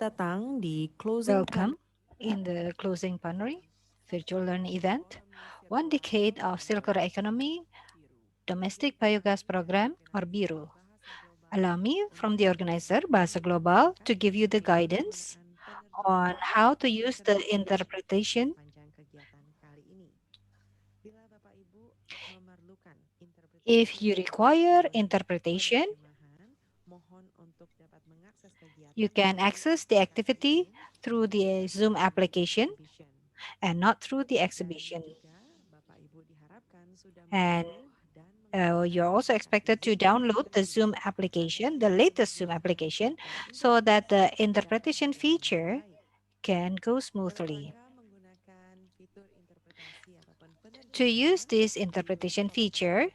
datang di closing Welcome in the closing plenary virtual learning event, One Decade of Circular Economy, Domestic Biogas Program or BIRU. Allow me from the organizer, Bahasa Global, to give you the guidance on how to use the interpretation. If you require interpretation, you can access the activity through the Zoom application and not through the exhibition. And you're also expected to download the Zoom application, the latest Zoom application, so that the interpretation feature can go smoothly. To use this interpretation feature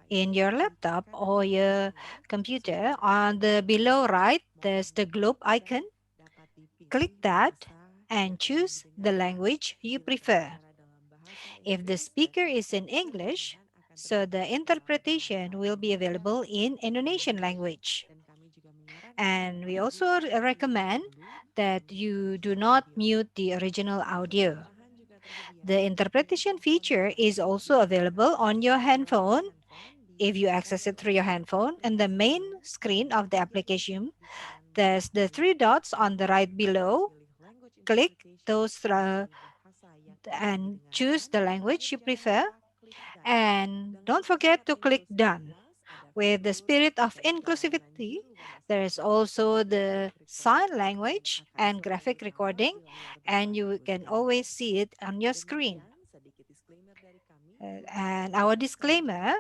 in your laptop or your computer, on the below right, there's the globe icon. Click that and choose the language you prefer. If the speaker is in English, so the interpretation will be available in Indonesian language. And we also recommend that you do not mute the original audio. The interpretation feature is also available on your handphone if you access it through your handphone. And the main screen of the application, there's the three dots on the right below. Click those and choose the language you prefer. And don't forget to click done. With the spirit of inclusivity, there is also the sign language and graphic recording, and you can always see it on your screen. And our disclaimer,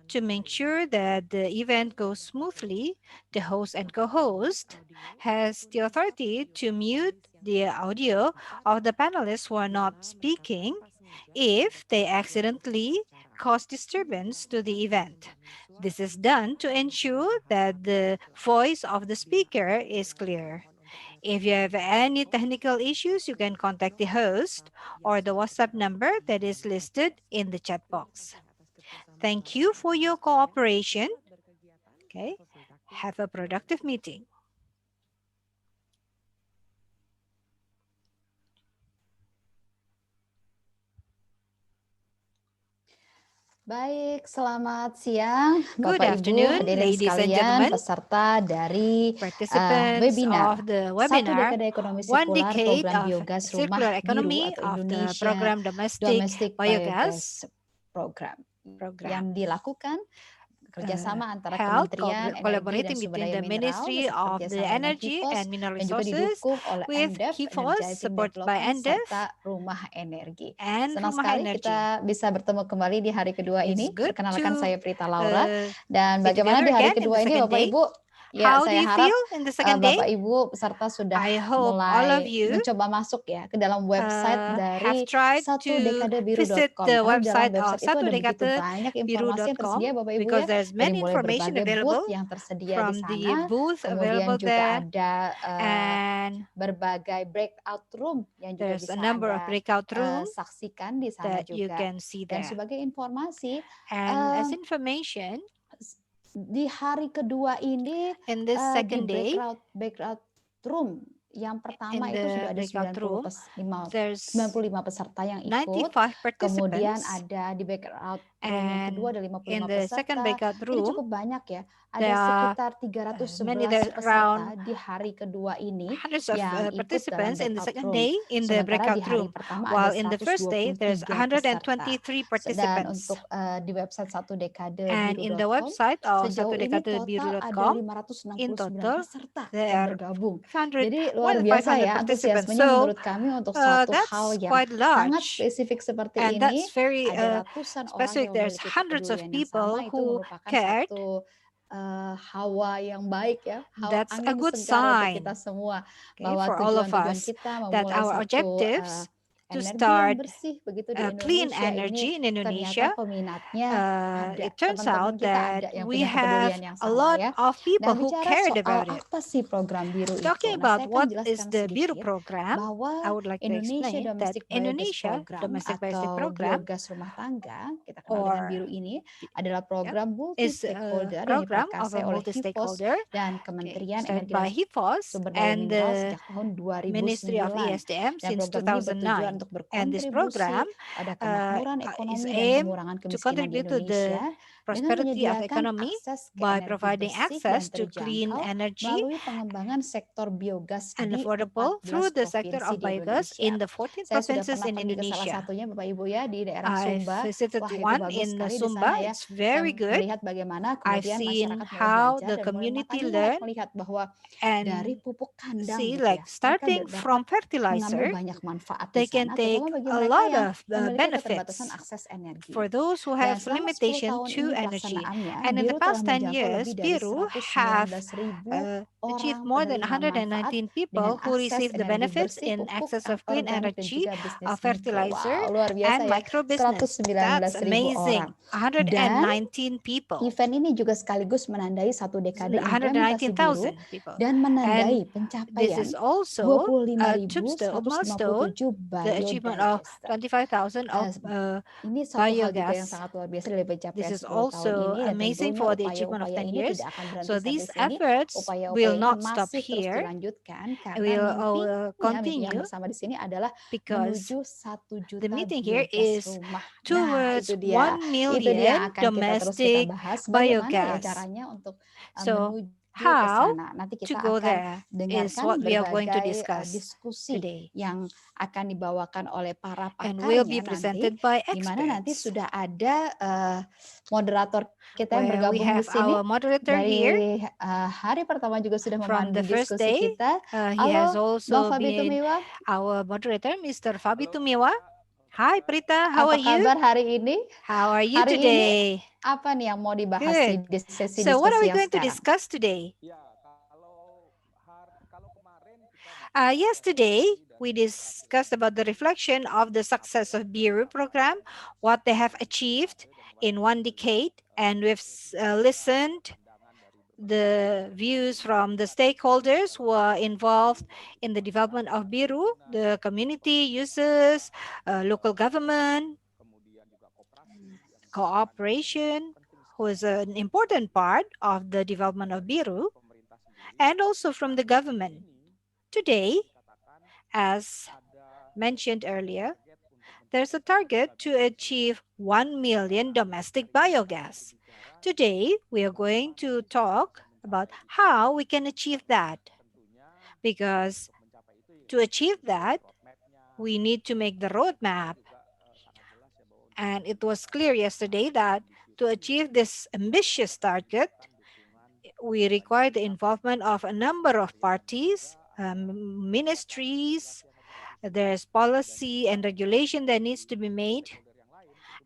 to make sure that the event goes smoothly, the host and co-host has the authority to mute the audio of the panelists who are not speaking if they accidentally cause disturbance to the event. This is done to ensure that the voice of the speaker is clear. If you have any technical issues, you can contact the host or the WhatsApp number that is listed in the chat box. Thank you for your cooperation. Okay. Have a productive meeting. Baik, selamat siang Good Bapak Ibu afternoon, hadirin ladies and sekalian, gentlemen, peserta dari participants webinar of the Satu webinar, Dekade Ekonomi One Sirkular Decade Program of Biogas Rumah Circular Biru Economy atau of the Indonesia program Domestic Domestic Biogas Biogas Program Program. yang dilakukan kerjasama antara Held Kementerian Energi dan collaborating Sumber between Daya the Mineral Ministry of the bekerjasama dengan Energy HIPOS and Mineral dan juga Resources didukung oleh with NDEF, HIFOS, Energizing supported by Development, NDEF serta Rumah Energi. and Senang Rumah sekali Energy. kita bisa bertemu kembali di hari kedua It's ini. good Perkenalkan to saya Prita Laura. Dan be bagaimana together di hari again in kedua the ini second Bapak day. Ibu? Ya, How do saya you harap feel in the second day? Bapak Ibu peserta sudah I hope all of mulai you mencoba masuk ya ke dalam website have dari tried to visit satudekadebiru.com, the karena di dalam website of website itu ada begitu banyak informasi yang satudekadebiru.com tersedia Bapak Ibu because ya, there's dari many mulai information berbagai available booth yang tersedia di from the sana, booth kemudian available juga there, ada and berbagai breakout room yang juga there's a bisa number of Anda breakout rooms saksikan di sana that you juga. can see Dan there. sebagai informasi, And as information, di hari kedua ini in this di second day, breakout room yang pertama in itu the sudah ada breakout room, there's 95 peserta yang ikut. 95 Kemudian participants, ada di breakout room yang kedua and ada in 55 the second peserta. breakout Jadi room, cukup banyak ya. there Ada are sekitar 311 peserta around di hari kedua ini hundreds of yang ikut dalam participants in the breakout second room. day in the Sementara di breakout hari room, pertama while ada in the first day there's 123 peserta. 123 Dan participants. untuk di website And in the satudekadebiru.com website of sejauh ini total ada satudekadebiru.com, in 569 total peserta there yang are bergabung. 500, Jadi more luar than biasa 500 ya participants. antusiasmenya So menurut kami untuk satu hal that's yang quite sangat large, spesifik seperti and ini. that's very Ada ratusan orang specific. yang There's memiliki hundreds of kepedulian yang people sama, itu who merupakan cared. satu hawa yang baik ya, hawa That's a angin good segar untuk sign, kita semua, okay, bahwa for all of tujuan-tujuan us, kita that memulai our satu objectives to energi yang start bersih begitu di clean Indonesia. Ini energy in ternyata Indonesia. peminatnya ada, It turns teman-teman out kita that ada yang we punya have kepedulian yang a sama lot ya. of Nah, people who bicara cared soal about it. apa sih program biru itu? Talking Nah, about saya akan what is jelaskan the BIRU sedikit program, bahwa I would like to Indonesia explain that Domestic Biogas Indonesia Program Domestic Biogas atau Program, biogas rumah tangga, kita kenal dengan or biru ini, adalah yeah, program multi is a stakeholder yang program of a diperkasai oleh HIPOS multi-stakeholder, dan okay, Kementerian started Energi by dan HIFOS Sumber Daya and Mineral the sejak tahun Ministry of 2009. ESDM Dan since program ini bertujuan 2009. untuk And this berkontribusi program pada kemakmuran is ekonomi dan aimed pengurangan to kemiskinan di contribute to the Indonesia dengan prosperity of menyediakan economy akses ke by energi providing bersih dan access to clean terjangkau energy melalui pengembangan sektor biogas and di affordable through 14 the sector provinsi of di biogas Indonesia. in the 14 Saya sudah provinces pernah in pergi ke salah Indonesia. satunya Bapak Ibu ya di daerah I Sumba. visited Wah, itu one bagus in sekali di Sumba. sana ya. It's very Saya good. melihat bagaimana I've kemudian seen masyarakat mulai how belajar the dan mulai community mulai learn melihat bahwa dari and pupuk kandang see, gitu like ya, mereka starting dapat from mengambil fertilizer, banyak manfaat di they can sana, take terutama bagi a mereka lot yang of memiliki keterbatasan benefits akses for energi. those who Dan have selama 10 limitation tahun to ini energy. pelaksanaannya, And in the Biru telah past 10 menjangkau years, lebih dari BIRU have 119.000 achieved orang more than penerima manfaat 119 dengan people who akses receive the energi benefits bersih, in pupuk access of clean organik dan energy, juga bisnis mikro. fertilizer, Wow, luar biasa and ya. micro business. That's 119.000 amazing. orang. Dan 119 people. event ini juga sekaligus menandai satu dekade implementasi Biru 119,000 people. dan And menandai this pencapaian is also tombstone, milestone, 25.157 the achievement of biodigester. 25,000 of Ini satu hal juga yang biogas. sangat luar biasa dari This pencapaian is 10 tahun also ini dan amazing tentunya for the achievement of upaya-upaya 10 ini years. tidak akan berhenti So sampai these sini. efforts Upaya-upaya will ini not stop masih terus here. dilanjutkan karena Will mimpi yang continue bersama di sini adalah because menuju 1 the juta meeting here biogas is rumah. Nah, towards itu 1 dia yang million akan kita domestic bahas bagaimana ya biogas. caranya untuk So menuju ke how sana. Nanti to kita go akan there is dengarkan what we are going to berbagai discuss diskusi today. yang akan dibawakan oleh para And will be pakarnya nanti, presented by di mana nanti experts. sudah ada moderator kita yang Where we bergabung di have sini. our moderator here Dari hari pertama juga sudah from memandu the first diskusi day. kita. He has Halo, Bang also Fabi been Tumiwa. our moderator, Mr. Fabi Tumiwa. Hi, Prita. How Apa are you? kabar hari ini? How are you Hari ini today? apa nih yang mau dibahas Good. di sesi So what are we diskusi yang going to sekarang? discuss today? Yesterday, we discussed about the reflection of the success of BIRU program, what they have achieved in 1 decade, and we've listened the views from the stakeholders who are involved in the development of BIRU, the community, users, local government, cooperation, who is an important part of the development of BIRU, and also from the government. Today, as mentioned earlier, there's a target to achieve 1 million domestic biogas. Today, we are going to talk about how we can achieve that. Because to achieve that, we need to make the roadmap. And it was clear yesterday that to achieve this ambitious target, we require the involvement of a number of parties, ministries. There's policy and regulation that needs to be made.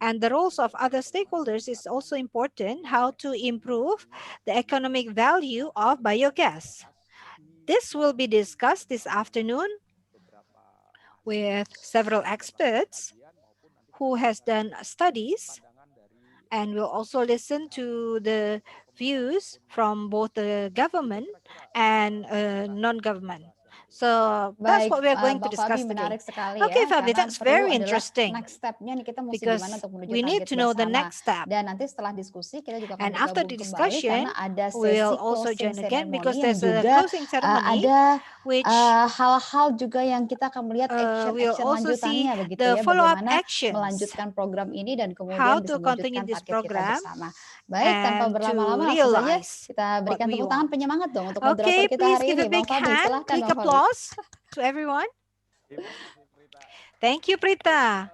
And the roles of other stakeholders is also important, how to improve the economic value of biogas. This will be discussed this afternoon with several experts who has done studies, and we'll also listen to the views from both the government and non-government. So that's Baik, what we are going to Bang Fabi, discuss today. menarik sekali Okay, ya, Fabi, karena that's perlu very adalah interesting next step-nya nih kita mesti gimana because untuk menuju we need target to know the bersama. next step. Dan nanti setelah diskusi kita juga akan And after bergabung the kembali discussion, karena ada we'll sesi also closing join again because ceremony yang there's a juga closing ceremony, ada which hal-hal juga yang kita akan melihat we'll action-action also see lanjutannya begitu the ya, follow-up bagaimana actions, melanjutkan program ini dan how kemudian bisa to continue mewujudkan this target kita program bersama. Baik, tanpa and to berlama-lama langsung saja realize kita what berikan we tepuk tangan want. penyemangat dong untuk moderator Okay, kita please hari give ini, a big Bang Fabi. hand, Silahkan quick Bang Fabi. applause to everyone. Thank you, Prita.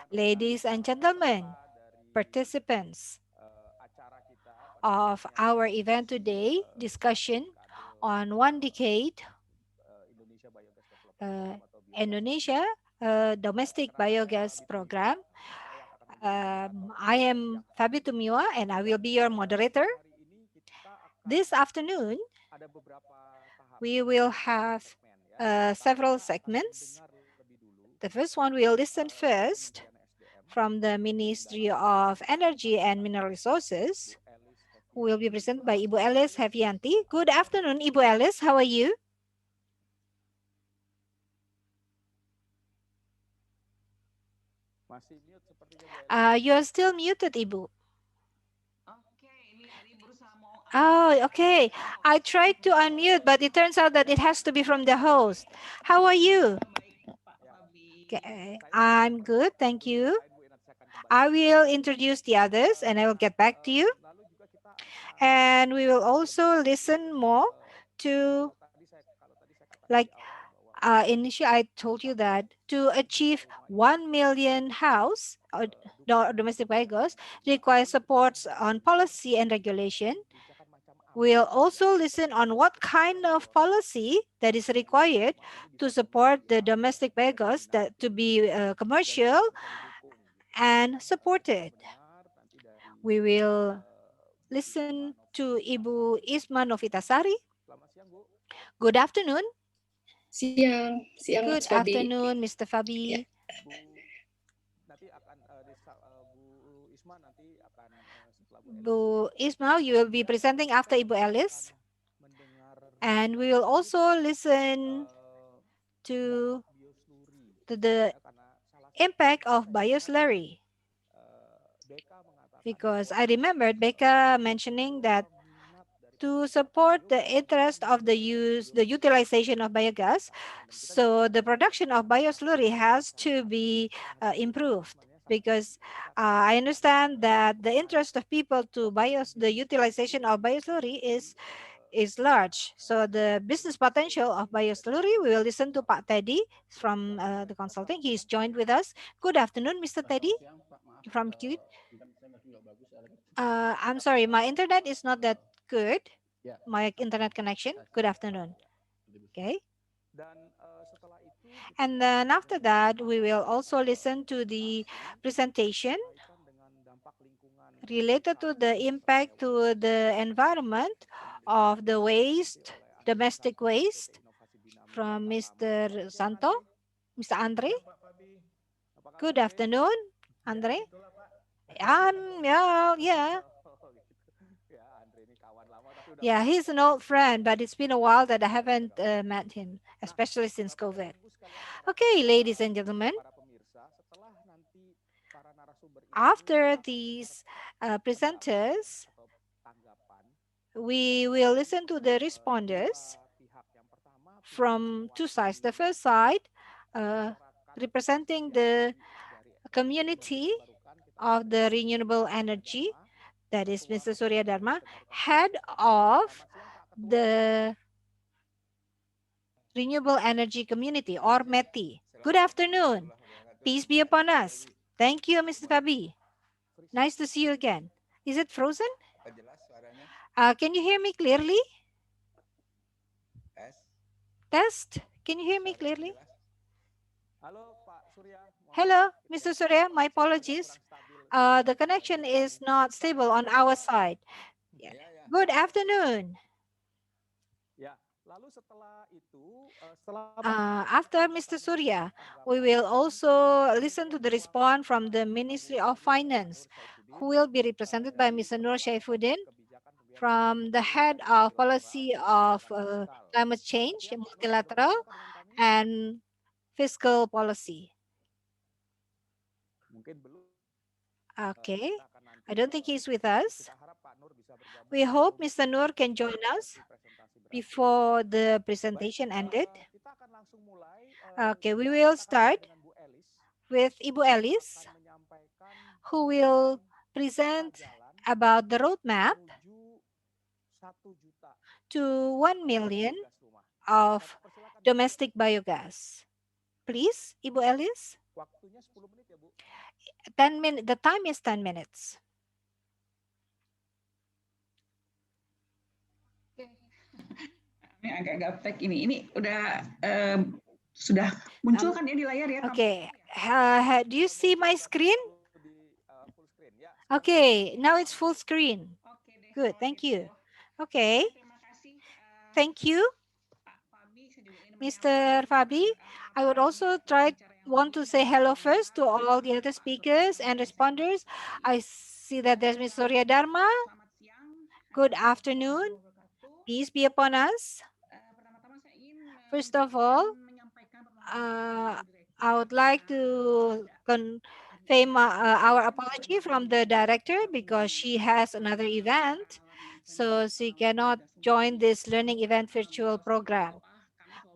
Ladies and gentlemen, participants of our event today, discussion on 1 decade Indonesia domestic biogas program. I am Fabi Tumiwa and I will be your moderator. This afternoon, we will have several segments. The first one we'll listen first from the Ministry of Energy and Mineral Resources, who will be presented by Ibu Alice Hevianti. Good afternoon, Ibu Alice. How are you? You are still muted, Ibu. Oh, okay. I tried to unmute, but it turns out that it has to be from the host. How are you? Okay, I'm good, thank you. I will introduce the others and I will get back to you. And we will also listen more to, like, initially I told you that to achieve 1 million house or domestic vehicles requires supports on policy and regulation. We'll also listen on what kind of policy that is required to support the domestic vehicles that to be commercial and supported. We will listen to Ibu Isma Novitasari. Good afternoon. Siang Good Mas Fabi. afternoon, Mr. Ya, Fabi. Bu Ismail, you will be presenting after Ibu Alice. And we will also listen to the impact of bioslurry. Because I remembered Becca mentioning that to support the interest of the utilization of biogas, so the production of bioslurry has to be improved. Because I understand that the interest of people to the utilization of bioslurry is large. So the business potential of bioslurry, we will listen to Pak Teddy from the consulting. He is joined with us. Good afternoon, Mr. Teddy from Q. I'm sorry, my internet is not that good. My internet connection. Good afternoon. Okay. And then after that, we will also listen to the presentation related to the impact to the environment of the waste, domestic waste from Mr. Santo, Mr. Andre. Good afternoon, Andre. Yeah. Yeah, he's an old friend, but it's been a while that I haven't met him, especially since COVID. Okay, ladies and gentlemen, after these presenters, we will listen to the responders from two sides. The first side, representing the community of the renewable energy, that is Mr. Surya Dharma, head of the renewable energy community, or METI. Good afternoon. Peace be upon us. Thank you, Mr. Fabi. Nice to see you again. Is it frozen? Can you hear me clearly? Test. Can you hear me clearly? Hello, Mr. Surya. My apologies. The connection is not stable on our side. Yeah. Good afternoon. After Mr. Surya, we will also listen to the response from the Ministry of Finance, who will be represented by Mr. Nur Shaifuddin from the head of policy of climate change, multilateral, and fiscal policy. Okay, I don't think he's with us. We hope Mr. Nur can join us before the presentation ended. Okay, we will start with Ibu Alice, who will present about the roadmap to 1 million of domestic biogas. Please, Ibu Alice. 10 minutes. The time is 10 minutes. Ini agak gaptek ini. Ini udah sudah muncul kan ya di layar ya? Okay. Do you see my screen? Okay, now it's full screen. Good, thank you. Okay. Thank you. Mr. Fabi, I would also want to say hello first to all the other speakers and responders. I see that there's Ms. Surya Dharma. Good afternoon. Peace be upon us. First of all, I would like to convey our apology from the director because she has another event, so she cannot join this learning event virtual program.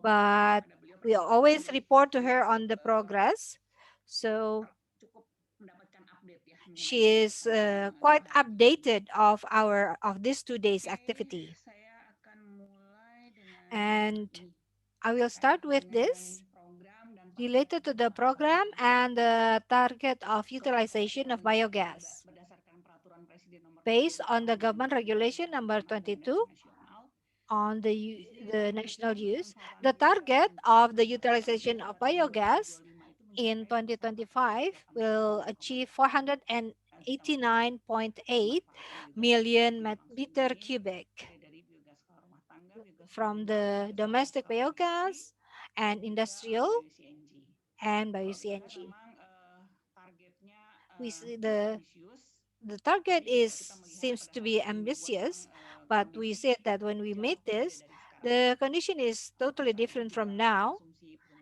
But we always report to her on the progress, so she is quite updated of this 2 days activity. And I will start with this related to the program and the target of utilization of biogas. Based on the government regulation number 22 on the national use, the target of the utilization of biogas in 2025 will achieve 489.8 million meter cubic from the domestic biogas and industrial and bio-CNG. We see the target seems to be ambitious, but we said that when we made this, the condition is totally different from now.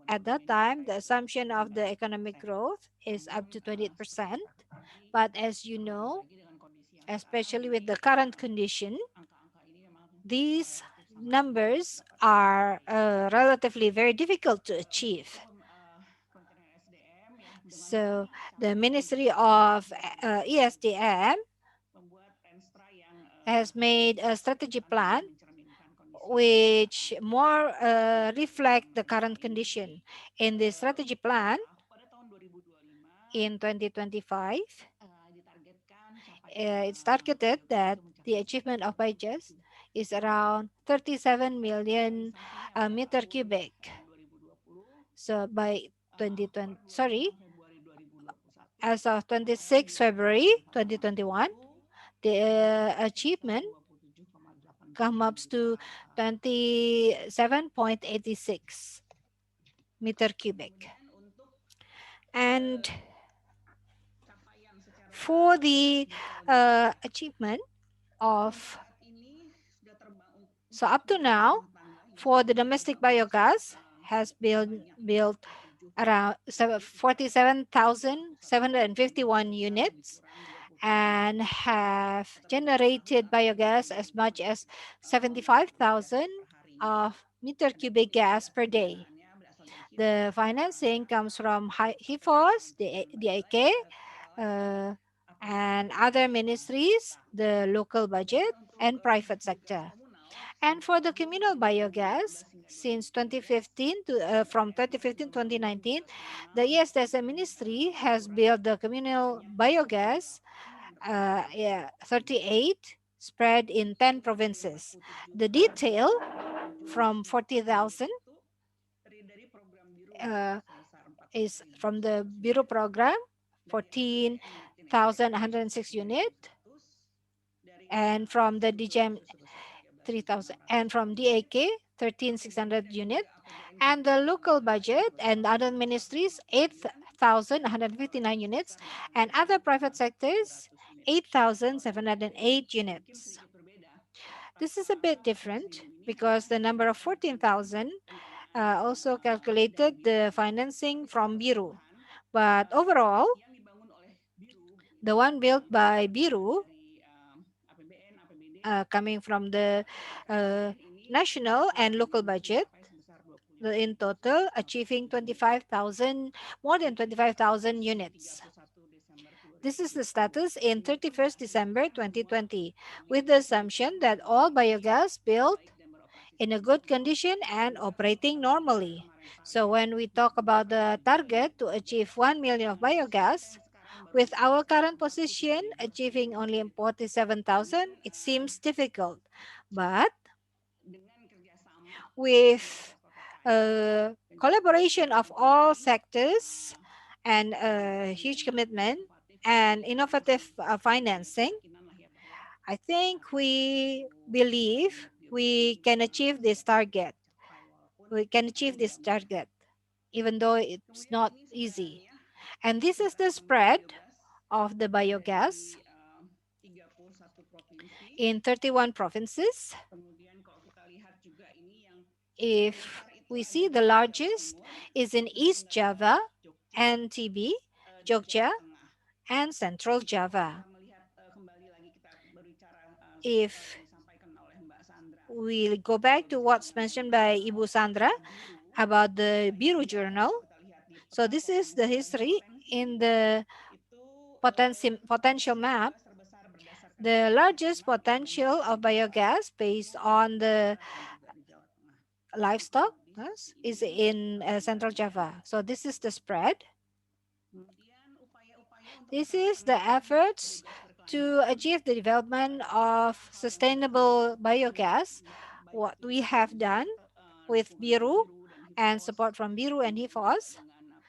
At that time, the assumption of the economic growth is up to 28%. But as you know, especially with the current condition, these numbers are relatively very difficult to achieve. So the Ministry of ESDM has made a strategy plan which more reflect the current condition. In the strategy plan in 2025, it's targeted that the achievement of biogas is around 37 million meter cubic. So by 2020, as of 26 February 2021, the achievement comes up to 27.86 meter cubic. And for the achievement of, so up to now, for the domestic biogas has been built around 47,751 units and have generated biogas as much as 75,000 of meter cubic gas per day. The financing comes from HIFOS, the DIK, and other ministries, the local budget, and private sector. And for the communal biogas, since 2015 from 2015 to 2019, the ESDS ministry has built the communal biogas 38 spread in 10 provinces. The detail from 40,000 is from the BIRU program, 14,106 unit, and from the DGM 3,000, and from DAK 13,600 unit, and the local budget and other ministries 8,159 units, and other private sectors 8,708 units. This is a bit different because the number of 14,000 also calculated the financing from BIRU. But overall, the one built by BIRU coming from the national and local budget, in total achieving 25,000, more than 25,000 units. This is the status in 31st December 2020, with the assumption that all biogas built in a good condition and operating normally. So when we talk about the target to achieve 1 million of biogas, with our current position achieving only 47,000, it seems difficult. But with collaboration of all sectors and a huge commitment and innovative financing, I think we believe we can achieve this target we can achieve this target, even though it's Kemudian not ini sudah easy. ini ya, And this is sudah the tersebar spread biogas of the ada biogas di 31 provinsi. in 31 provinces. Kemudian kalau kita lihat juga ini yang paling If besar itu we ada see the di Jawa largest Timur, is in Nusa East Tenggara Java, Barat, Jogja, NTB, dan Jawa Jogja, Tengah. and Central Jadi kalau kita Java. melihat kembali lagi kita berbicara If yang disampaikan oleh Mbak Sandra we go kalau back to disebut what's dengan mentioned by Ibu Sandra Dekade Biru. about the Nah, ini BIRU dia journal. kalau kita lihat di So peta this is the potensi history in the itu potential potensi map. biogas terbesar berdasarkan The jumlah largest peternak itu ada di potential Jawa of Barat, biogas based Timur, on Jawa the Barat, dan juga di Jawa Tengah. livestock Kurang lebih yes, seperti is ini in Central gambarannya. Java. So this is the spread. Kemudian upaya-upaya untuk This mencapai is the pengembangan efforts biogas to berkelanjutan achieve the development ada of beberapa hal yang sudah sustainable dilakukan biogas. baik What itu we dengan have done with dukungan dari BIRU Biru dan and HIPOS, support from BIRU and kemudian juga HIFOS, dengan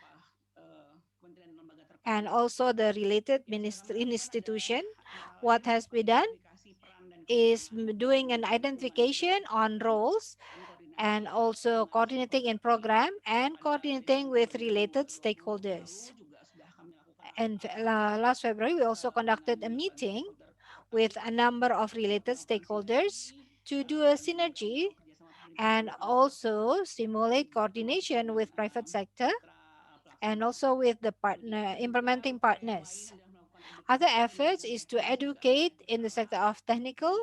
kementerian dan lembaga and terkait. also the related Yang sudah kami lakukan ada institution. antara lain What has been done mengidentifikasi peran dan is kewenangan, doing an kemudian identification koordinasi on program roles dan and koordinasi also dengan stakeholder coordinating in terkait. program and Pada coordinating Desember with related 2020 yang stakeholders. lalu juga sudah kami lakukan And rapat last February, we also conducted a dengan berbagai meeting stakeholder with terkait a number of untuk juga related melakukan stakeholders sinergi to do a dan juga synergy mendorong kerjasama pemerintah and dengan also dan stimulate juga termasuk coordination dengan with private sector mitra and pelaksana. also with the Kemudian partner ada juga implementing upaya yang lain partners. adalah melakukan Other edukasi dengan efforts berbagai is to teknologi juga educate mulai in the secara sector of technical,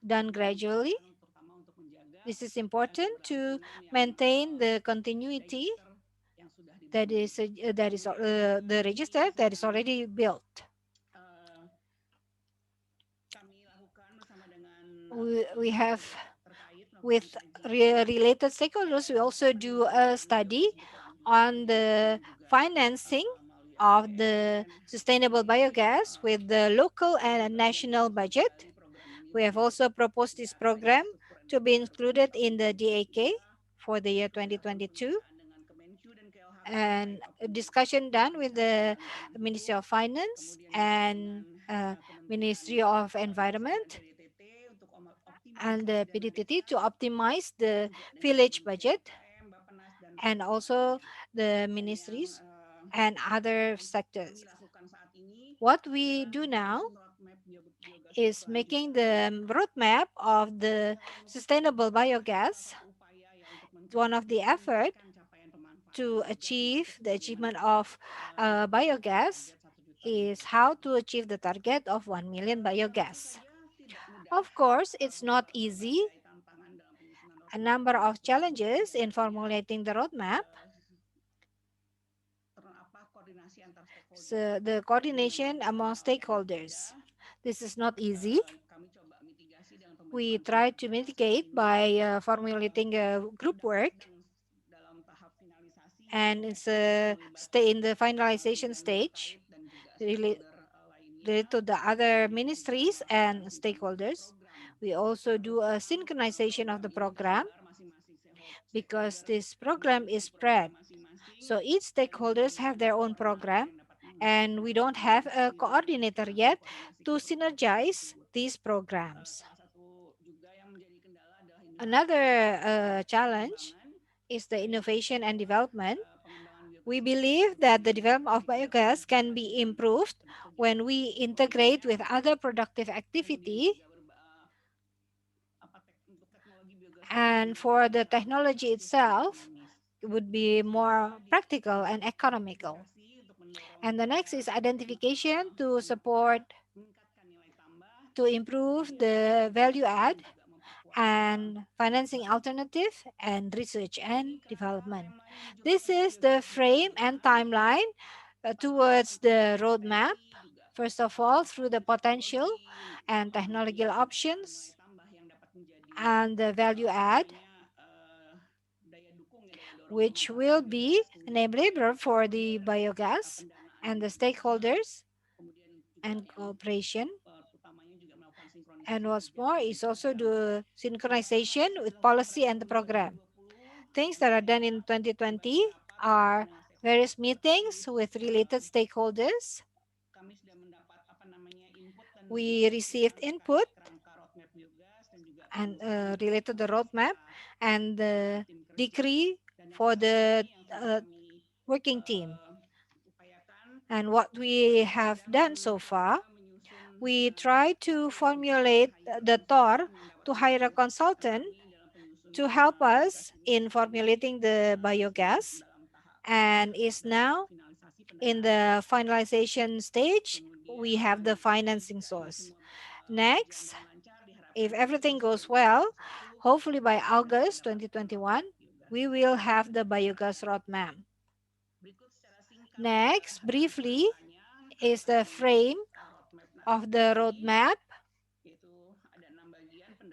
ini done juga gradually. diupayakan terutama untuk menjaga This is important to keberlangsungan yang maintain the continuity register yang sudah dibangun. that is Kemudian the ini register that is sedang already built. kami lakukan bersama dengan We have terkait with melakukan kajian related stakeholders, we also do a study on the financing melalui of the APBN sustainable biogas with the local and juga national berfokus budget. dari program ini We have untuk also proposed this ya, program infrastruktur yang to be dasar included bersama in the dengan DAK juga for the year dilakukan 2022, pembicaraan dengan Kemenq dan KLHK and terkait a discussion done with pembicaraan the melalui Kemenq, Ministry of Finance kemudian juga dengan and Kementerian Ministry of Desa dan Environment PDTT untuk and optimalisasi the dana PDTT desa to optimize the dan juga village Kementerian budget UKM, Bappenas dan and sektor also lainnya. the Dan yang ministries and other kami sectors. lakukan saat ini What we adalah do now menyusun roadmap biogas is making berkelanjutan. the roadmap of the sustainable biogas, Satu upaya ya untuk one of the effort meningkatkan capaian pemanfaatan to biogas achieve termasuk the bagaimana achievement kita of biogas target 1 juta is biogas. how to achieve the target of 1 million Tentu biogas. saja tidak mudah Of course, it's karena not easy. berbagai tantangan dalam penyusunan A roadmap number ini. of Salah satunya challenges in diantaranya formulating the roadmap. koordinasi antar stakeholder. So the coordination among stakeholders. This is not easy. Kami coba mitigasi dengan We pembentukan try tim to kerja. mitigate Saat ini by formulating a group work, sedang dalam tahap finalisasi and it's melibatkan stay in the finalization kementerian stage terkait dan juga related stakeholder lainnya. to the other Kemudian juga ministries melakukan and sinkronisasi stakeholders. program. We also do a Karena synchronization of program the ini program menyebar masing-masing because stakeholder this program is memiliki spread. program masing-masing So each dan belum stakeholders have ada their own koordinator program, yang dapat and we don't have a mengoordinasi coordinator yet to program synergize tersebut. these programs. Salah satu juga yang menjadi kendala adalah Another challenge pengembangan is the innovation and development. pengembangan biogas We ini believe that the development of tidak biogas can terintegrasi be dengan improved kegiatan when we produksi integrate with lainnya. other productive Kemudian activity, juga untuk teknologi biogas ini and for the technology efektif dan itself ekonomis. would be more practical and economical. Identifikasi untuk mendorong And the next is identification to pendapat, support, meningkatkan nilai tambah, to improve kemudian the value dan add juga memperkuat and financing alternative and research and Ini development. timeline menuju This tercapai is the biogas frame and berkelanjutan. timeline towards the roadmap. First of all, through the potential and technological options and the value add, which will be an enabler for the biogas and the stakeholders and cooperation. And what's more is also the synchronization with policy and the program. Things that are done in 2020 are various meetings with related stakeholders. We received input and related to the roadmap and the decree for the working team. And what we have done so far, we try to formulate the TOR to hire a consultant to help us in formulating the biogas and is now in the finalization stage. We have the financing source. Next, if everything goes well, hopefully by August 2021, we will have the biogas roadmap. Next, briefly, is the frame of the roadmap.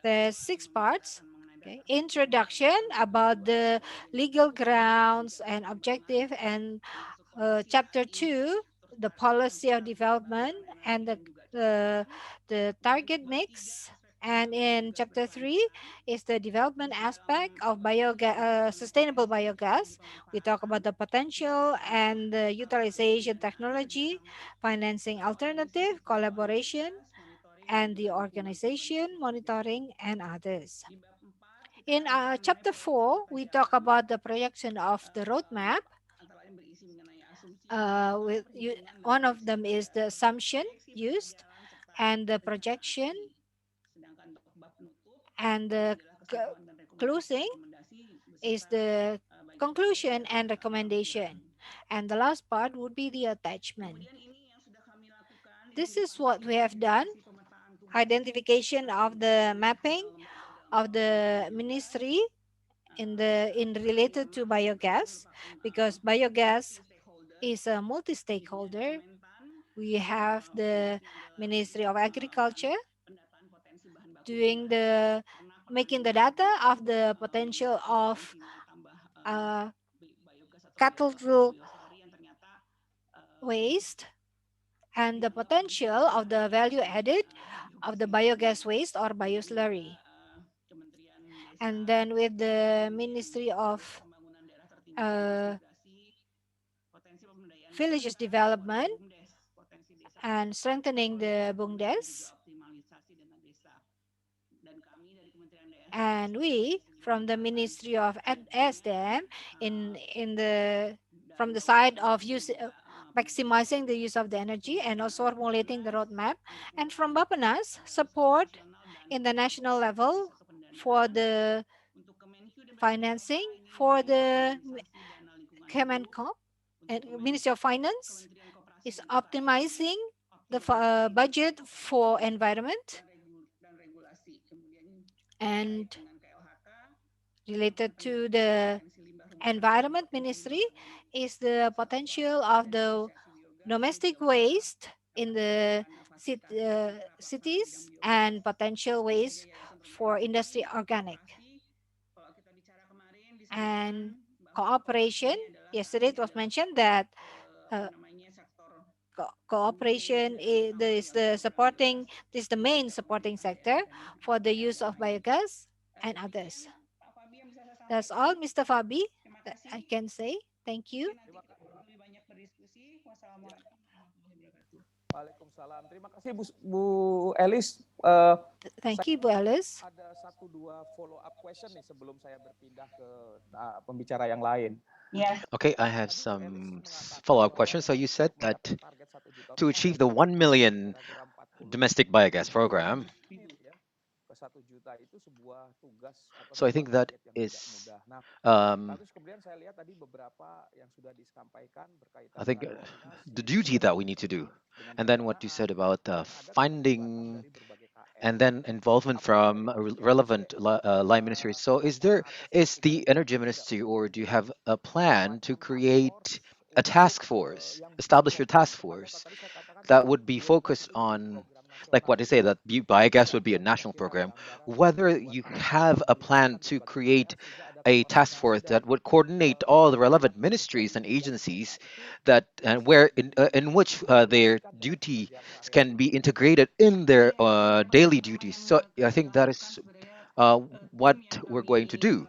There's 6 parts. Okay. Introduction about the legal grounds and objective, and chapter 2, the policy of development and the target mix. And in chapter 3 is the development aspect of sustainable biogas. We talk about the potential and the utilization technology, financing alternative, collaboration, and the organization, monitoring, and others. In chapter 4, we talk about the projection of the roadmap. One of them is the assumption used and the projection, and the closing is the conclusion and recommendation. And the last part would be the attachment. This is what we have done. Identification of the mapping of the ministry in related to biogas, because biogas is a multi-stakeholder. We have the Ministry of Agriculture doing the making the data of the potential of cattle waste and the potential of the value added of the biogas waste or bioslurry. And then with the Ministry of Villages Development and strengthening the BUMDes. And we from the Ministry of SDM from the side of maximizing the use of the energy and also formulating the roadmap, and from Bapenas support in the national level for the financing for the Kemencop and Ministry of Finance is optimizing the budget for environment, and related to the environment ministry is the potential of the domestic waste in the cities and potential waste for industry organic. And cooperation, yesterday it was mentioned that cooperation is the main supporting sector for the use of biogas and others. That's all, Mr. Fabi, that I can say. Thank you. Waalaikumsalam. Terima kasih Bu Elis. Thank you, Bu Alice. Ada satu dua follow up question nih sebelum saya berpindah ke pembicara yang lain. Okay, I have some follow-up questions. So you said that to achieve the 1 million domestic biogas program, so I think that is, I think the duty that we need to do. And then what you said about finding and then involvement from relevant line ministries. So is the energy ministry, or do you have a plan to create a task force, establish a task force that would be focused on, like what they say, that biogas would be a national program, whether you have a plan to create a task force that would coordinate all the relevant ministries and agencies that and where in which their duty can be integrated in their daily duties. So I think that is what we're going to do.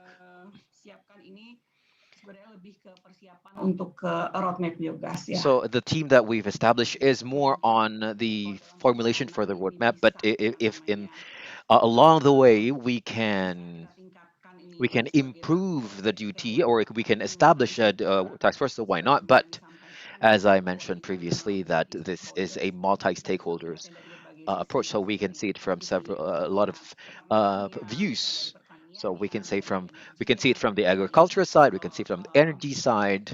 So the team that we've established is more on the formulation for the roadmap, but if in along the way we can we can improve the duty, or we can establish a task force, so why not? But as I mentioned previously, that this is a multi-stakeholders approach, so we can see it from a lot of views. So we can see it from the agricultural side, we can see it from the energy side.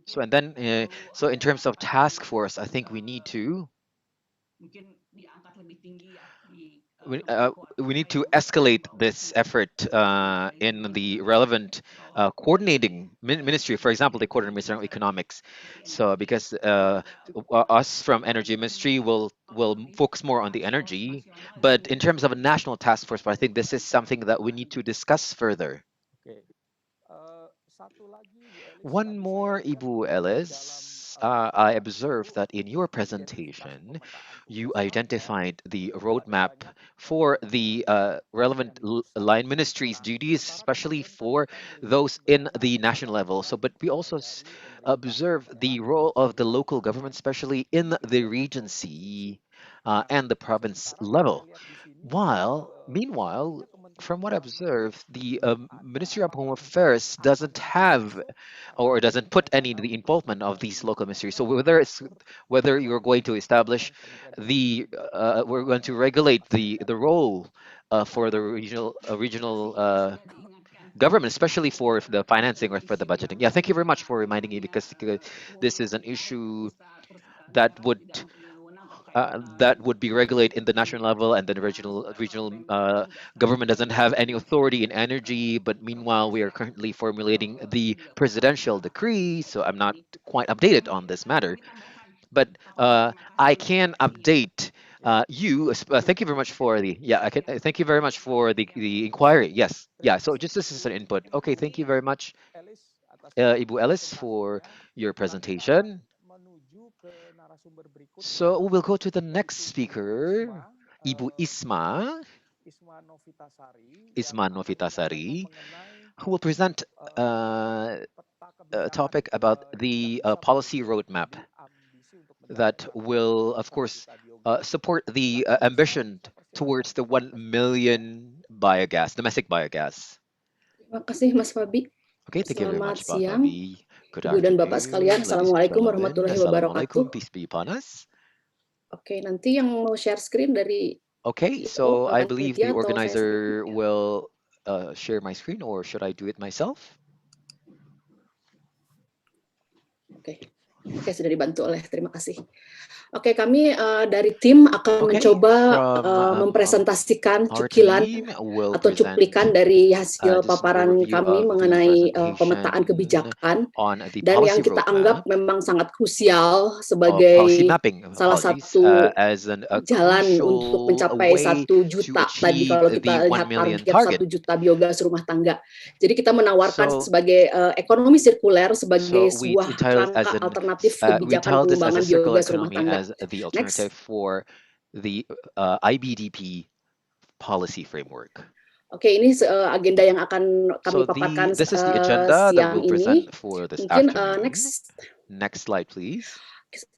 So and then so in terms of task force, I think we need to we need to escalate this effort in the relevant coordinating ministry, for example, the coordinating ministry of economics. So because us from energy ministry will focus more on the energy, but in terms of a national task force, I think this is something that we need to discuss further. Oke. Satu lagi Bu Elis, One tadi saya more, dengar Ibu di dalam Ellis. I observed itu that in your identifikasi presentation, pemetaan you tugas dan identified the itu ada roadmap banyak for the tugas yang relevant diputuskan line di ministries' daerah. duties, Sementara especially pemerintah for kita melihat those in banyak the national level. So, program but we also dari pemerintah observe daerah the role of the yang local government, especially in the banyak regency provinsi. Nah, and the province sementara yang saya level. lihat di sini, While, meanwhile, sepertinya from Kementerian what I Dalam Negeri observed, the belum ada Ministry of Home laporan Affairs doesn't have or doesn't put any of the kegiatan involvement of these local di ministries. So daerah. Menurut whether you're going to establish we're going to regulate the role for the regional government, especially for the financing or for the budgeting. Yeah, thank you very much for reminding me, because this is an issue that would be regulated in the national level, and then regional government doesn't have any authority in energy. But meanwhile, we are currently formulating the presidential decree, so I'm not quite updated on this matter. But I can update you. Thank you very much for the I can thank you very much for the inquiry. Yes, yeah. Terima So kasih just this is an input. Okay, Ibu thank you very much, Elis atas Ibu Ellis, for presentasinya. your Nah, kita akan presentation. menuju ke narasumber berikutnya, So we will go to the next yaitu Bu speaker, Ibu Isma Novitasari, yang Isma akan menyampaikan Novitasari, mengenai who will present peta a kebijakan topic about yang the bisa policy mendukung roadmap di ambisi untuk that mencapai will, of satu course, juta biogas. support the Silakan Bu Isma, ambition saya persilahkan towards the 1 15 menit ya. million domestic biogas. Terima kasih Mas Fabi. Okay, thank you very Selamat much, Pak siang, Fabi. Good Ibu dan Bapak sekalian. afternoon, ladies and Assalamualaikum gentlemen. warahmatullahi Assalamualaikum, wabarakatuh. peace be upon us. Oke, nanti yang mau share screen dari Okay, so I believe the panitia atau saya organizer sendiri? will share my screen, or should I do it myself? Oke. Oke, sudah dibantu oleh, terima kasih. Oke, kami dari tim akan Okay, mencoba from mempresentasikan our cuplikan team will atau present cuplikan dari hasil just an paparan overview kami of the mengenai pemetaan presentation kebijakan on the dan yang policy kita anggap roadmap, memang sangat krusial policy sebagai mapping, salah apologies, satu as a jalan untuk crucial mencapai way 1 to juta tadi achieve kalau the kita 1 lihat million target 1 target. juta biogas rumah tangga. Jadi kita menawarkan So, sebagai ekonomi sirkuler sebagai we sebuah entitled as kerangka an alternatif we kebijakan entitled this as a pengembangan circular biogas rumah economy, tangga. as the Next. alternative for the IBDP policy framework. Oke, ini agenda yang akan kami So paparkan this is the agenda that siang we'll ini. present for this Mungkin afternoon. next. Next slide, please.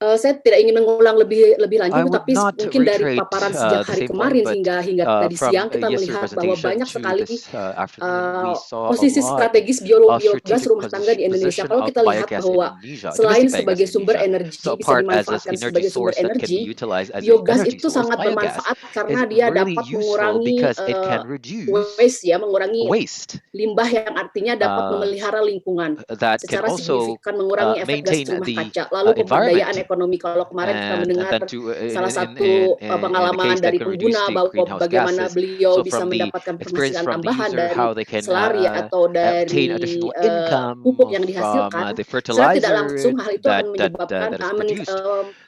Saya tidak ingin mengulang lebih lanjut, I would tapi not mungkin dari reiterate paparan sejak the hari same point, kemarin but hingga tadi from siang kita yesterday's melihat bahwa presentation banyak to sekali this afternoon, we saw a posisi lot strategis of biogas strategic rumah tangga di Indonesia. position Kalau of kita lihat biogas in bahwa Indonesia, selain domestic biogas sebagai in sumber Indonesia. energi So bisa apart as an dimanfaatkan energy sebagai sumber source that can be energi, utilized as the biogas energy itu source, sangat biogas bermanfaat karena is dia really dapat useful mengurangi because it can reduce waste mengurangi waste limbah yang artinya dapat memelihara lingkungan that can secara also signifikan, mengurangi efek gas maintain rumah the kaca. Lalu pemberdayaan environment, ekonomi, kalau kemarin kita and mendengar then to salah satu in the pengalaman case that dari can reduce pengguna the bahwa greenhouse bagaimana gases. beliau So bisa from the mendapatkan experience penghasilan from the tambahan user, dari how they can selari atau obtain dari additional income pupuk yang from dihasilkan, the secara tidak fertilizer langsung hal itu akan menyebabkan that is produced.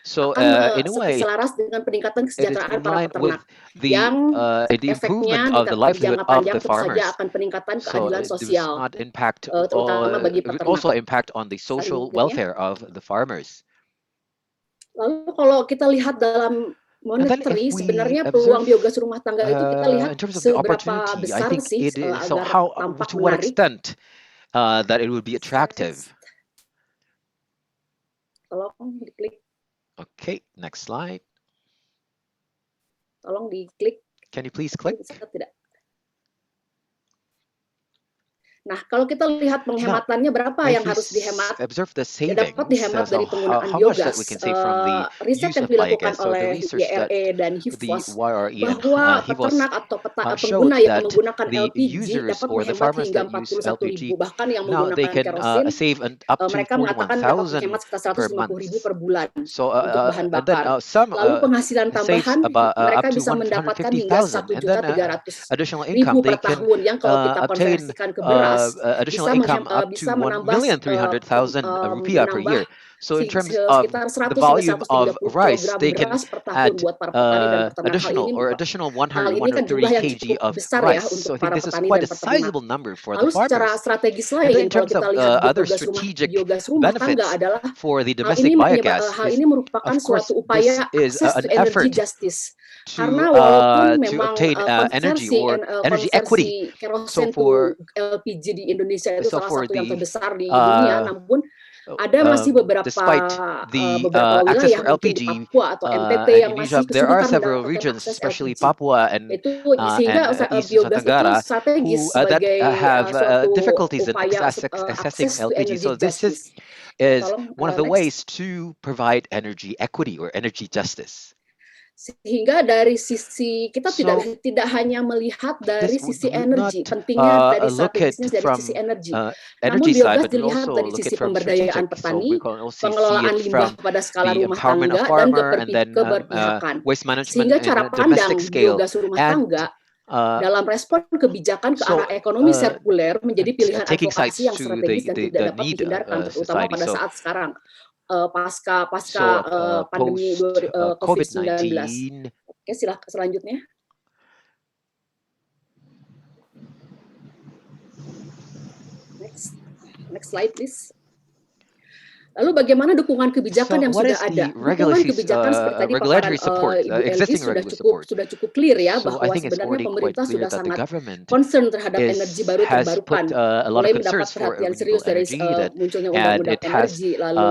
So akan in a way, selaras dengan peningkatan it is kesejahteraan in para line with peternak yang the improvement efeknya of the di livelihood jangka of panjang the tentu saja farmers. akan peningkatan So keadilan it does sosial, not impact, terutama bagi it would peternak. also impact on the social Selanjutnya. welfare of the farmers. Lalu kalau kita lihat dalam And then if monetary, we sebenarnya peluang observe biogas rumah tangga itu kita lihat in terms of the seberapa opportunity, I besar think sih it is, so agar how, tampak to what menarik. extent that it would be attractive. Tolong diklik, Okay, next slide. tolong diklik. Can you please click? Bisa tidak? Nah, kalau kita lihat penghematannya berapa yang harus dihemat, observe the dapat savings, dihemat dari penggunaan how much that biogas. we can save from the Riset use yang of dilakukan biogas. So the oleh research that YRE dan the HIFOS YRE and bahwa HIVOS peternak atau showed pengguna yang that menggunakan the LPG users dapat or the menghemat farmers hingga that use 41.000, LPG, bahkan yang now they menggunakan can kerosin, save up to mereka mengatakan dapat menghemat 41,000 sekitar per 150.000 month. per bulan So untuk bahan and then bakar. some Lalu penghasilan saves tambahan about mereka up to bisa mendapatkan hingga 150,000, and then 1.300.000 additional income per they can tahun, yang kalau kita obtain konversikan ke beras additional bisa income up bisa to menambah 1,300,000 rupiah per year. So in terms of sekitar 100 the hingga volume of 130 rice, kilogram they can beras per tahun add buat para petani dan peternak. additional Hal 100, ini kan 130 jumlah yang kg cukup of besar ya rice. untuk So I think para this is petani quite dan a peternak. sizable number for the Lalu secara farmers. strategis And then lain, in kalau terms kita of lihat other biogas rumah tangga benefits adalah for the hal domestic biogas hal is, ini merupakan of course, suatu this upaya is akses to an energy effort justice. to Karena walaupun to memang obtain energy konversi or energy equity. konversi kerosin So to for LPG di Indonesia itu salah for satu yang the terbesar di dunia, namun ada masih despite the beberapa access wilayah for mungkin di LPG Papua atau NTT in yang Indonesia, masih there are kesulitan several mendapatkan regions, akses especially LPG. Papua and Itu sehingga East biogas itu Tenggara, strategis that sebagai have suatu difficulties in upaya accessing akses to LPG. energy So this justice. is Tolong one of the next. ways to provide energy equity or energy justice. Sehingga dari sisi kita So tidak hanya melihat dari this sisi we would not energi, pentingnya dari look at strategisnya dari from sisi energi. Namun energy side, biogas but we dilihat also dari look sisi at from pemberdayaan strategic. So petani, we can also see pengelolaan it limbah from pada skala the rumah empowerment tangga of dan farmer, and then keberpihakan. waste management Sehingga in cara a domestic pandang scale. biogas rumah And tangga dalam respon kebijakan ke so arah ekonomi sirkuler menjadi pilihan taking sides advokasi yang to strategis dan tidak the dapat need dihindarkan, terutama society. pada So saat sekarang pasca pandemi post COVID-19. COVID-19. Oke, silakan selanjutnya. Next slide, please. Lalu bagaimana dukungan kebijakan yang what sudah is ada? the Dukungan kebijakan seperti tadi paparan regulatory support, Ibu Elvi existing sudah regulatory support? cukup clear ya, So bahwa I think it's sebenarnya already quite pemerintah clear sudah that the sangat government concern terhadap energi baru has terbarukan, put a lot mulai of mendapat concerns for perhatian renewable serius dari energy, munculnya and undang-undang it has energi lalu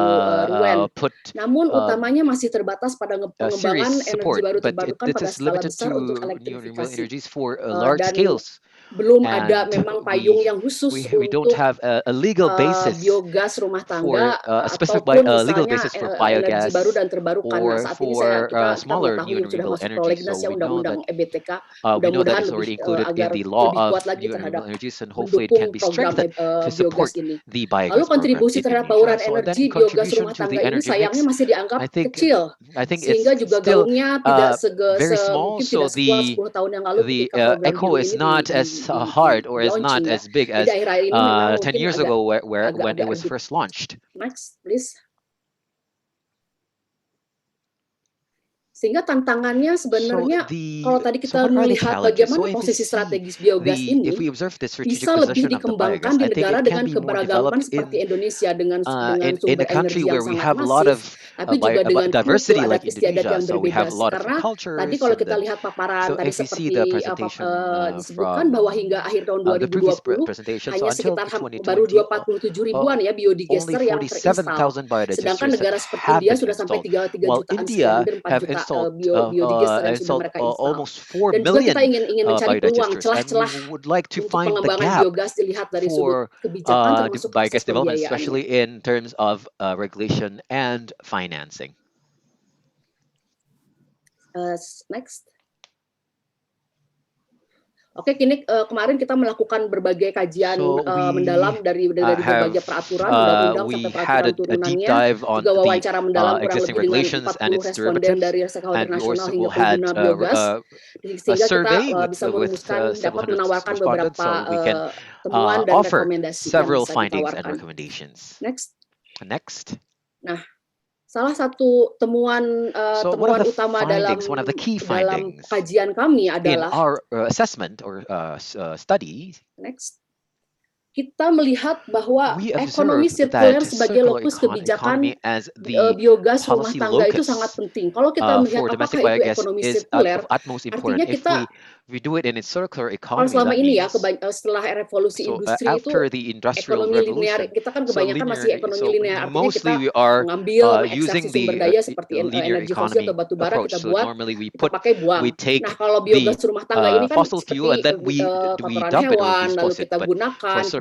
RUEN. put Namun utamanya masih terbatas pada pengembangan serious energi support, baru but terbarukan it pada is skala limited besar untuk to renewable elektrifikasi. energies for large Dan scales. belum ada And memang payung yang khusus we don't untuk have a legal basis biogas rumah tangga for a specific ataupun legal misalnya basis for energi biogas baru dan terbarukan. Nah, or saat ini for kita smaller mengetahui new and sudah renewable masuk energy. prolegnas So ya we know undang-undang that EBTK, we know that mudah-mudahan it's already lebih included in agar the law lebih of kuat lagi new and terhadap renewable energies, and hopefully it mendukung can be program strengthened to biogas support ini. the Lalu biogas program kontribusi in terhadap Indonesia. bauran So and then energi biogas contribution rumah to tangga the ini energy sayangnya mix, masih dianggap I think kecil, it's sehingga juga still gaungnya tidak very small. mungkin So tidak sekuat 10 tahun yang lalu the ketika program echo biru is ini not as hard or is launching not ya. as big Jadi as akhir-akhir ini memang 10 mungkin years ago when it was redup. first launched. Next, please. Sehingga tantangannya sebenarnya kalau tadi kita what are the melihat challenges? bagaimana So if we posisi see strategis biogas if ini we observe the strategic bisa lebih position of the dikembangkan biogas, di I think negara it dengan can be more keberagaman developed seperti Indonesia dengan in sumber a country energi yang where we sangat have a lot masif, of tapi juga dengan kultur diversity adat like istiadat Indonesia. yang So we berbeda. have a lot of Karena tadi cultures, kalau and kita then lihat paparan so tadi if we see seperti the presentation disebutkan bahwa hingga akhir tahun the previous 2020 presentation, so hanya until sekitar baru 2020, 27 ribuan ya only biodigester yang terinstal. 47,000 biodigesters Sedangkan that negara seperti have India been sudah sampai installed, 3 while jutaan sekian, India hampir 4 have juta installed biodigester yang sudah mereka install. almost 4 Dan juga kita million ingin mencari peluang, biodigesters, and we celah-celah would like to untuk find the pengembangan gap biogas dilihat dari sudut for kebijakan termasuk akses biogas development, pembiayaannya. especially in terms of regulation and financing. Next. Oke, kini kemarin kita melakukan berbagai kajian So mendalam dari berbagai peraturan, undang-undang we sampai had peraturan a deep turunannya, dive on juga the wawancara mendalam kurang existing lebih dengan regulations and 40 its responden derivatives, dari stakeholder and we nasional also hingga had pengguna biogas, a sehingga kita survey bisa with merumuskan, several dapat hundred menawarkan respondents, beberapa so we can temuan dan offer rekomendasi yang several bisa findings and ditawarkan. recommendations. Next. Nah, salah satu temuan So one of the utama findings, one of the key dalam findings kajian kami in adalah our assessment or study, kita melihat bahwa we ekonomi observed sirkuler that sebagai circular lokus kebijakan economy as the biogas rumah policy tangga itu locus sangat penting. Kalau kita melihat for domestic apakah itu biogas ekonomi is sirkuler, of utmost artinya important. If kita we do it in a circular kalau economy, selama that ini ya means setelah revolusi so industri itu after the industrial ekonomi linear, revolution, kita kan so kebanyakan masih linear, ekonomi so linear, artinya kita mostly we are mengambil using mengekstraksi sumber the daya seperti linear energi fosil atau economy batu bara, approach. kita So buat, normally we kita pakai buang. we take Nah, kalau the biogas rumah tangga ini kan fossil fuel and seperti then we kotoran dump it or hewan, lalu dispose it. kita But gunakan, for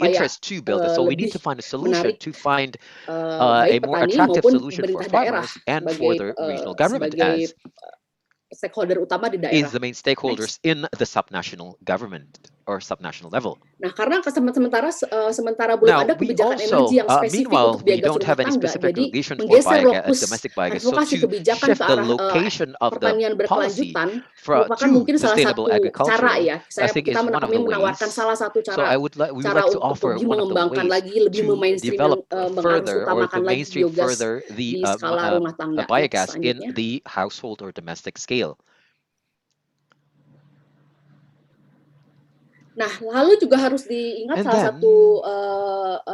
supaya interest to build it. So we need lebih to find a solution menarik to find baik a more petani attractive maupun solution for pemerintah daerah farmers and for the regional government sebagai as stakeholder utama di is daerah. the main stakeholders in the subnational government or subnational level. Nah, karena sementara belum Now, ada we kebijakan energi also, yang spesifik meanwhile, untuk we biogas don't rumah have any tangga, specific jadi regulation for menggeser domestic biogas. So advokasi to kebijakan shift ke the arah location of the pertanian policy berkelanjutan merupakan to mungkin salah sustainable satu cara agriculture, ya. I think Kita is one of kami the menawarkan ways. salah satu So cara we would like to untuk offer lebih one of the mengembangkan ways lagi, lebih to memainstream develop mengharus further or utamakan to lagi mainstream biogas further di the skala rumah tangga. Next, biogas in selanjutnya. the household or domestic scale. Nah, lalu juga harus diingat And salah then, satu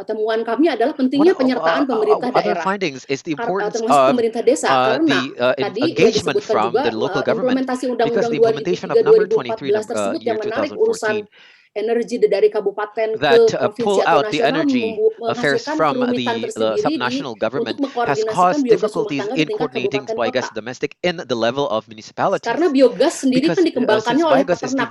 temuan kami adalah pentingnya penyertaan pemerintah other daerah, findings is the importance termasuk of pemerintah desa, karena tadi engagement disebutkan from juga the local government, implementasi because Undang-Undang the implementation of number 23 2003-2014 tersebut year yang menarik urusan 2014 energi dari kabupaten ke that provinsi pull atau out the nasional energy affairs menghasilkan from kerumitan the tersendiri subnational untuk government has mengkoordinasikan caused biogas rumah difficulties tangga di in tingkat coordinating kabupaten biogas kota. domestic in the level of municipalities. Karena biogas sendiri Because kan dikembangkannya since oleh biogas is peternak,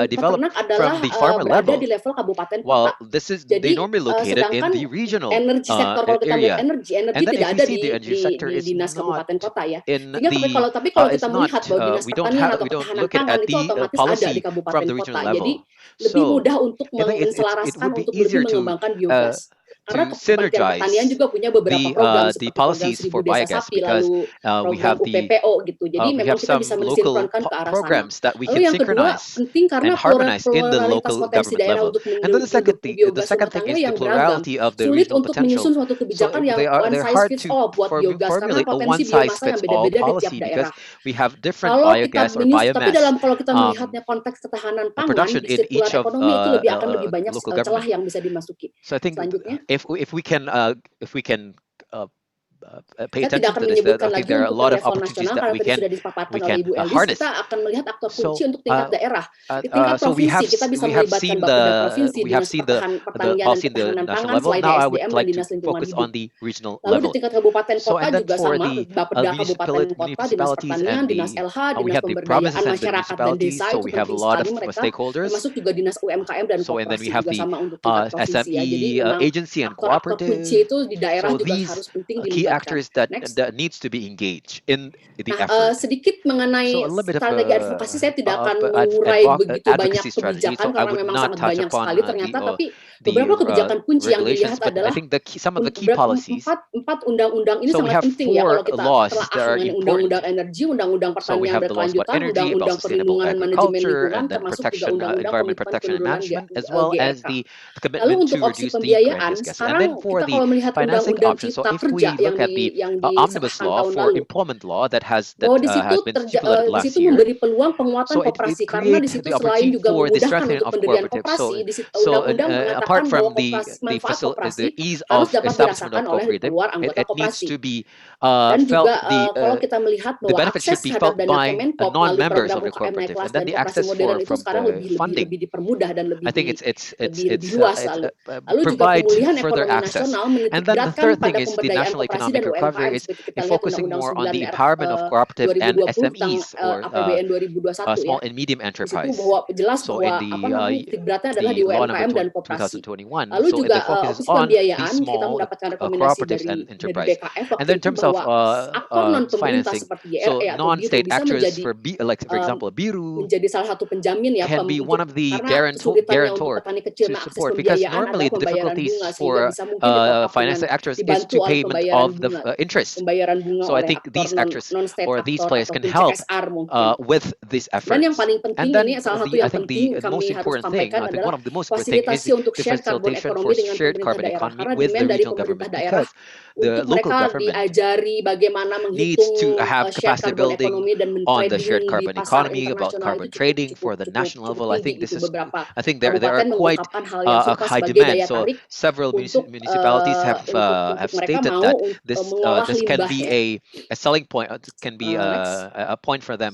developed adalah from the farmer berada level, di level kabupaten kota. well, they Jadi normally located in sedangkan the regional energi sektor, kalau kita melihat area. energi And then tidak if we ada see the energy sector is dinas not kabupaten kota ya. in Sehingga the kalau it's kita melihat not bahwa dinas we don't pertanian atau we don't ketahanan look at pangan itu the otomatis ada di policy from kabupaten the regional kota. Jadi level. lebih So mudah untuk I think it menselaraskan would be untuk lebih easier mengembangkan biogas. Karena to Kementerian Pertanian synergize juga punya beberapa program the seperti program policies 1000 for desa biogas, sapi, because lalu we program have the UPPO gitu. Jadi we memang have kita some bisa local mensinkronkan ke arah sana. programs that we Lalu can yang kedua synchronize penting karena and harmonize in the pluralitas local potensi government daerah level. untuk And then the mendukung biogas second rumah thing tangga is the yang beragam. plurality of the Sulit regional untuk menyusun potential. suatu So kebijakan yang one they're size hard fits to all buat biogas karena formulate a potensi one biomasa size yang fits all beda-beda di tiap policy, daerah. because we have different Kalau kita biogas or tapi kalau kita biomass melihatnya konteks ketahanan pangan, production in sirkular each of ekonomi itu akan lebih banyak local celah government. yang bisa dimasuki. So I think Selanjutnya. if we can pay Saya tidak attention akan to this, menyebutkan I think lagi there are a untuk lot yang of level opportunities nasional that karena we tadi can sudah disepakatkan oleh Ibu Elis. harness. Kita akan melihat aktor kunci So untuk tingkat daerah. Di tingkat so we provinsi have kita bisa we have melibatkan seen Bapeda provinsi, we have dinas seen the pertanian dan policy in the ketahanan national pangan, level. selain Now I SDM would dan like to dinas lingkungan focus hidup. on the regional Lalu di level. tingkat kabupaten So kota and then juga for sama, the Bapeda kabupaten kota, dinas municipalities pertanian, and dinas LH, we dinas have the pemberdayaan provinces and the masyarakat dan municipalities. desa, So itu we have a penting lot sekali of mereka, stakeholders. termasuk juga dinas UMKM dan So and then koperasi we have juga the sama untuk tingkat provinsi ya. Jadi SME memang agency and aktor-aktor kunci cooperative. itu di daerah So juga these harus penting key dilibatkan. actors that Next. needs to be engaged in the Nah, effort. sedikit So mengenai a little bit of strategi advokasi, saya tidak akan mengurai begitu banyak advocacy strategy. kebijakan So I karena would memang not sangat touch banyak upon sekali ternyata, tapi the beberapa kebijakan kunci yang dilihat regulations, but I adalah think some of the key policies. empat undang-undang ini So we sangat have penting ya 4 kalau kita laws telaah that are mengenai important. undang-undang energi, undang-undang So we pertanian have the laws about berkelanjutan, energy, undang-undang about sustainable perlindungan manajemen agriculture, lingkungan, and then termasuk juga protection, undang-undang environment komitmen protection and penurunan management, as well as GRK. the Lalu commitment untuk to opsi reduce the pembiayaan, greenhouse gas. And sekarang then for kita the kalau melihat financing undang-undang option, so cipta if kerja we look at the yang omnibus disahkan law tahun for lalu, employment law that bahwa di situ has been stipulated di last situ year. memberi peluang penguatan So it koperasi karena di create situ the selain opportunity juga for the memudahkan strengthening untuk of pendirian cooperatives. koperasi, di situ So undang-undang mengatakan apart bahwa from manfaat koperasi the ease harus of dapat establishment dirasakan of oleh cooperative, luar anggota it needs koperasi. to be Dan felt juga kalau kita melihat the bahwa benefit should akses be terhadap felt dana by Kemenkop melalui non-members program of the UKM naik cooperative, kelas and then dan the koperasi access modern itu from sekarang funding. lebih dipermudah dan I think it's lebih luas lalu. Lalu juga provide pemulihan further ekonomi access. nasional And then the menitikberatkan third pada thing is the pemberdayaan national koperasi economic dan recovery UMKM is seperti kita lihat focusing Undang-Undang more on 9 the empowerment of cooperative and 2020 tentang SMEs or APBN 2021 small ya. and medium Di situ enterprise. bahwa jelas So bahwa in titik beratnya adalah di the law number UMKM dan koperasi. 2021, Lalu so juga the focus is opsi on the pembiayaan kita small mendapatkan rekomendasi cooperatives and dari enterprise. BKF And waktu then in itu terms of bahwa aktor non pemerintah financing, seperti so JRE atau BIRU non-state bisa actors menjadi for example BIRU menjadi salah satu penjamin ya can be one of the karena kesulitannya untuk guarantor petani kecil to mengakses support, because pembiayaan normally adalah the pembayaran difficulties bunga sehingga for bisa mungkin ditop up dengan financial actors is dibantu to oleh payment pembayaran of the bunga. interest. Pembayaran bunga So I oleh think aktor these actors non-state or these aktor players can ataupun help CSR mungkin. with these Dan yang efforts. paling And penting then ini salah satu I yang think penting the kami most harus important thing, sampaikan I think adalah one of the most important thing is fasilitasi untuk the share carbon facilitation ekonomi for dengan shared pemerintah carbon daerah economy karena with demand the dari regional pemerintah government, daerah because the untuk local mereka government diajari bagaimana needs menghitung to have share capacity carbon building ekonomi dan on the shared trading di carbon pasar economy, about internasional carbon itu trading for the national level. I tinggi think this gitu. is Beberapa I think there kabupaten are quite mengungkapkan hal yang a serupa high sebagai demand. daya So tarik several untuk municipalities have mereka stated mau that mengolah this can limbah be ya. a selling point, can be Next. a point for them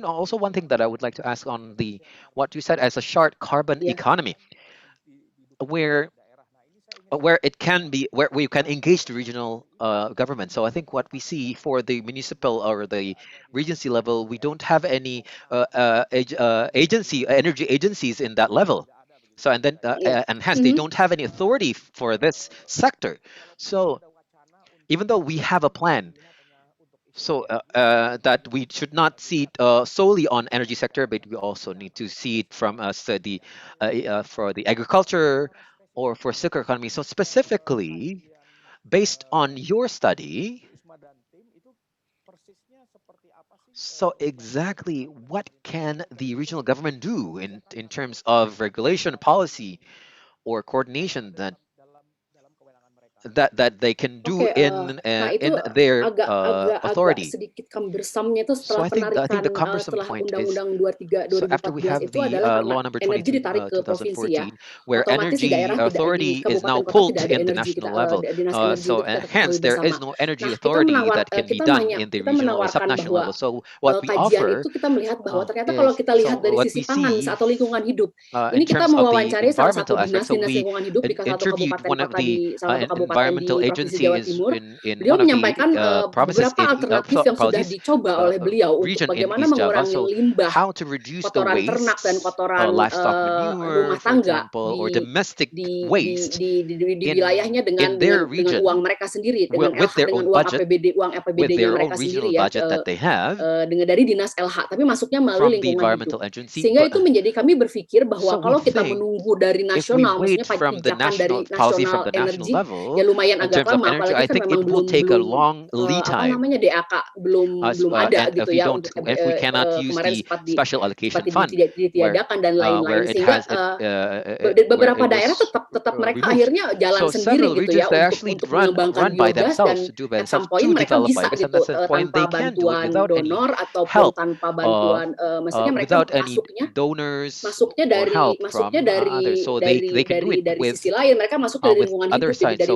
then also one thing that I would like to ask on the what you said as a short carbon Ya. economy, where where it can be where we can engage the regional government. So I think what we see for the municipal or the regency level, we don't have any energy agencies in that level. So Ya. and hence they don't have any authority for this sector. So even though we have a plan, so that we should not see it solely on energy sector, but we also need to see it from for the agriculture or for circular economy. So specifically, based on your study, so exactly what can the regional government do in terms of regulation, policy, or coordination that they can do Oke, nah itu in their agak authority? sedikit cumbersome-nya itu So setelah I think penarikan the cumbersome setelah point is, Undang-Undang 23 so after we 2014 have itu the adalah karena law number energi 22 ditarik ke provinsi ya. 2014, where Otomatis di energy daerah tidak di authority is now kabupaten kota pulled tidak ada in the energi national level. dinas energi itu kita Hence ketahui there bersama. is no energy Nah, authority that can be done in the kita regional or menawarkan subnational bahwa level. So what we kajian offer itu kita melihat bahwa ternyata kalau is, kita lihat dari what sisi we pangan see atau lingkungan hidup, in ini kita terms of the mewawancari salah satu environmental aspect. So dinas we lingkungan hidup di salah satu interviewed kabupaten one of kota the di salah satu kabupaten di environmental provinsi Jawa agencies Timur. in Beliau one of the menyampaikan provinces beberapa alternatif yang sudah apologies, dicoba oleh beliau untuk region in bagaimana East Java. mengurangi So limbah, how to reduce the kotoran ternak dan wastes, kotoran livestock manure, rumah for tangga example, or domestic waste di in wilayahnya their dengan uang region mereka sendiri, dengan with their dengan own uang budget, uang with APBD-nya their own mereka sendiri regional ya, budget that they have dengan dari dinas LH, tapi masuknya melalui from the lingkungan hidup. environmental agency. Sehingga itu menjadi kami berpikir bahwa So we kalau kita think menunggu dari if we nasional, maksudnya wait from the pijakan dari national policy from nasional the national energi, ya level lumayan in agak terms of lama, energy, apalagi I kan think memang it will take a long lead apa time. namanya DAK belum ada And gitu ya untuk if we cannot use kemarin the sempat special allocation sempat fund ditiadakan dan where lain-lain, it sehingga has it where beberapa it daerah was tetap mereka removed. akhirnya jalan So sendiri several gitu regions ya they actually untuk mengembangkan run by biogas, themselves dan to do by at some themselves point to mereka develop bisa biogas, and gitu that's the point they tanpa can do it bantuan without any donor ataupun help tanpa uh, bantuan maksudnya mereka without any donors or help from others. So they can do it dari sisi lain, mereka masuk dari with lingkungan other hidup, jadi sides.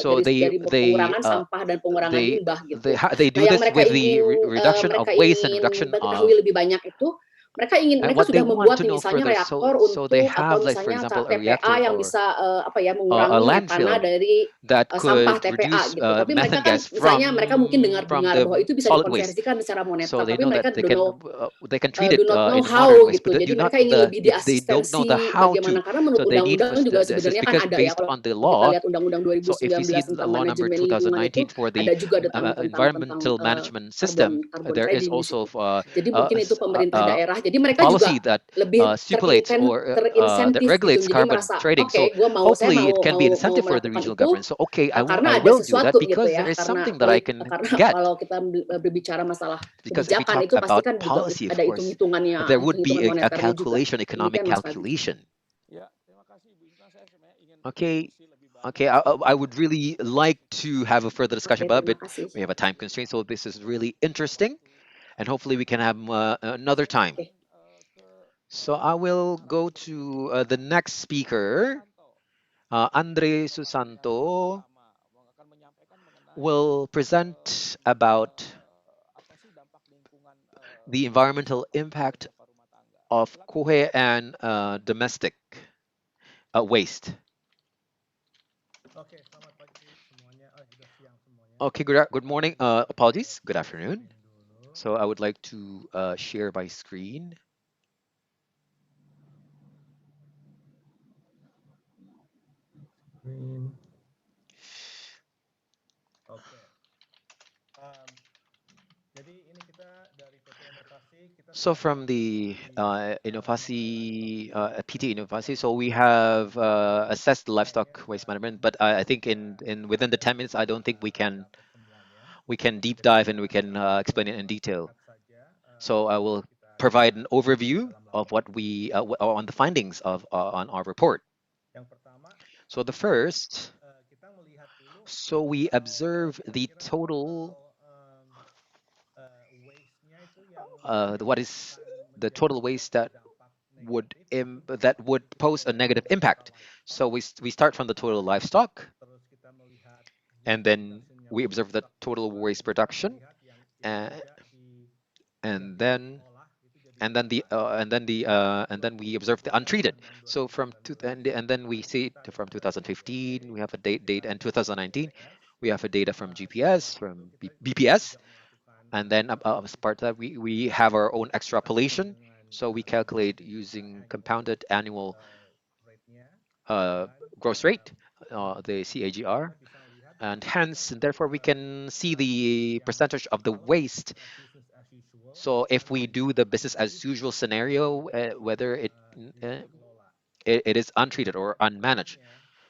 So dari pengurangan sampah dan pengurangan limbah gitu. they Nah, do yang this mereka with the ingin reduction of waste and reduction ketahui of lebih banyak itu, and mereka what they sudah want membuat to nih, know misalnya further. reaktor So they untuk atau have, like, for misalnya example, a TPA reactor yang or bisa a mengurangi metana landfill dari that sampah could TPA reduce gitu. Tapi mereka methane kan gas misalnya mereka mungkin from dengar-dengar the bahwa itu bisa solid waste. dikonversikan secara So moneter, they tapi know mereka that they can treat do it not know in how modern ways, gitu. but Jadi do not mereka ingin lebih they don't know the diasistensi how to. bagaimana, karena menurut So they need undang-undang first juga the assist, sebenarnya kan because ada ya, based kalau on the kita law. lihat undang-undang So if you see 2019 the tentang law number manajemen lingkungan itu 2019 for the ada juga tentang environmental management system, carbon there is trading di also situ. Jadi mungkin itu pemerintah a daerah. Jadi mereka juga policy that lebih stipulates or that terinsentif gitu. regulates Jadi carbon merasa trading. oke, So saya hopefully it can be an mau incentive for the melakukan regional itu government. So okay, karena I ada will do that sesuatu gitu because ya. there is Karena something that I can get. kalau kita berbicara masalah Because if we kebijakan talk itu pasti about kan juga policy, of ada course, hitung-hitungannya, there would hitung-hitungan be a moneternya juga. calculation, economic Demikian Mas Fadli. calculation. Ya, terima kasih Bu Isna. Saya sebenarnya ingin Okay, berdiskusi lebih okay. banyak. I would really like to have a further discussion Oke, about it, terima but kasih. we have a time constraint. So this is really interesting, and hopefully we can have another time. Oke. So I will go to the next speaker. Andre Susanto will present about the environmental impact of kohe and domestic waste. Okay, good morning. Apologies. Good afternoon. So I would like to share my screen. So from the Inovasi, PT Inovasi, so we have assessed the livestock waste management, but I think in within the 10 minutes, I don't think we can deep dive and we can explain it in detail. So I will provide an overview of what we on the findings of on our report. So the first, so we observe the total what is the total waste that would pose a negative impact. So we start from the total livestock, and then we observe the total waste production, and then and then we observe the untreated. So and then we see it from 2015 we have a date, and 2019 we have a data from GPS, from BPS, and then as part of that we have our own extrapolation. So we calculate using compounded annual uh, growth rate, the CAGR, and hence and therefore we can see the percentage of the waste. So if we do the business as usual scenario, whether uh, it is untreated or unmanaged.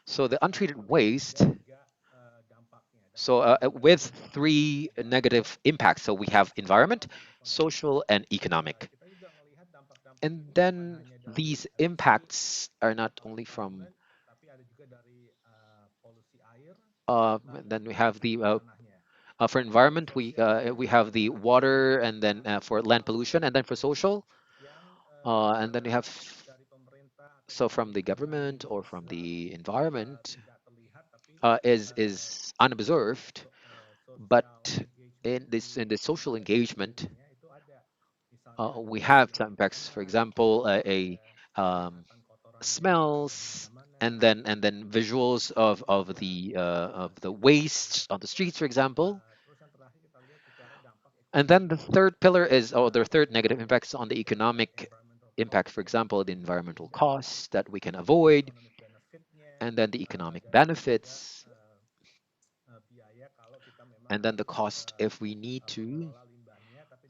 So the untreated waste, so with three negative impacts. So we have environment, social, and economic. And then these impacts are not only from then we have the for environment we have the water, and then for land pollution, and then for social, and then we have, so from the government or from the environment is unobserved, but in the social engagement we have some impacts. For example, smells, and then visuals of the waste on the streets, for example. And then the third pillar is, or the third negative impacts on the economic impact, for example, the environmental costs that we can avoid, and then the economic benefits, and then the cost if we need to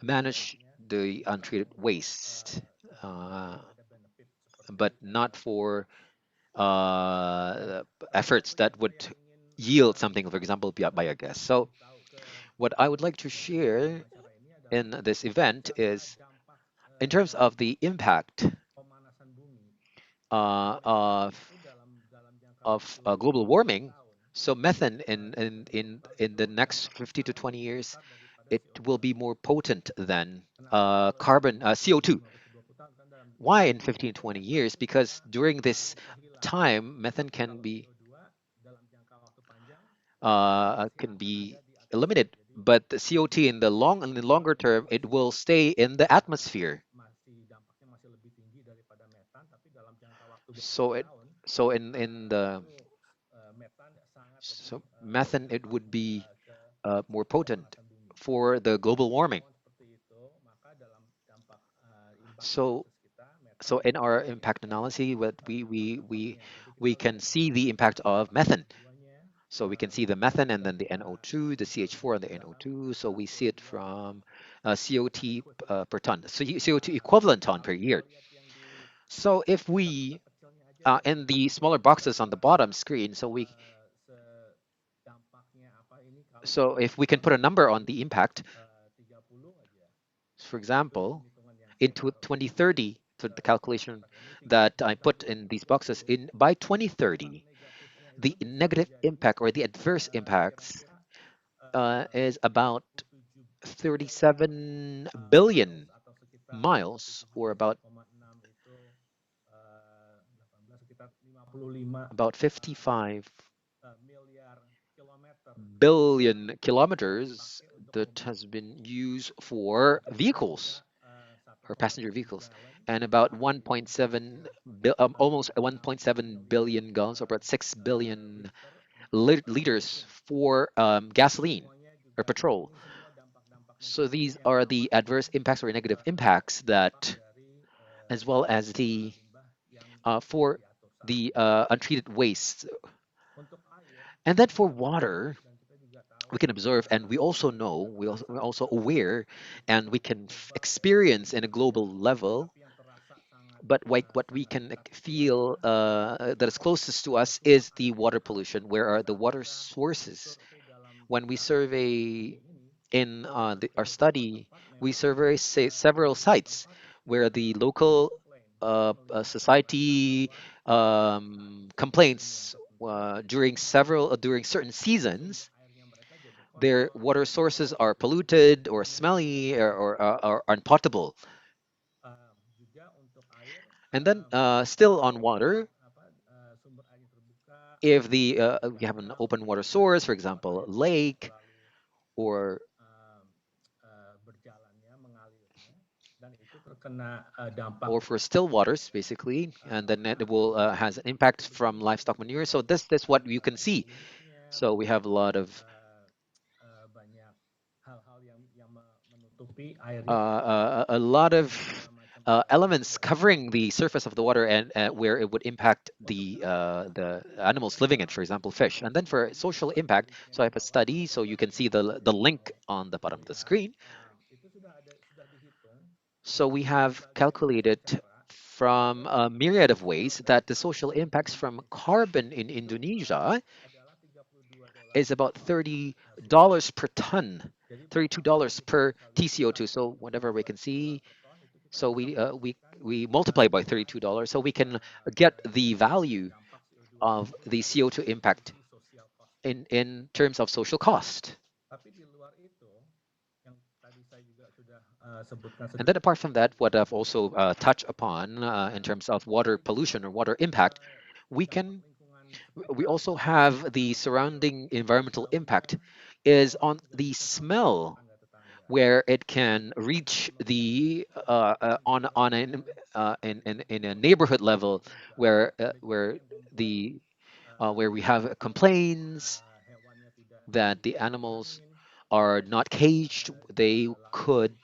manage the untreated waste, uh, but not for efforts that would yield something, for example, biogas. So what I would like to share in this event is in terms of the impact of global warming. So methane in the next 50 to 20 years, it will be more potent than carbon CO2. Why in 15 20 years? Because during this time, methane can be eliminated, but the CO2 in the longer term, it will stay in the atmosphere. So it so in the so methane, it would be more potent for the global warming. So so in our impact analysis, what we can see the impact of methane. So we can see the methane, and then the NO2, the CH4, and the NO2. So we see it from COT per ton, so CO2 equivalent ton per year. So if we in the smaller boxes on the bottom screen, so if we can put a number on the impact, for example, into 2030, to the calculation that I put in these boxes, in by 2030, the negative impact or the adverse impacts is about 37 billion miles, or about 55 billion kilometers that has been used for vehicles or passenger vehicles, and about 1.7 almost 1.7 billion gallons, or about 6 billion liters for gasoline or petrol. So these are the adverse impacts or negative impacts that, as well as the for the untreated waste. And then for water, we can observe, and we also know, we're also aware, and we can experience in a global level. But what we can feel that is closest to us is the water pollution. Where are the water sources? When we survey in our study, we survey several sites where the local society complaints during certain seasons. Their water sources are polluted or smelly, or unpotable. And then still on water, if you have an open water source, for example, a lake, or or for still waters, basically, and then it will has an impact from livestock manure. So this what you can see. So we have a lot of a lot of elements covering the surface of the water and where it would impact the animals living in, for example, fish. And then for social impact, so I have a study, so you can see the link on the bottom of the screen. So we have calculated from a myriad of ways that the social impacts from carbon in Indonesia is about $30 per ton, $32 per TCO2. So whatever we can see, so we multiply by $32, so we can get the value of the CO2 impact in terms of social cost. And then apart from that, what I've also touched upon in terms of water pollution or water impact, we also have the surrounding environmental impact is on the smell, where it can reach the on an in a neighborhood level where the where we have complaints that the animals are not caged. They could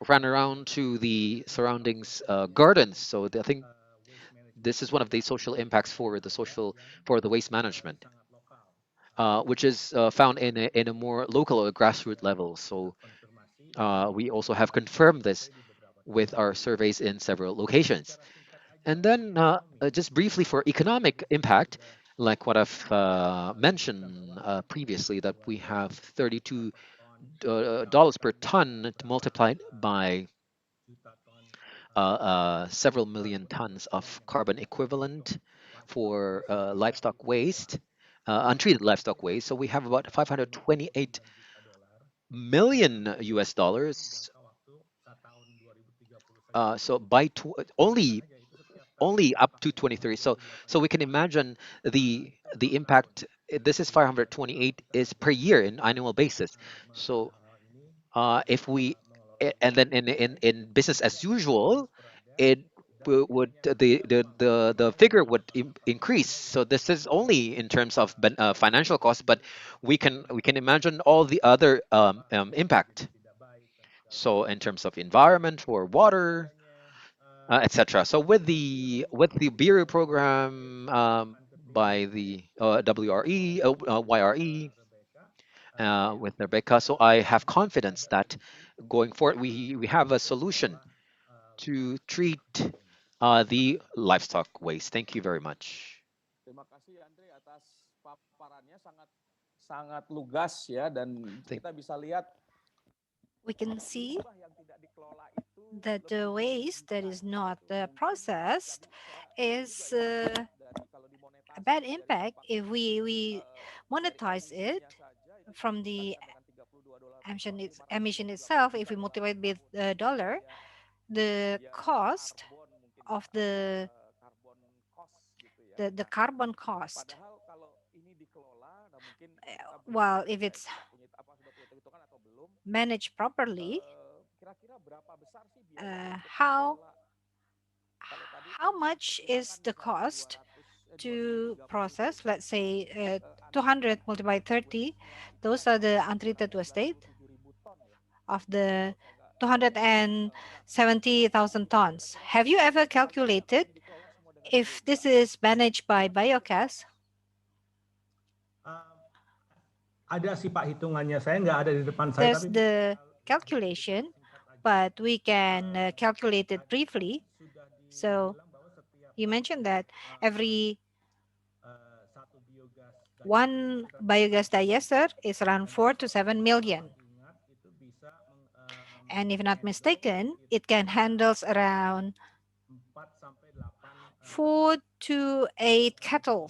run around to the surroundings gardens. So I think this is one of the social impacts for the waste management, which is found in a more local or grassroots level. So we also have confirmed this with our surveys in several locations. And then just briefly for economic impact, like what I've mentioned previously, that we have $32 per ton multiplied by several million tons of carbon equivalent for livestock waste, untreated livestock waste. So we have about 528 million US dollars. So by only up to 2030. So we can imagine the impact. This is 528 is per year in annual basis. So if we and then in business as usual, it would the figure would increase. So this is only in terms of financial cost, but we can imagine all the other impact. So in terms of environment or water, etc. So with the BIRU program by the YRE with Rebecca, so I have confidence that going forward we have a solution to treat the livestock waste. Thank you very much. Terima kasih Andre atas paparannya sangat sangat lugas ya, dan kita bisa lihat We can see limbah yang tidak dikelola itu that the waste that is not processed is a bad impact if we monetize it from the emission itself. If we multiply it with the dollar, the cost of the carbon cost. padahal kalau ini dikelola, nah mungkin Well, if it's sudah punya hitungan atau belum, managed properly, kira-kira berapa besar sih biaya untuk how mengelola? Kalau tadi how much is the cost to process? Let's say 200 multiplied 30. Those are the untreated waste state of the 270,000 tons. Have you ever calculated if this is managed by biogas? Ada sih Pak hitungannya, saya nggak ada di depan saya. There's the calculation, but we can calculate it briefly. So you mentioned that every one biogas digester is around 4 to 7 million. And if not mistaken, it can handle around 4 to 8 cattle.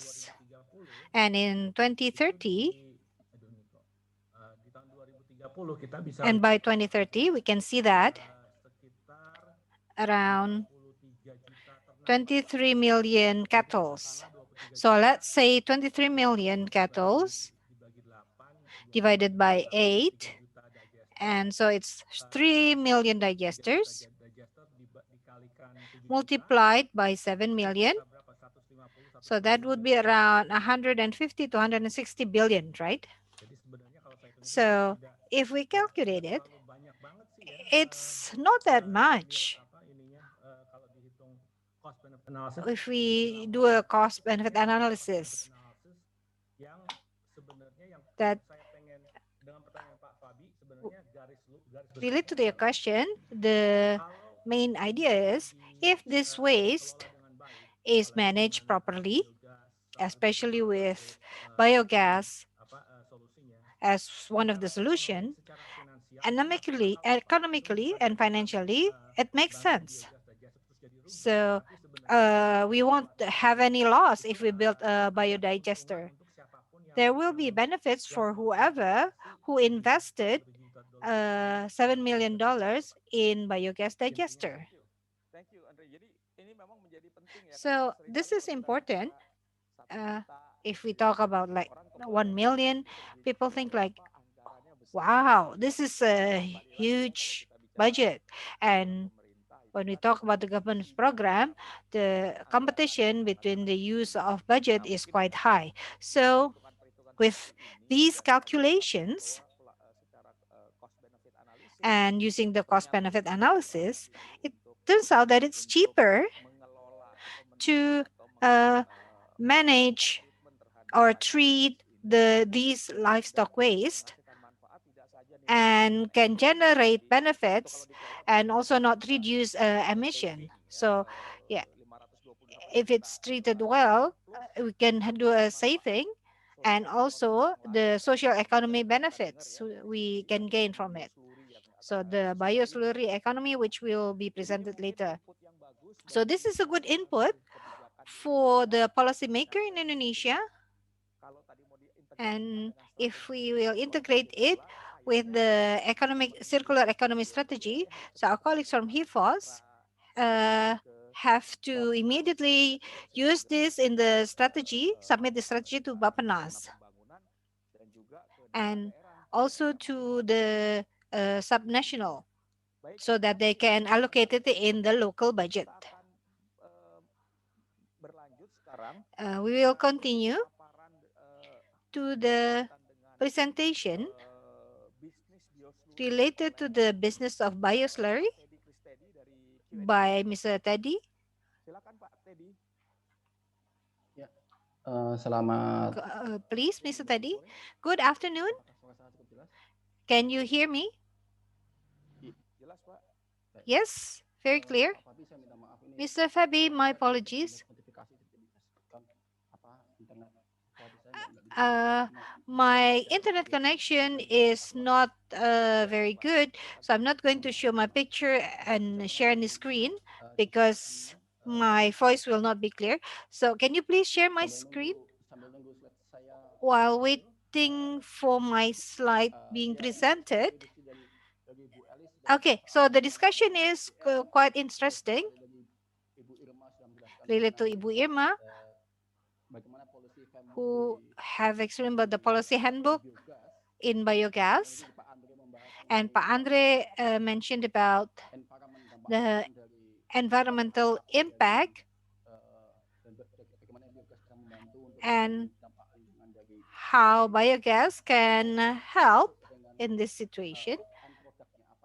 And in 2030, and by 2030, we can see that around 23 million cattle. So let's say 23 million cattle divided by 8. And so it's 3 million digesters. multiplied by 7 million. So that would be around 150 to 160 billion, right? So if we calculate it, it's not that much. If we do a cost benefit analysis, that relate to their question, the main idea is if this waste is managed properly, especially with biogas as one of the solution, economically and financially, it makes sense. So we won't have any loss if we build a biodigester. There will be benefits for whoever who invested $7 million in biogas digester. Thank you, Andre. Jadi ini memang menjadi penting ya. So this is important. If we talk about like 1 million, people think like, wow, this is a huge budget. And when we talk about the government's program, the competition between the use of budget is quite high. So with these calculations and using the cost benefit analysis, it turns out that it's cheaper to manage or treat these livestock waste and can generate benefits and also not reduce emission. So yeah, if it's treated well, we can do a saving, and also the social economy benefits we can gain from it. So the bioslurry economy, which will be presented later. So this is a good input for the policymaker in Indonesia. And if we will integrate it with the circular economy strategy, so our colleagues from HIFOS have to immediately use this in the strategy, submit the strategy to Bappenas, and also to the subnational, so that they can allocate it in the local budget. We will continue to the presentation related to the business of bioslurry by Mr. Teddy. Selamat. Please, Mr. Teddy. Good afternoon. Can you hear me? Yes, very clear. Mr. Fabi, my apologies. My internet connection is not very good, so I'm not going to show my picture and share the screen because my voice will not be clear. So can you please share my screen while waiting for my slide being presented? Okay, so the discussion is quite interesting related to Ibu Irma, who have explained about the policy handbook in biogas. And Pak Andre mentioned about the environmental impact and how biogas can help in this situation.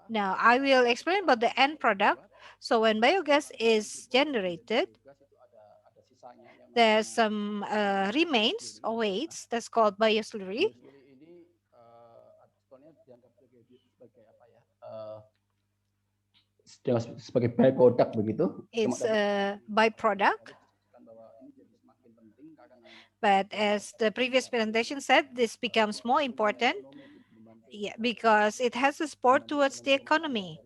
Now, I will explain about the end product. So when biogas is generated, there's some remains or waste that's called bioslurry. Sebagai byproduct begitu. It's a byproduct. But as the previous presentation said, this becomes more important, because it has a support towards the economy,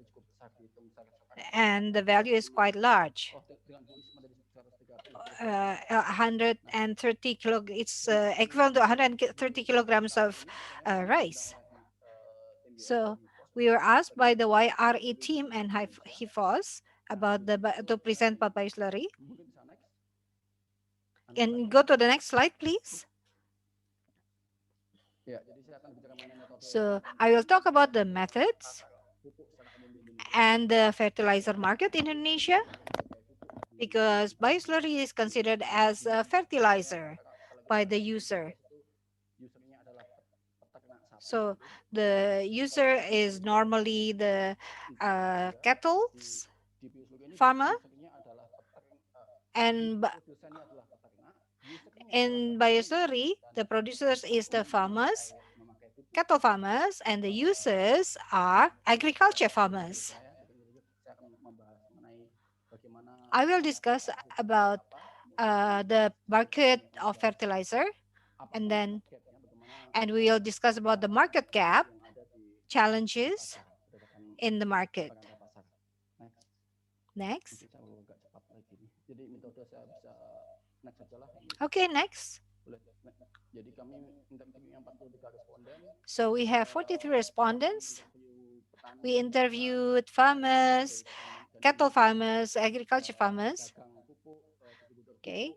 and the value is quite large. 130 kilograms, it's equivalent to 130 kilograms of rice. So we were asked by the YRE team and HIFOS about to present bioslurry. Can go to the next slide, please? So I will talk about the methods and the fertilizer market in Indonesia. because bioslurry is considered as a fertilizer by the user. So the user is normally the cattle farmer, and in bioslurry, the producers is the farmers, cattle farmers, and the users are agriculture farmers. I will discuss about the market of fertilizer, and we will discuss about the market gap, challenges in the market. Next. Okay, next. So we have 43 respondents. We interviewed farmers, cattle farmers, agriculture farmers, okay,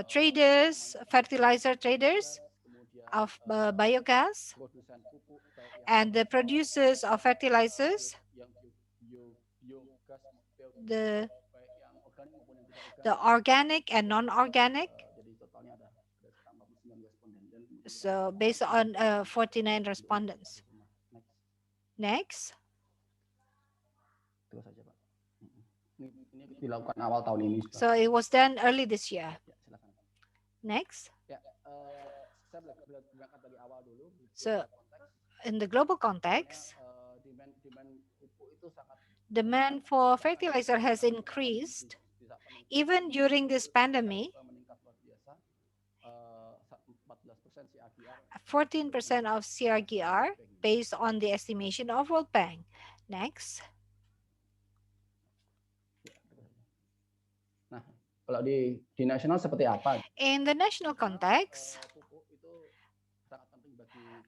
traders, fertilizer traders of biogas, and the producers of fertilizers, the organic and non-organic. So based on 49 respondents. Next. So it was done early this year. Next. So in the global context, demand for fertilizer has increased even during this pandemic. 14% of CRGR based on the estimation of World Bank. Next. Kalau di nasional seperti apa? In the national context,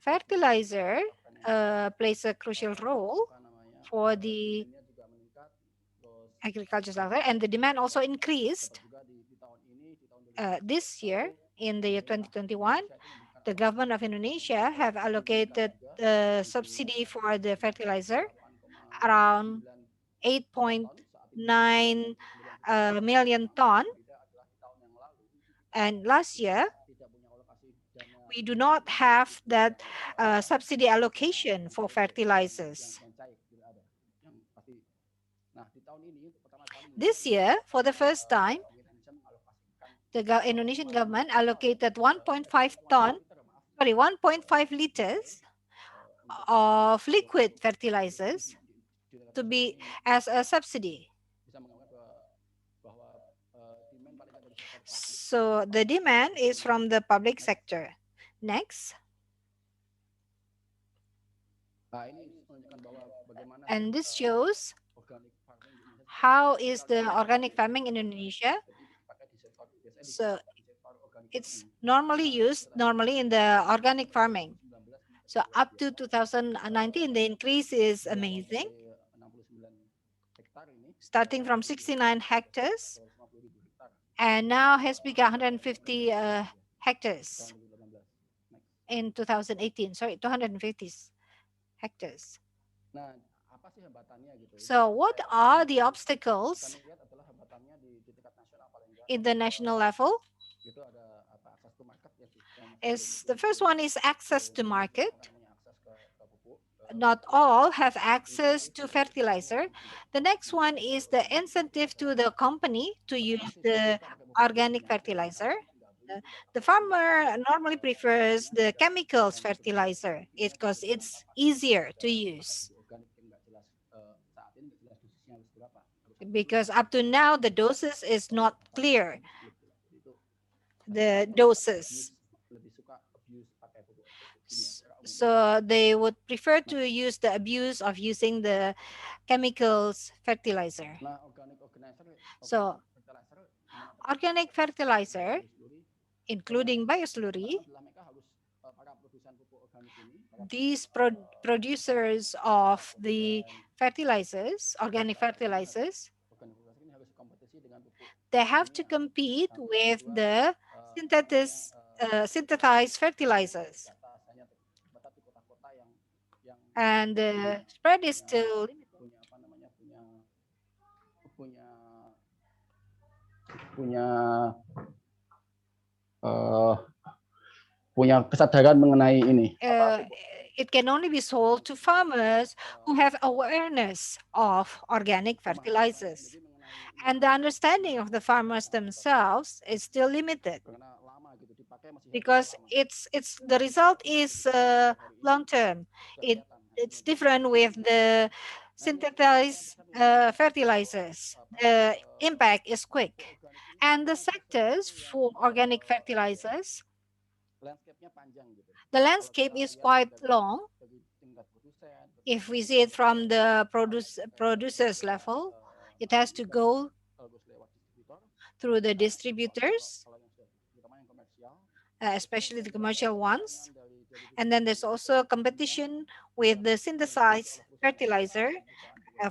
fertilizer plays a crucial role for the agriculture sector, and the demand also increased this year. In the year 2021, the government of Indonesia have allocated the subsidy for the fertilizer around 8.9 million ton, and last year we do not have that subsidy allocation for fertilizers. This year, for the first time, the Indonesian government allocated 1.5 liters of liquid fertilizers to be as a subsidy. So the demand is from the public sector. Next. And this shows how is the organic farming in Indonesia. So it's normally used in the organic farming. So up to 2019, the increase is amazing. Starting from 69 hectares, and now has become 150 hectares in 2018. Sorry, 250 hectares. So what are the obstacles in the national level? The first one is access to market. Not all have access to fertilizer. The next one is the incentive to the company to use the organic fertilizer. The farmer normally prefers the chemicals fertilizer because it's easier to use. Because up to now, the doses is not clear. The doses. So they would prefer to use the abuse of using the chemicals fertilizer. So organic fertilizer, including bioslurry, these producers of the fertilizers, organic fertilizers, they have to compete with the synthesized fertilizers. And the spread is still punya punya kesadaran mengenai ini. It can only be sold to farmers who have awareness of organic fertilizers. And the understanding of the farmers themselves is still limited because it's the result is long term. It's different with the synthesized fertilizers. The impact is quick. And the sectors for organic fertilizers, the landscape is quite long. If we see it from the producers level, it has to go through the distributors, especially the commercial ones. And then there's also competition with the synthesized fertilizer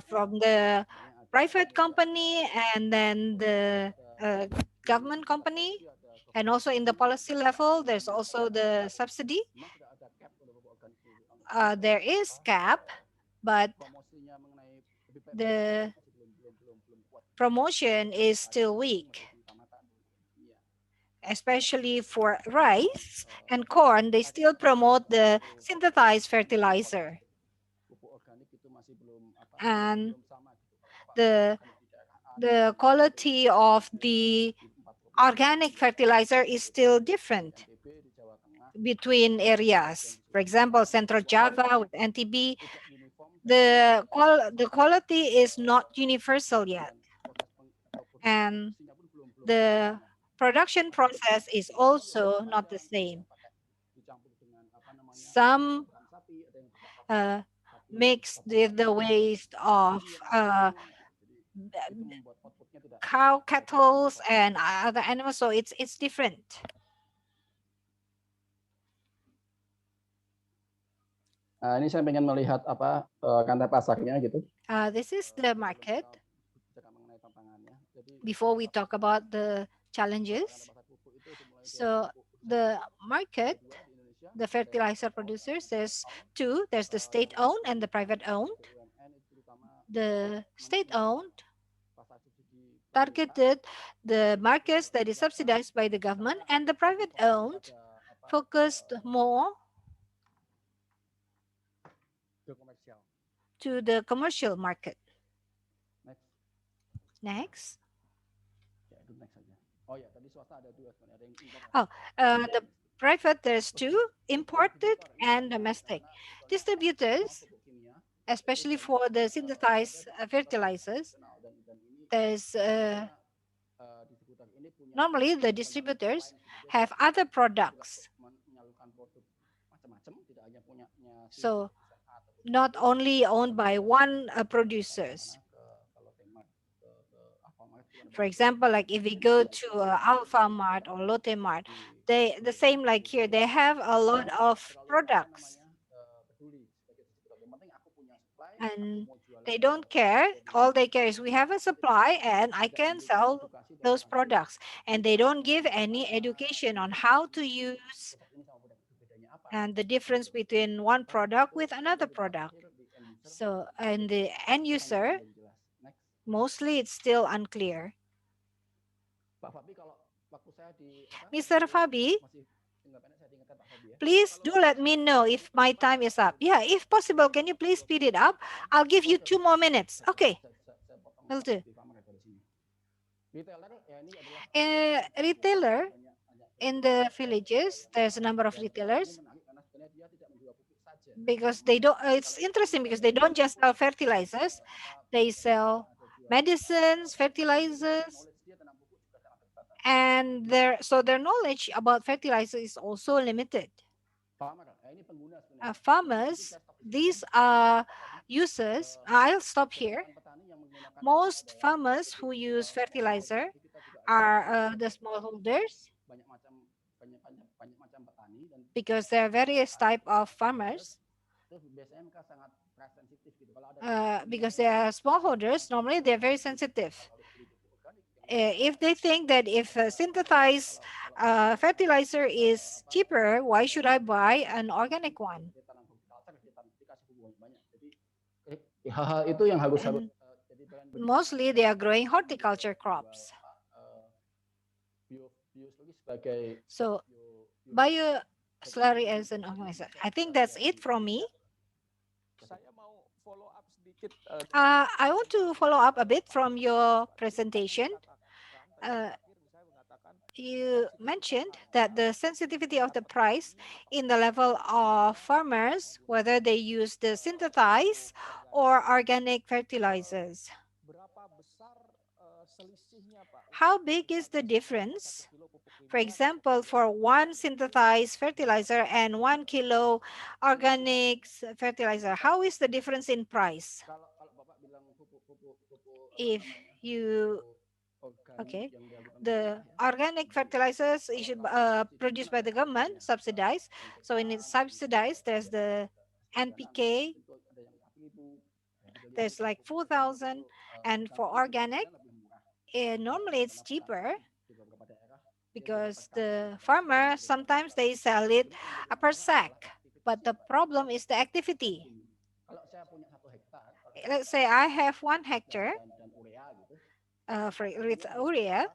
from the private company and then the government company. And also in the policy level, there's also the subsidy. There is cap, but the promotion is still weak. Especially for rice and corn, they still promote the synthesized fertilizer. And the quality of the organic fertilizer is still different between areas. For example, Central Java with NTB, the quality is not universal yet. And the production process is also not the same. Some mixed with the waste of cow, cattle, and other animals, so it's different. Ini saya pengen melihat apa rantai pasarnya gitu. This is the market. Before we talk about the challenges, so the market, the fertilizer producers, there's two. There's the state-owned and the private-owned. The state-owned targeted the markets that is subsidized by the government, and the private-owned focused more to the commercial market. Next. The private, there's two, imported and domestic. Distributors, especially for the synthesized fertilizers, there's normally the distributors have other products. So not only owned by one producers. For example, like if we go to Alpha Mart or Lotte Mart, the same like here, they have a lot of products. And they don't care. All they care is we have a supply and I can sell those products. And they don't give any education on how to use and the difference between one product with another product. So, and the end user, mostly it's still unclear. Mr. Fabi, please do let me know if my time is up. Yeah, if possible, can you please speed it up? I'll give you 2 more minutes. Okay, will do. A retailer in the villages, there's a number of retailers because they don't, it's interesting because they don't just sell fertilizers, they sell medicines, fertilizers, and their knowledge about fertilizer is also limited. Farmers, these are users. I'll stop here. Most farmers who use fertilizer are the smallholders because there are various type of farmers. Because they are smallholders, normally they're very sensitive. If they think that if synthesized fertilizer is cheaper, why should I buy an organic one? Hal-hal itu yang harus Mostly they are growing horticulture crops. So bio slurry as an organizer. I think that's it from me. Saya mau follow up sedikit. I want to follow up a bit from your presentation. You mentioned that the sensitivity of the price in the level of farmers, whether they use the synthesized or organic fertilizers. Berapa besar selisihnya, Pak? How big is the difference? For example, for 1 synthesized fertilizer and 1 kilo organic fertilizer, how is the difference in price? If you, okay, the organic fertilizers is produced by the government, subsidized. So when it's subsidized, there's the NPK, there's like 4,000. And for organic, normally it's cheaper because the farmer, sometimes they sell it per sack. But the problem is the activity. Let's say I have 1 hectare with urea.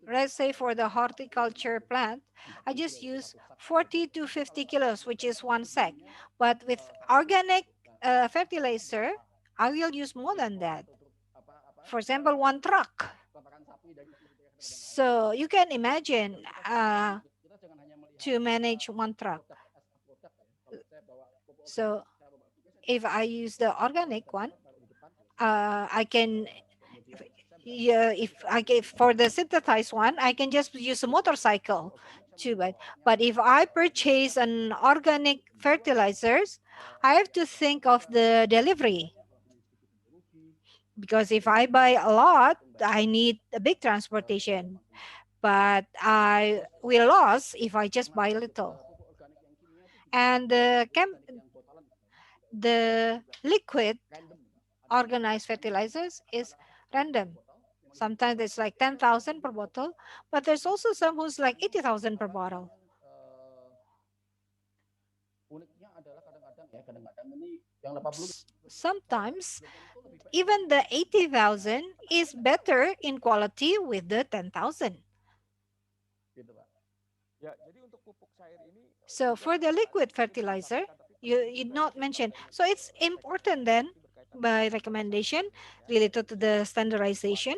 Let's say for the horticulture plant, I just use 40 to 50 kilos, which is 1 sack. But with organic fertilizer, I will use more than that. For example, 1 truck. So you can imagine to manage 1 truck. So if I use the organic one, I can, if I give for the synthesized one, I can just use a motorcycle to buy. But if I purchase an organic fertilizers, I have to think of the delivery. Because if I buy a lot, I need a big transportation. But I will lose if I just buy little. And the liquid organized fertilizers is random. Sometimes it's like 10,000 per bottle, but there's also some who's like 80,000 per bottle. Sometimes even the 80,000 is better in quality with the 10,000. So for the liquid fertilizer, you not mention. So it's important then by recommendation related to the standardization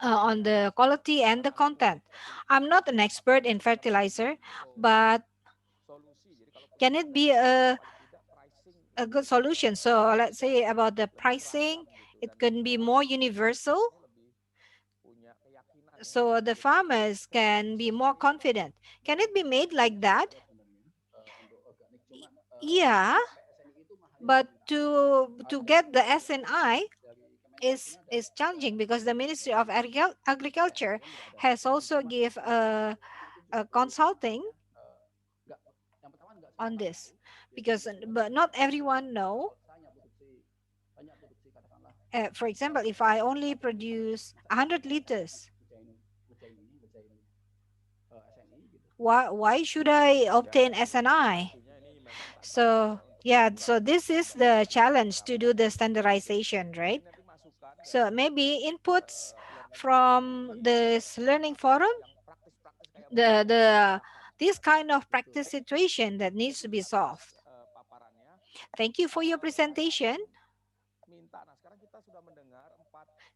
on the quality and the content. I'm not an expert in fertilizer, but can it be a good solution? So let's say about the pricing, it can be more universal, so the farmers can be more confident. Can it be made like that? Yeah, but to get the SNI is challenging because the Ministry of Agriculture has also give a consulting on this, because but not everyone know. For example, if I only produce 100 liters, why should I obtain SNI? So yeah, so this is the challenge to do the standardization, right? So maybe inputs from this learning forum, this kind of practice situation that needs to be solved. Thank you for your presentation.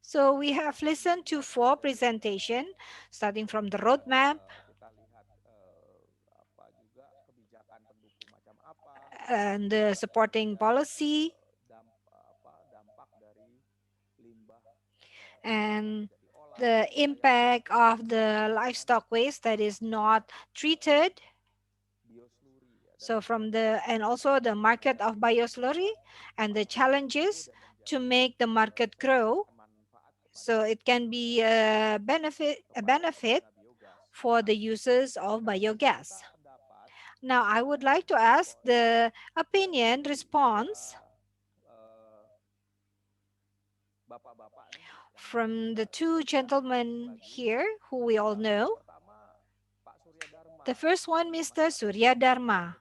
So we have listened to 4 presentations, starting from the roadmap, and the supporting policy, and the impact of the livestock waste that is not treated. So from and also the market of bioslurry and the challenges to make the market grow. So it can be a benefit for the users of biogas. Now I would like to ask the opinion response from the 2 gentlemen here who we all know. The first one, Mr. Surya Dharma,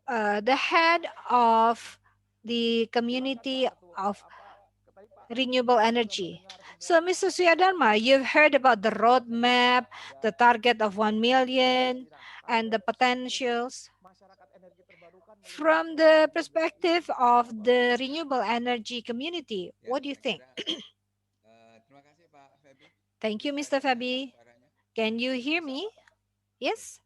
the head of the community of renewable energy. So, Mr. Suyadharma, you've heard about the roadmap, the target of 1 million, and the potentials. From the perspective of the renewable energy community, what do you think? Thank you, Mr. Fabi. Can you hear me? Yes?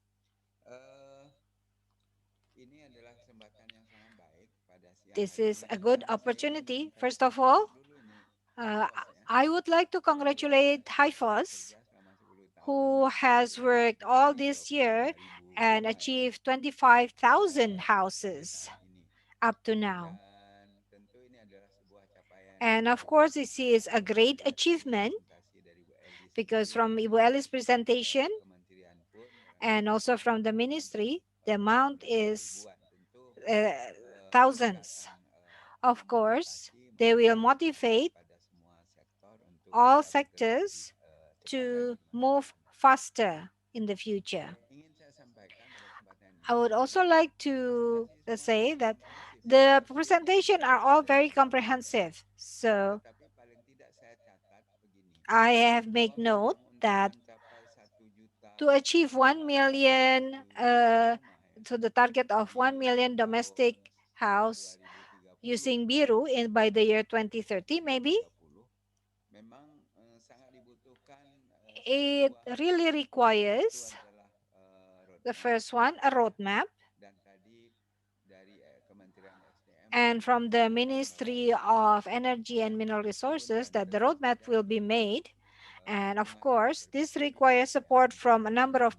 This is a good opportunity. First of all, uh, I would like to congratulate HIFOS, who has worked all this year and achieved 25,000 houses up to now. And of course, this is a great achievement because from Ibu Eli's presentation and also from the ministry, the amount is uh, thousands. Of course, they will motivate all sectors to move faster in the future. I would also like to say that the presentation are all very comprehensive. So I have made note that to achieve 1 million, to the target of 1 million domestic house using BIRU by the year 2030, maybe, it really requires the first one, a roadmap. And from the Ministry of Energy and Mineral Resources, that the roadmap will be made. And of course, this requires support from a number of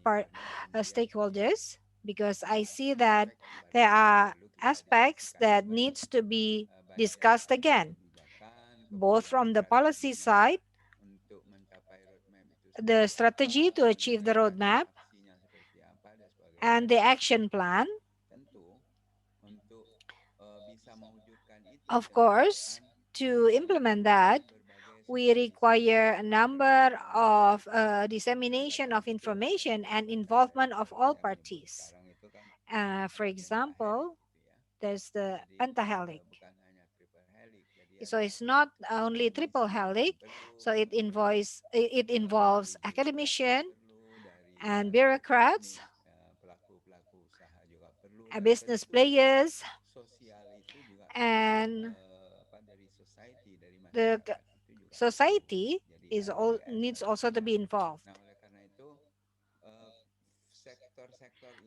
stakeholders, because I see that there are aspects that needs to be discussed again, both from the policy side, the strategy to achieve the roadmap, and the action plan. Of course, to implement that, we require a number of dissemination of information and involvement of all parties. For example, there's the pentahelix. So it's not only triple helix. So it involves academician and bureaucrats, business players, and the society needs also to be involved.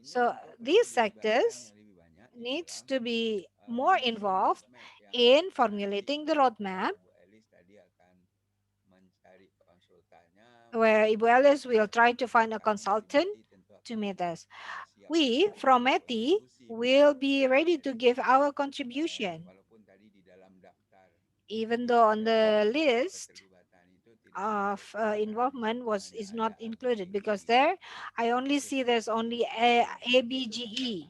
So these sectors needs to be more involved in formulating the roadmap, where Ibu Alice will try to find a consultant to meet us. We from METI will be ready to give our contribution, even though on the list of involvement is not included, because there I only see there's only ABGE,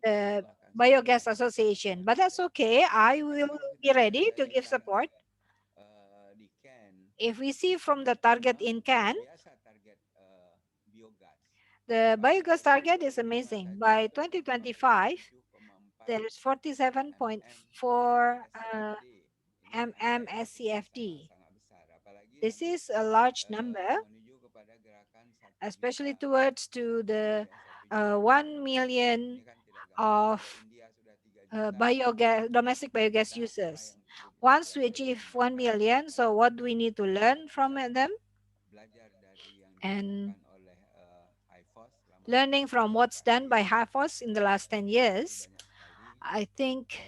the Biogas Association. But that's okay. I will be ready to give support. If we see from the target in CAN, the biogas target is amazing. By 2025, there's 47.4 mmSCFD. This is a large number, especially towards to the 1 million of domestic biogas users. Once we achieve 1 million, so what do we need to learn from them? And learning from what's done by HIFOS in the last 10 years, I think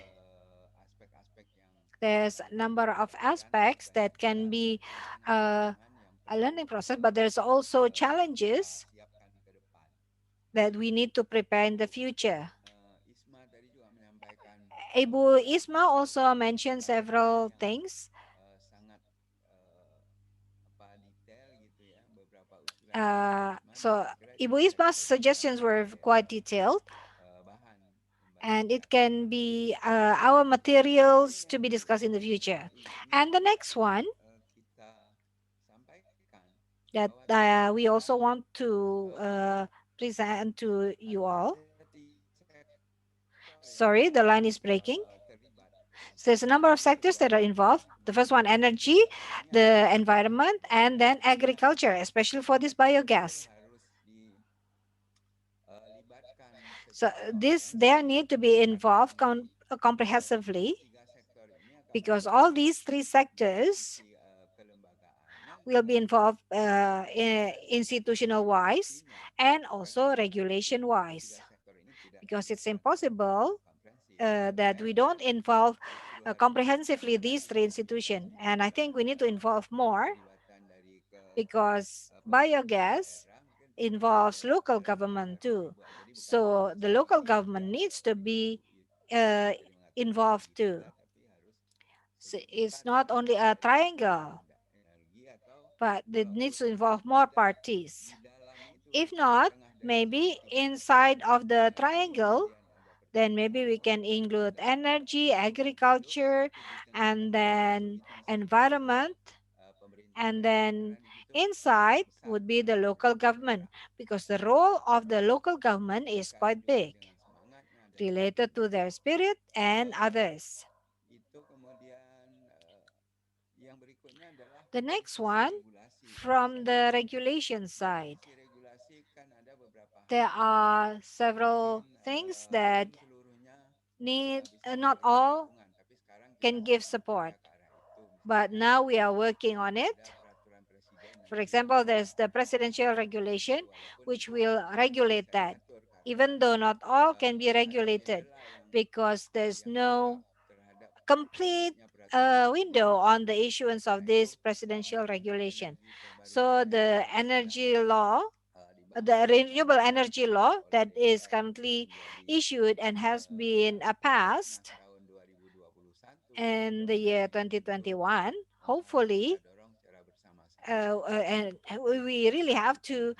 there's a number of aspects that can be a learning process, but there's also challenges that we need to prepare in the future. Ibu Isma also mentioned several things. So Ibu Isma's suggestions were quite detailed, and it can be our materials to be discussed in the future. And the next one that we also want to present to you all. Sorry, the line is breaking. So there's a number of sectors that are involved. The first one, energy, the environment, and then agriculture, especially for this biogas. So this there need to be involved comprehensively, because all these three sectors will be involved institutional wise and also regulation wise, because it's impossible that we don't involve comprehensively these three institutions. And I think we need to involve more, because biogas involves local government too. So the local government needs to be uh, involved too. So it's not only a triangle, but it needs to involve more parties. If not, maybe inside of the triangle, then maybe we can include energy, agriculture, and then environment, and then inside would be the local government, because the role of the local government is quite big, related to their spirit and others. The next one, from the regulation side, there are several things that need, not all can give support, but now we are working on it. For example, there's the presidential regulation, which will regulate that, even though not all can be regulated, because there's no complete window on the issuance of this presidential regulation. So the energy law, the renewable energy law that is currently issued and has been passed in the year 2021, hopefully, and we really have to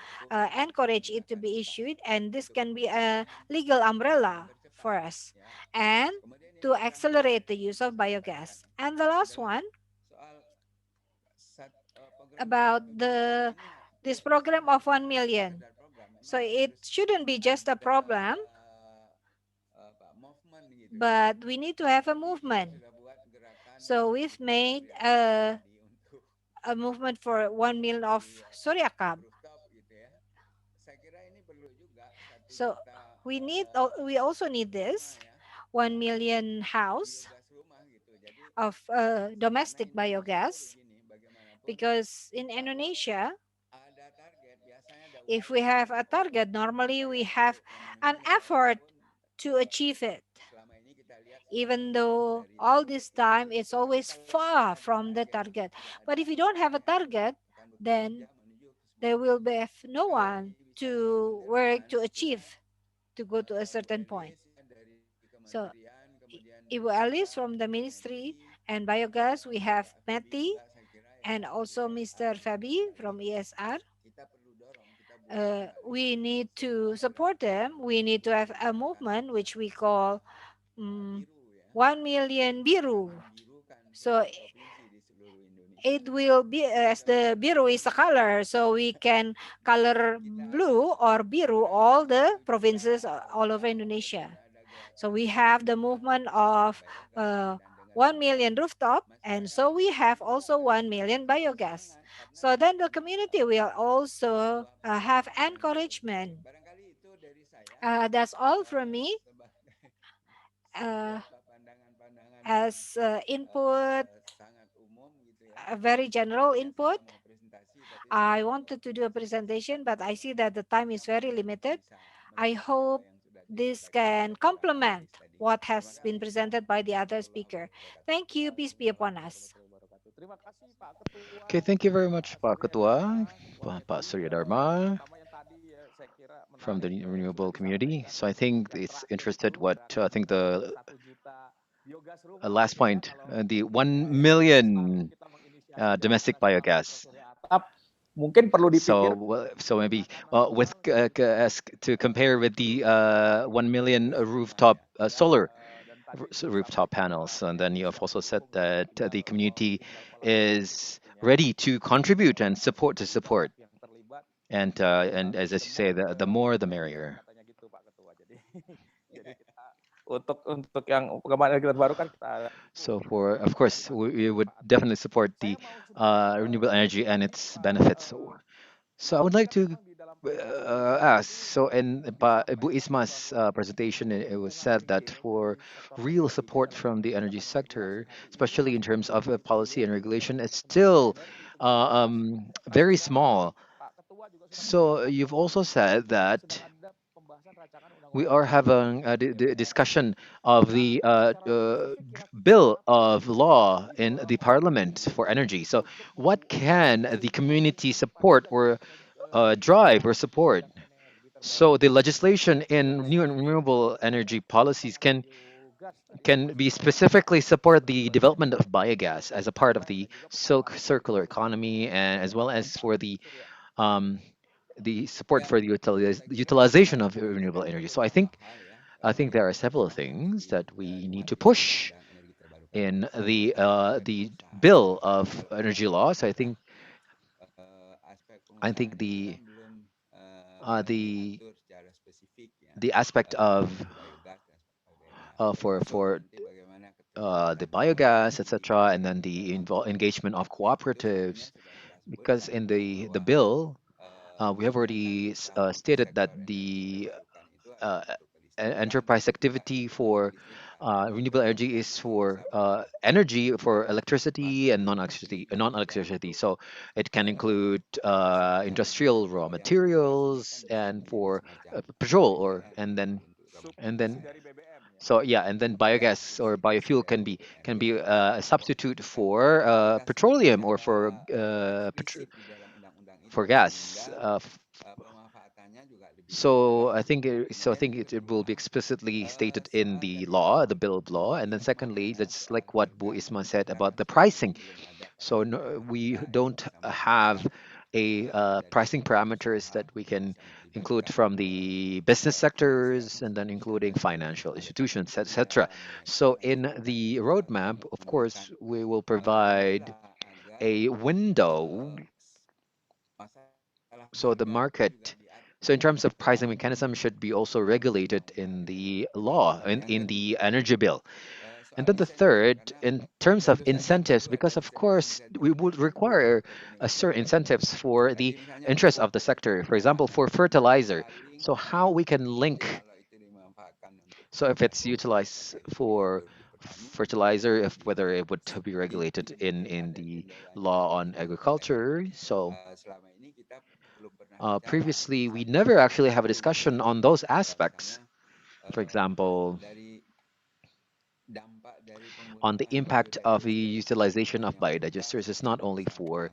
encourage it to be issued, and this can be a legal umbrella for us, and to accelerate the use of biogas. And the last one, about this program of 1 million. So it shouldn't be just a program, but we need to have a movement. So we've made a movement for 1 million of Surya Cup. So we also need this 1 million house of domestic biogas, because in Indonesia, if we have a target, normally we have an effort to achieve it, even though all this time it's always far from the target. But if you don't have a target, then there will be no one to work to achieve, to go to a certain point. So Ibu Alice from the ministry and biogas, we have Meti and also Mr. Fabi from ESR. We need to support them. We need to have a movement which we call 1 million biru. So it will be, as the biru is a color, so we can color blue or biru all the provinces all over Indonesia. So we have the movement of 1 million rooftop, and so we have also 1 million biogas. So then the community will also have encouragement. That's all from me. As input, a very general input, I wanted to do a presentation, but I see that the time is very limited. I hope this can complement what has been presented by the other speaker. Thank you. Peace be upon us. Okay, thank you very much, Pak Ketua, Pak Surya Dharma from the renewable community. So I think it's interested what I think the last point, the 1 million domestic biogas. Mungkin perlu dipikir. So maybe with to compare with the 1 million rooftop solar rooftop panels, and then you have also said that the community is ready to contribute and support, and as you say, the more the merrier. untuk yang pengembangan energi terbarukan kita. So for, of course, we would definitely support the renewable energy and its benefits. So I would like to ask, so in Bu Isma's presentation, it was said that for real support from the energy sector, especially in terms of policy and regulation, it's still very small. So you've also said that we are having a discussion of the bill of law in the parliament for energy. So what can the community support or drive or support? So the legislation in new and renewable energy policies can be specifically support the development of biogas as a part of the silk circular economy, and as well as for um, the support for the utilization of renewable energy. So I think there are several things that we need to push in the bill of energy laws. I think uh, the the aspect of for the biogas, etc., and then the engagement of cooperatives, because in the bill we have already stated that the uh, enterprise activity for renewable energy is for energy for electricity and non-electricity. So it can include industrial raw materials and for petrol, or and then so yeah, and then biogas or biofuel can be a substitute for petroleum or for gas. So I think it will be explicitly stated in the law, the bill of law, and then secondly, that's like what Bu Isma said about the pricing. So no, we don't have a pricing parameters that we can include from the business sectors and then including financial institutions, etc. So in the roadmap, of course, we will provide a window, so the market. So in terms of pricing mechanism should be also regulated in the law, in the energy bill. And then the third, in terms of incentives, because of course we would require a certain incentives for the interest of the sector. For example, for fertilizer. So how we can link, so if it's utilized for fertilizer, if whether it would to be regulated in the law on agriculture. So previously we never actually have a discussion on those aspects. For example, on the impact of the utilization of biodigesters is not only for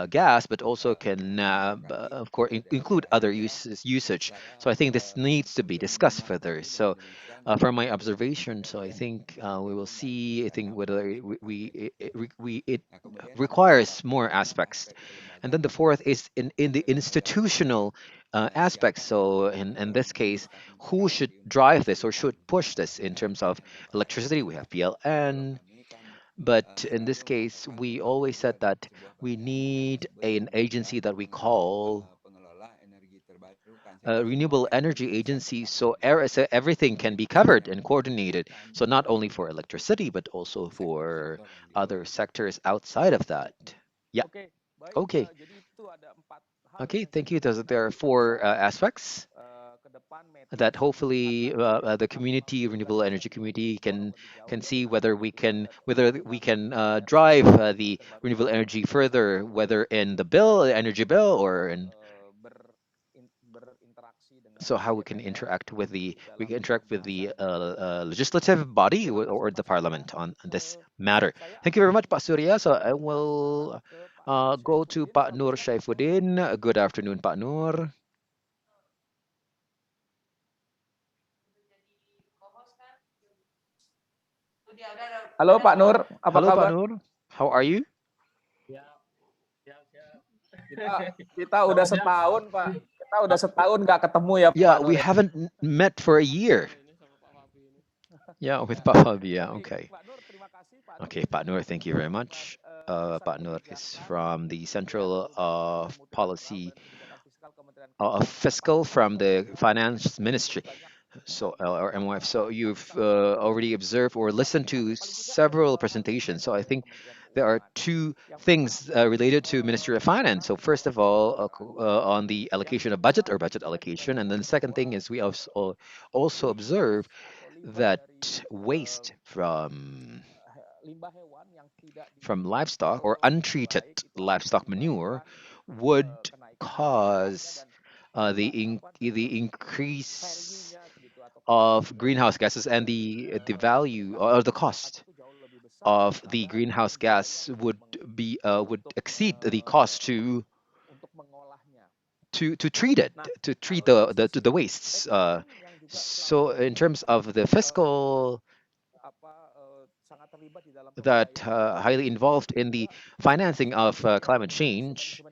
gas, but also can, of course, include other usage. So I think this needs to be discussed further. So, from my observation, so I think we will see. I think whether it requires more aspects, and then the fourth is in the institutional aspects. So in this case, who should drive this or should push this in terms of electricity? We have PLN, but in this case, we always said that we need an agency that we call renewable energy agency, so everything can be covered and coordinated. So not only for electricity, but also for other sectors outside of that. Yeah. Oke, baik. Okay. Jadi itu ada 4 hal Okay. yang Thank you. sebenarnya There are four aspects ke depan that matrix hopefully akan the community, renewable energy community, can see whether we can drive the renewable energy further, whether in the bill, the energy bill, or in, berinteraksi dengan so how we can interact with the legislative body or the parliament on this matter. Thank you very much, Pak Surya. So I will go to Pak Nur Syaifuddin. Good afternoon, Pak Nur. Halo Pak Nur, apa Hello, Pak kabar? Nur. How are you? Kita udah setahun Pak. Kita udah setahun nggak ketemu ya Pak Yeah, Nur. we haven't met for a year. Yeah, with Pak Fabi. Yeah, okay. Okay, Pak Nur, thank you very much. Pak Nur is from the Central of Policy of Fiscal from the Finance Ministry. So, or MOF. So you've already observed or listened to several presentations. So I think there are two things related to Ministry of Finance. So first of all, on the allocation of budget or budget allocation, and then the second thing is we also observe that waste from livestock or untreated livestock manure would cause the increase of greenhouse gases, and the value or the cost of the greenhouse gas would exceed the cost to treat it, to treat the wastes. So in terms of the fiscal that highly involved in the financing of climate change,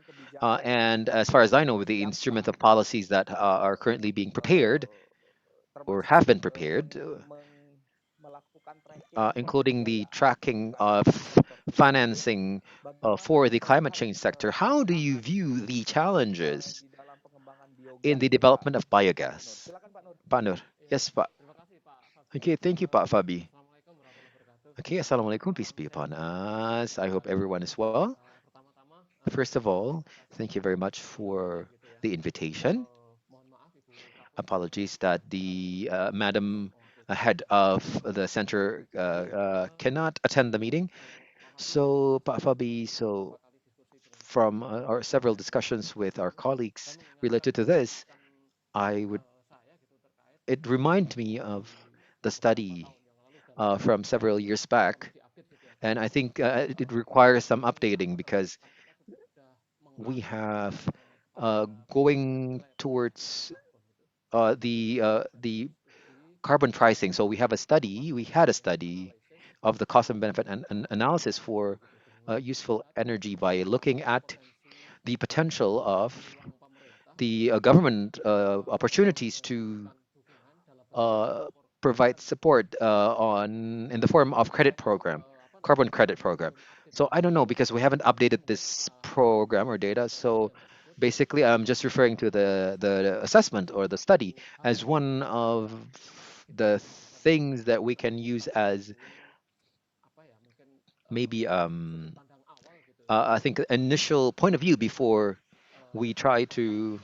and as far as I know, with the instrument of policies that are currently being prepared or have been prepared, including the tracking of financing for the climate change sector. How do you view the challenges in the development of biogas? Pak Nur. Yes, Pak. Okay, thank you, Pak Fabi. Okay, Assalamualaikum, peace be upon us. I hope everyone is well. First of all, thank you very much for the invitation. Apologies that the Madam head of the center cannot attend the meeting. So, Pak Fabi, so from our several discussions with our colleagues related to this, I would it remind me of the study from several years back, and I think it requires some updating because we have going towards the carbon pricing. So we have a study. We had a study of the cost and benefit and analysis for useful energy by looking at the potential of the government opportunities to uh, provide support on in the form of credit program, carbon credit program. So I don't know because we haven't updated this program or data. So basically, I'm just referring to the assessment or the study as one of the things that we can use as maybe I think initial point of view before we try to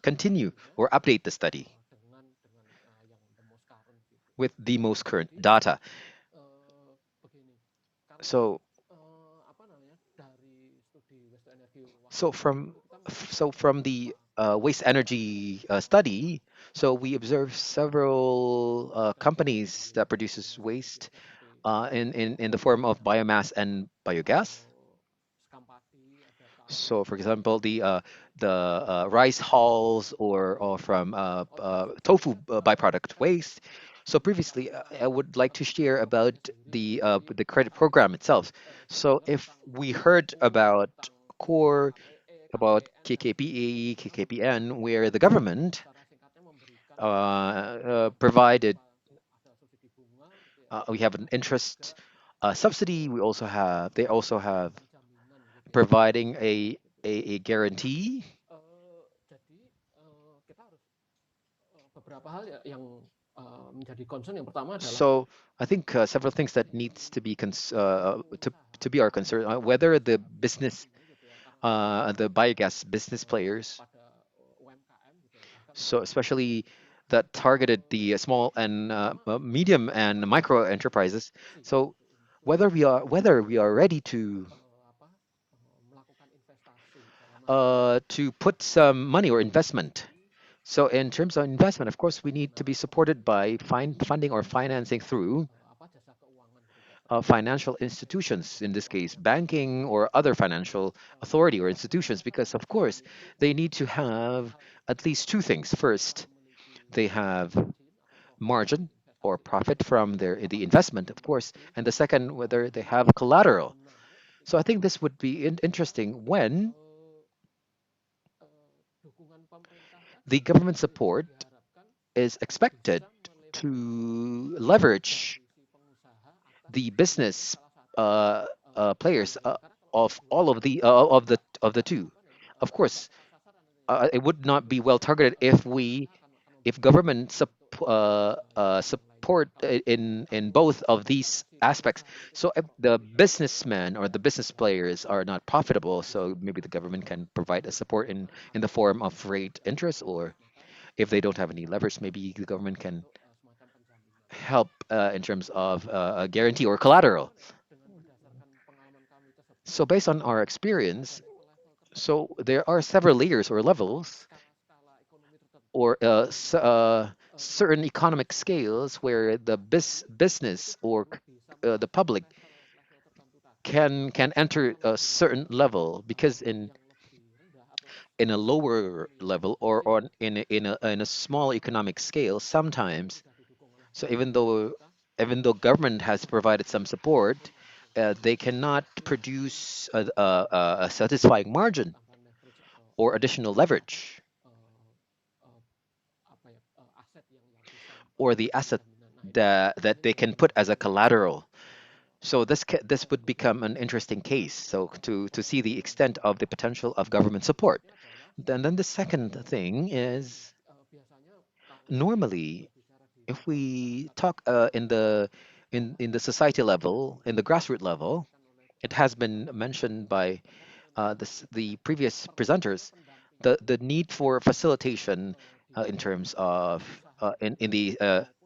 continue or update the study with the most current data. So from the waste energy study, so we observed several companies that produces waste in the form of biomass and biogas. So, for example, the rice hulls or from tofu byproduct waste. So previously, I would like to share about the credit program itself. So if we heard about core about KKPA, KKPN, where the government provided, we have an interest subsidy. They also have providing a guarantee. So I think several things that needs to be to be our concern, whether the biogas business players, so especially that targeted the small and medium and micro enterprises. So whether we are ready to put some money or investment. So in terms of investment, of course, we need to be supported by funding or financing through financial institutions, in this case, banking or other financial authority or institutions, because of course, they need to have at least two things. First, they have margin or profit from the investment, of course, and the second, whether they have collateral. So I think this would be interesting when the government support is expected to leverage the business players of all of the two. Of course, it would not be well targeted if government support in both of these aspects. So if the businessmen or the business players are not profitable, so maybe the government can provide a support in the form of rate interest, or if they don't have any levers, maybe the government can help in terms of a guarantee or collateral. So based on our experience, so there are several layers or levels or certain economic scales where the business or the public can enter a certain level, because in a lower level or in a small economic scale sometimes, so even though government has provided some support, they cannot produce a satisfying margin or additional leverage or the asset that they can put as a collateral. So this would become an interesting case. So to see the extent of the potential of government support. Then the second thing is, normally if we talk in the society level, in the grassroots level, it has been mentioned by the previous presenters, the need for facilitation in terms of in the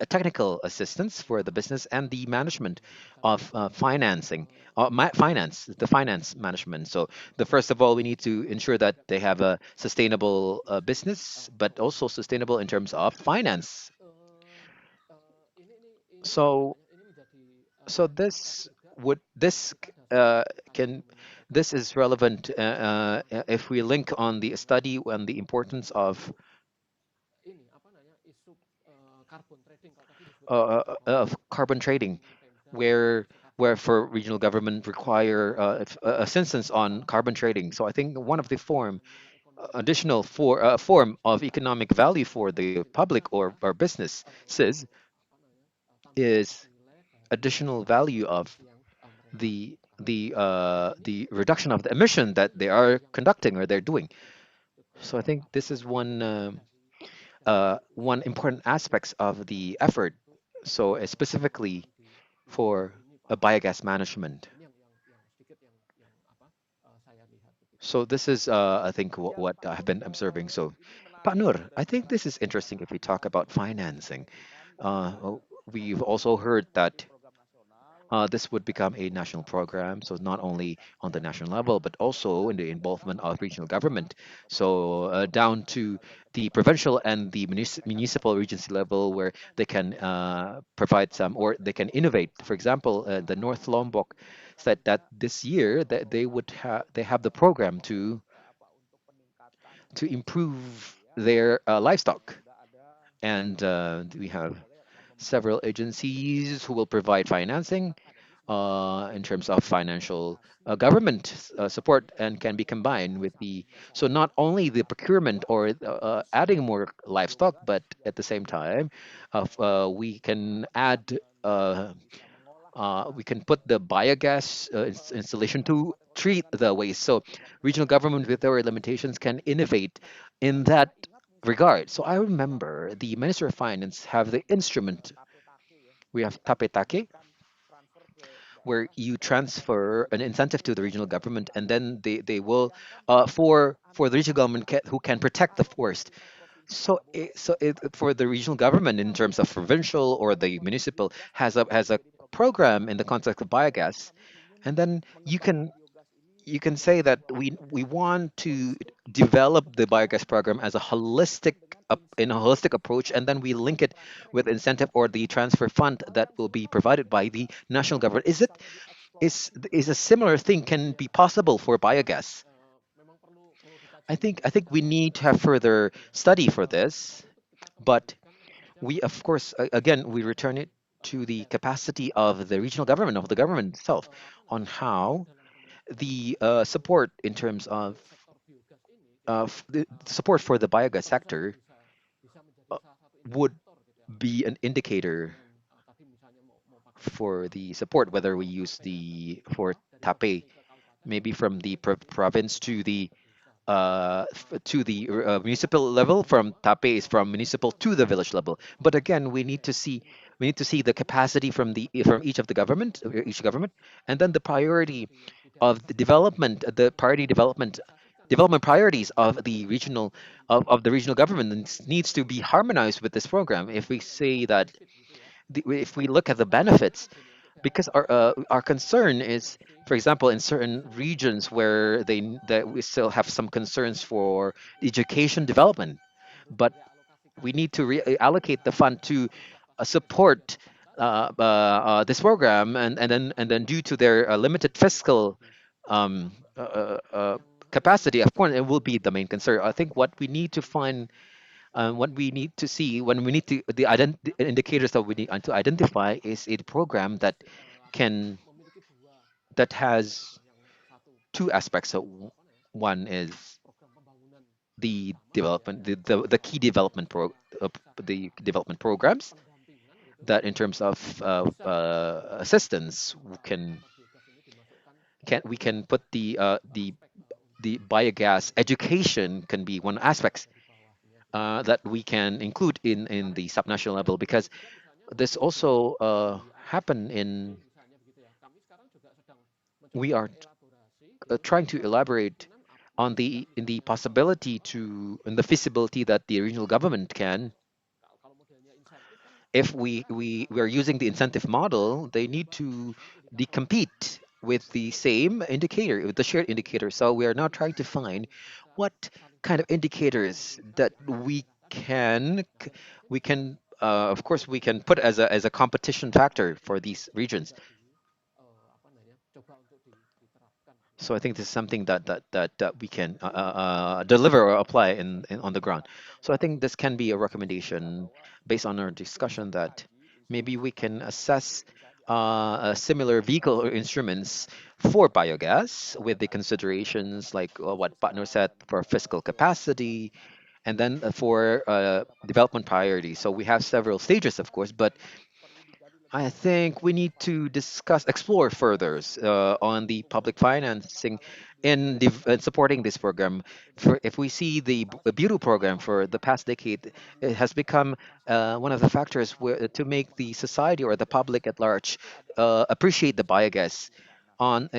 technical assistance for the business and the management of financing, the finance management. So the first of all, we need to ensure that they have a sustainable business, but also sustainable in terms of finance. So this can this is relevant if we link on the study on the importance of carbon trading, where for regional government require assistance on carbon trading. So I think one of the additional form of economic value for the public or businesses is additional value of the reduction of the emission that they are conducting or they're doing. So I think this is one important aspects of the effort. So specifically for a biogas management. So this is I think what I have been observing. So Pak Nur, I think this is interesting if we talk about financing. We've also heard that this would become a national program, so not only on the national level, but also in the involvement of regional government. So down to the provincial and the municipal regency level, where they can provide some, or they can innovate. For example, the North Lombok said that this year that they have the program to improve their livestock, and we have several agencies who will provide financing in terms of financial government support, and can be combined with so not only the procurement or adding more livestock, but at the same time we can add we can put the biogas installation to treat the waste. So regional government with their limitations can innovate in that regard. So I remember the Minister of Finance have the instrument. We have tapetake, where you transfer an incentive to the regional government, and then they will for the regional government who can protect the forest. For the regional government in terms of provincial or the municipal has a program in the context of biogas, and then you can say that we want to develop the biogas program as a holistic approach, and then we link it with incentive or the transfer fund that will be provided by the national government. Is a similar thing can be possible for biogas? I think we need to have further study for this, but we of course again we return it to the capacity of the regional government, of the government itself, on how the support in terms of the support for the biogas sector uh, would be an indicator for the support, whether we use the for tape, maybe from the province to the to the municipal level. From TAPE is from municipal to the village level. But again, we need to see the capacity from the from each of the government, each government, and then the priority of the development, the priority development priorities of the regional of the regional government needs to be harmonized with this program. If we say that if we look at the benefits, because our concern is, for example, in certain regions where that we still have some concerns for education development, but we need to reallocate the fund to support this program, and then due to their limited fiscal um, uh, uh, uh, capacity, of course, it will be the main concern. I think what we need to find, what we need to see when we need to the indicators that we need to identify is a program can that has two aspects. So one is the key development uh, the development programs that in terms of assistance we can put the biogas education can be one aspect that we can include in the subnational level, because this also happen in we are trying to elaborate on the in the possibility to in the feasibility that the regional government can, if we are using the incentive model, they need to compete with the same indicator, with the shared indicator. So we are now trying to find what kind of indicators that we can of course we can put as a competition factor for these regions. So I think this is something that we can deliver or apply on the ground. So I think this can be a recommendation based on our discussion, that maybe we can assess a similar vehicle or instruments for biogas with the considerations like what partner said for fiscal capacity, and then for development priorities. So we have several stages, of course, but I think we need to explore further on the public financing in supporting this program. For if we see the BIRU program for the past decade, it has become one of the factors to make the society or the public at large appreciate the biogas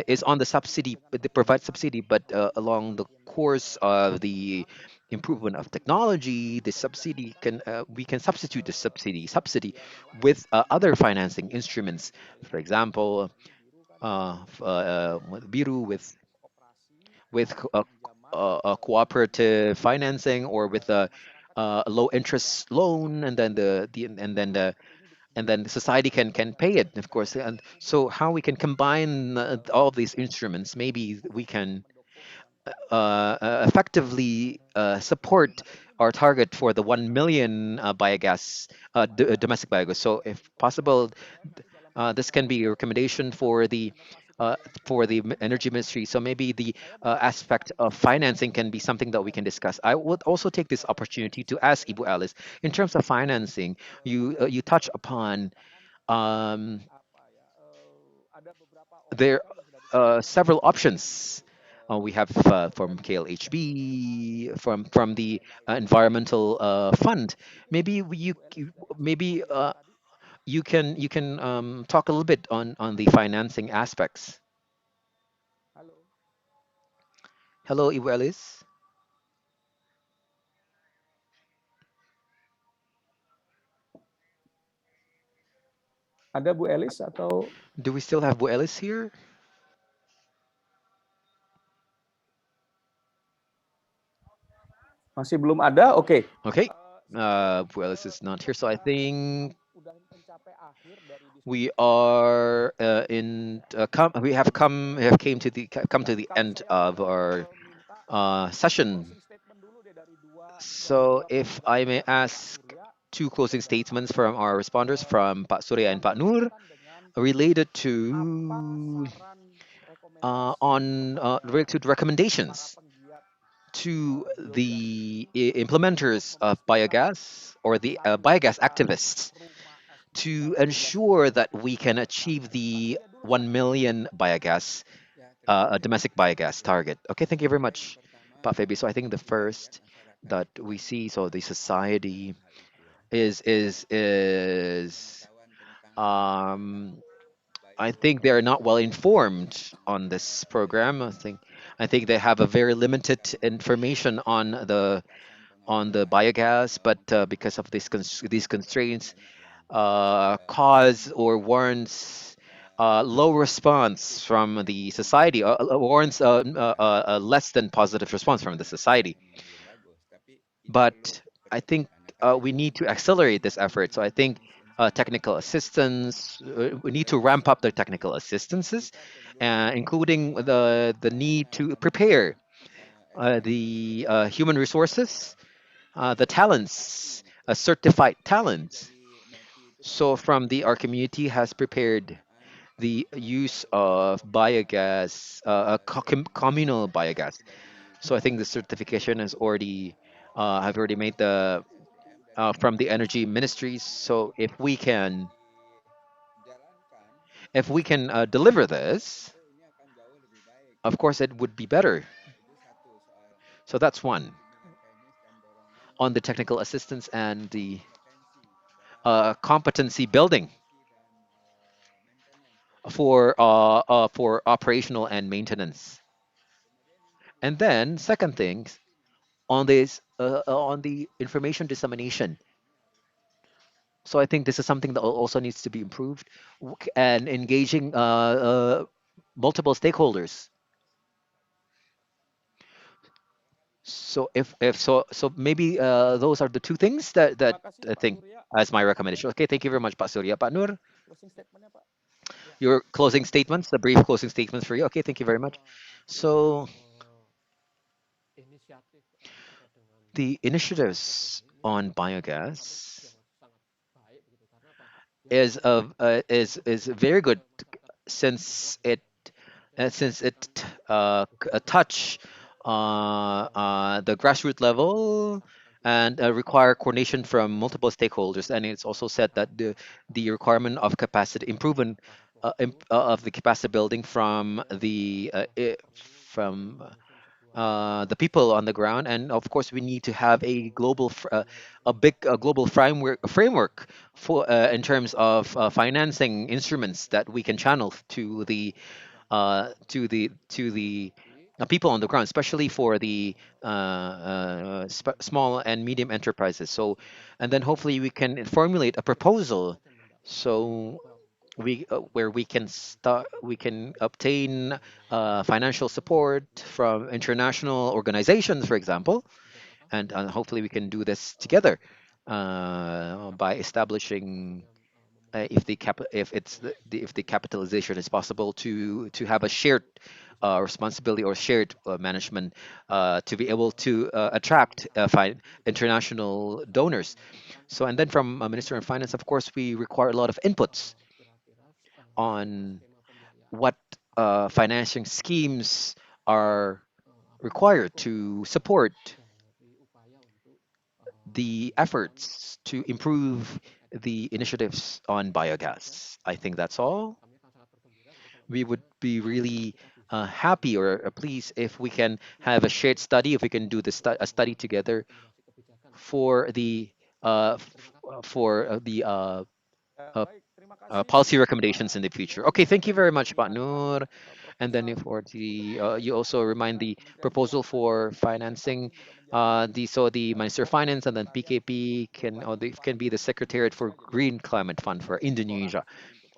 is on the subsidy, they provide subsidy, but along the course of the improvement of technology, the subsidy can we can substitute the subsidy with other financing instruments. For example, Biru with cooperative financing, or with a low interest loan, and then and then the society can pay it, of course. And so how we can combine all of these instruments, maybe we can effectively support our target for the 1 million biogas, domestic biogas. So, if possible, this can be a recommendation uh, for the energy ministry. So maybe the aspect of financing can be something that we can discuss. I would also take this opportunity to ask Ibu Alice, in terms of financing, you touch upon um, there several options. We have from KLHB, from the environmental fund. Maybe maybe you can talk a little bit on the financing aspects. Hello, Ibu Alice. Ada Bu Elis atau Do we still have Bu Alice here? masih belum ada? Oke. Okay. Bu Alice is not here, so I think we are we have come to the end of our session. So if I may ask two closing statements from our responders, from Pak Surya and Pak Nur, related to related to recommendations to the implementers of biogas, or the biogas activists, to ensure that we can achieve the 1 million biogas domestic biogas target. Okay, thank you very much. Pak Feby. So I think the first that we see, so the society is um I think they're not well informed on this program. I think they have a very limited information on the biogas, but because of these constraints, cause or warrants low response from the society, warrants less than positive response from the society. But I think we need to accelerate this effort. So I think technical assistance, we need to ramp up the technical assistances, including the need to prepare the human resources, the talents, certified talents. So from the our community has prepared the use of biogas, communal biogas. So I think the certification has already have already made the from the energy ministries. So if we can deliver this, of course it would be better. So that's one on the technical assistance and the competency building for operational and maintenance. And then second things on the information dissemination. So I think this is something that also needs to be improved and engaging multiple stakeholders. So if maybe those are the two things that Terima kasih I Pak think Surya. as my recommendation. Okay, thank you very much, Pak Surya. Pak Nur, Closing statementnya Pak. your closing statements, the brief closing statements for you. Okay, thank you very much. So the initiatives on biogas is very good since it touch the grassroots level and require coordination from multiple stakeholders. And it's also said that the requirement of capacity improvement of the capacity building from from the people on the ground, and of course we need to have a a big global framework for in terms of financing instruments that we can channel to the people on the ground, especially for the small and medium enterprises. So, and then hopefully we can formulate a proposal, so we where we can obtain financial support from international organizations, for example, and hopefully we can do this together by establishing if if the capitalization is possible to have a shared responsibility or shared management to be able to attract international donors. So and then from Minister of Finance, of course, we require a lot of inputs on what financing schemes are required to support the efforts to improve the initiatives on biogas. I think that's all. We would be really happy or pleased if we can have a shared study, if we can do a study together for the uh, Baik, terima kasih policy recommendations in the future. Okay, thank you very much, Pak Nur. And then if Profesor for the you Pak also remind Surya the menjadi proposal for yang financing, kami juga menjadi the Minister of Finance and then PKP can be the Secretariat for Green Climate Fund for Indonesia.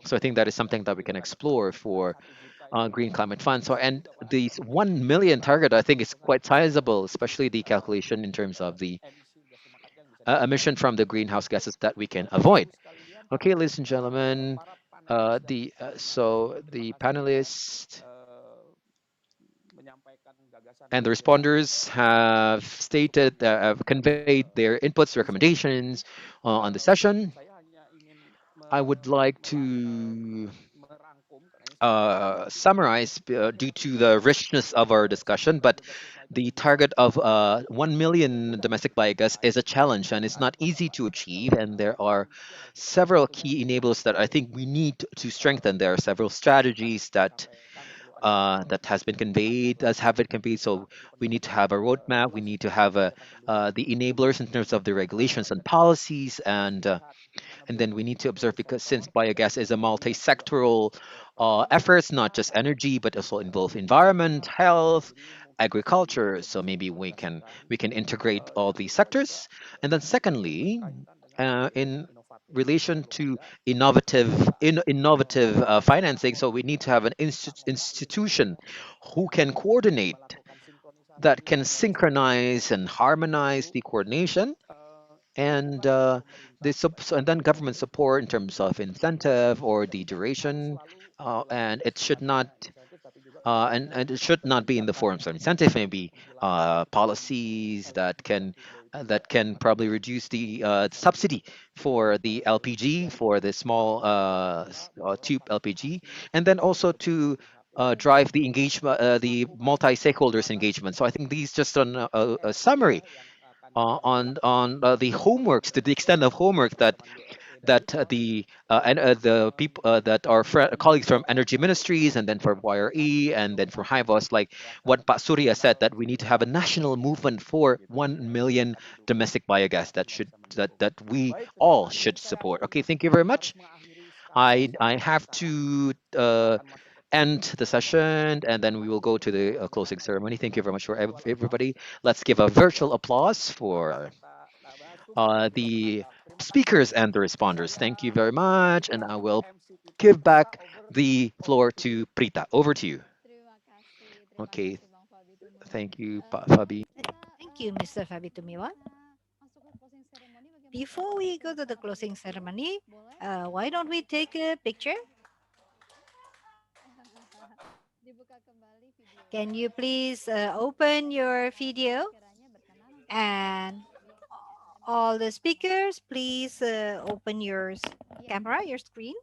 So I think that is something that we can explore for Satu juta itu Green Climate Fund. So bisa and juga Pak these 1 million target I think is quite sizable, especially the calculation in terms of the emisi gas rumah kaca yang bisa dikurangi. emission from the greenhouse gases that we can Bapak avoid. Ibu sekalian, Okay, ladies and gentlemen, para panelis dan the kami so berterima the kasih sudah panelists menyampaikan gagasan and the dan ide responders have masukan stated, have conveyed their inputs, diskusi. recommendations on the session. Saya hanya ingin I would like to merangkum karena ini sangat summarize due to the richness of our discussion, but the target of 1 million domestic biogas is a challenge and it's not easy to achieve. And there are several key enablers that I think we need to strengthen. There are several strategies that that has been conveyed, does have been conveyed. So we need to have a roadmap. We need to have the enablers in terms of the regulations and policies, and then we need to observe, because since biogas is a multi-sectoral efforts, not just energy, but also involve environment, health, agriculture. So maybe we can integrate all these sectors. And then secondly, in relation to innovative financing, so we need to have an institution who can coordinate, that can synchronize and harmonize the coordination, and and then government support in terms of incentive or the duration, and it should not and it should not be in the forms of incentive, maybe policies that can probably reduce the subsidy for the LPG, for the small tube LPG, and then also to drive the engagement, the multi-stakeholders engagement. So I think these just on a summary on the homeworks, to the extent of homework that people that are colleagues from energy ministries, and then from YRE, and then from HIVOS, like what Pak Surya said, that we need to have a national movement for 1 million domestic biogas, that we all should support. Okay, thank you very much. I have to end the session, and then we will go to the closing ceremony. Thank you very much for everybody. Let's give a virtual applause for the speakers and the responders. Thank you very much, and I will give back the floor to Prita. Over to you. Okay, Bang Fabi Tumiwa. thank you, Fabi. Thank you, Mr. Fabi Tumiwa. Before we go to the closing ceremony, why don't we take a picture? Can you please open your video? And all the speakers, please open your camera, your screen.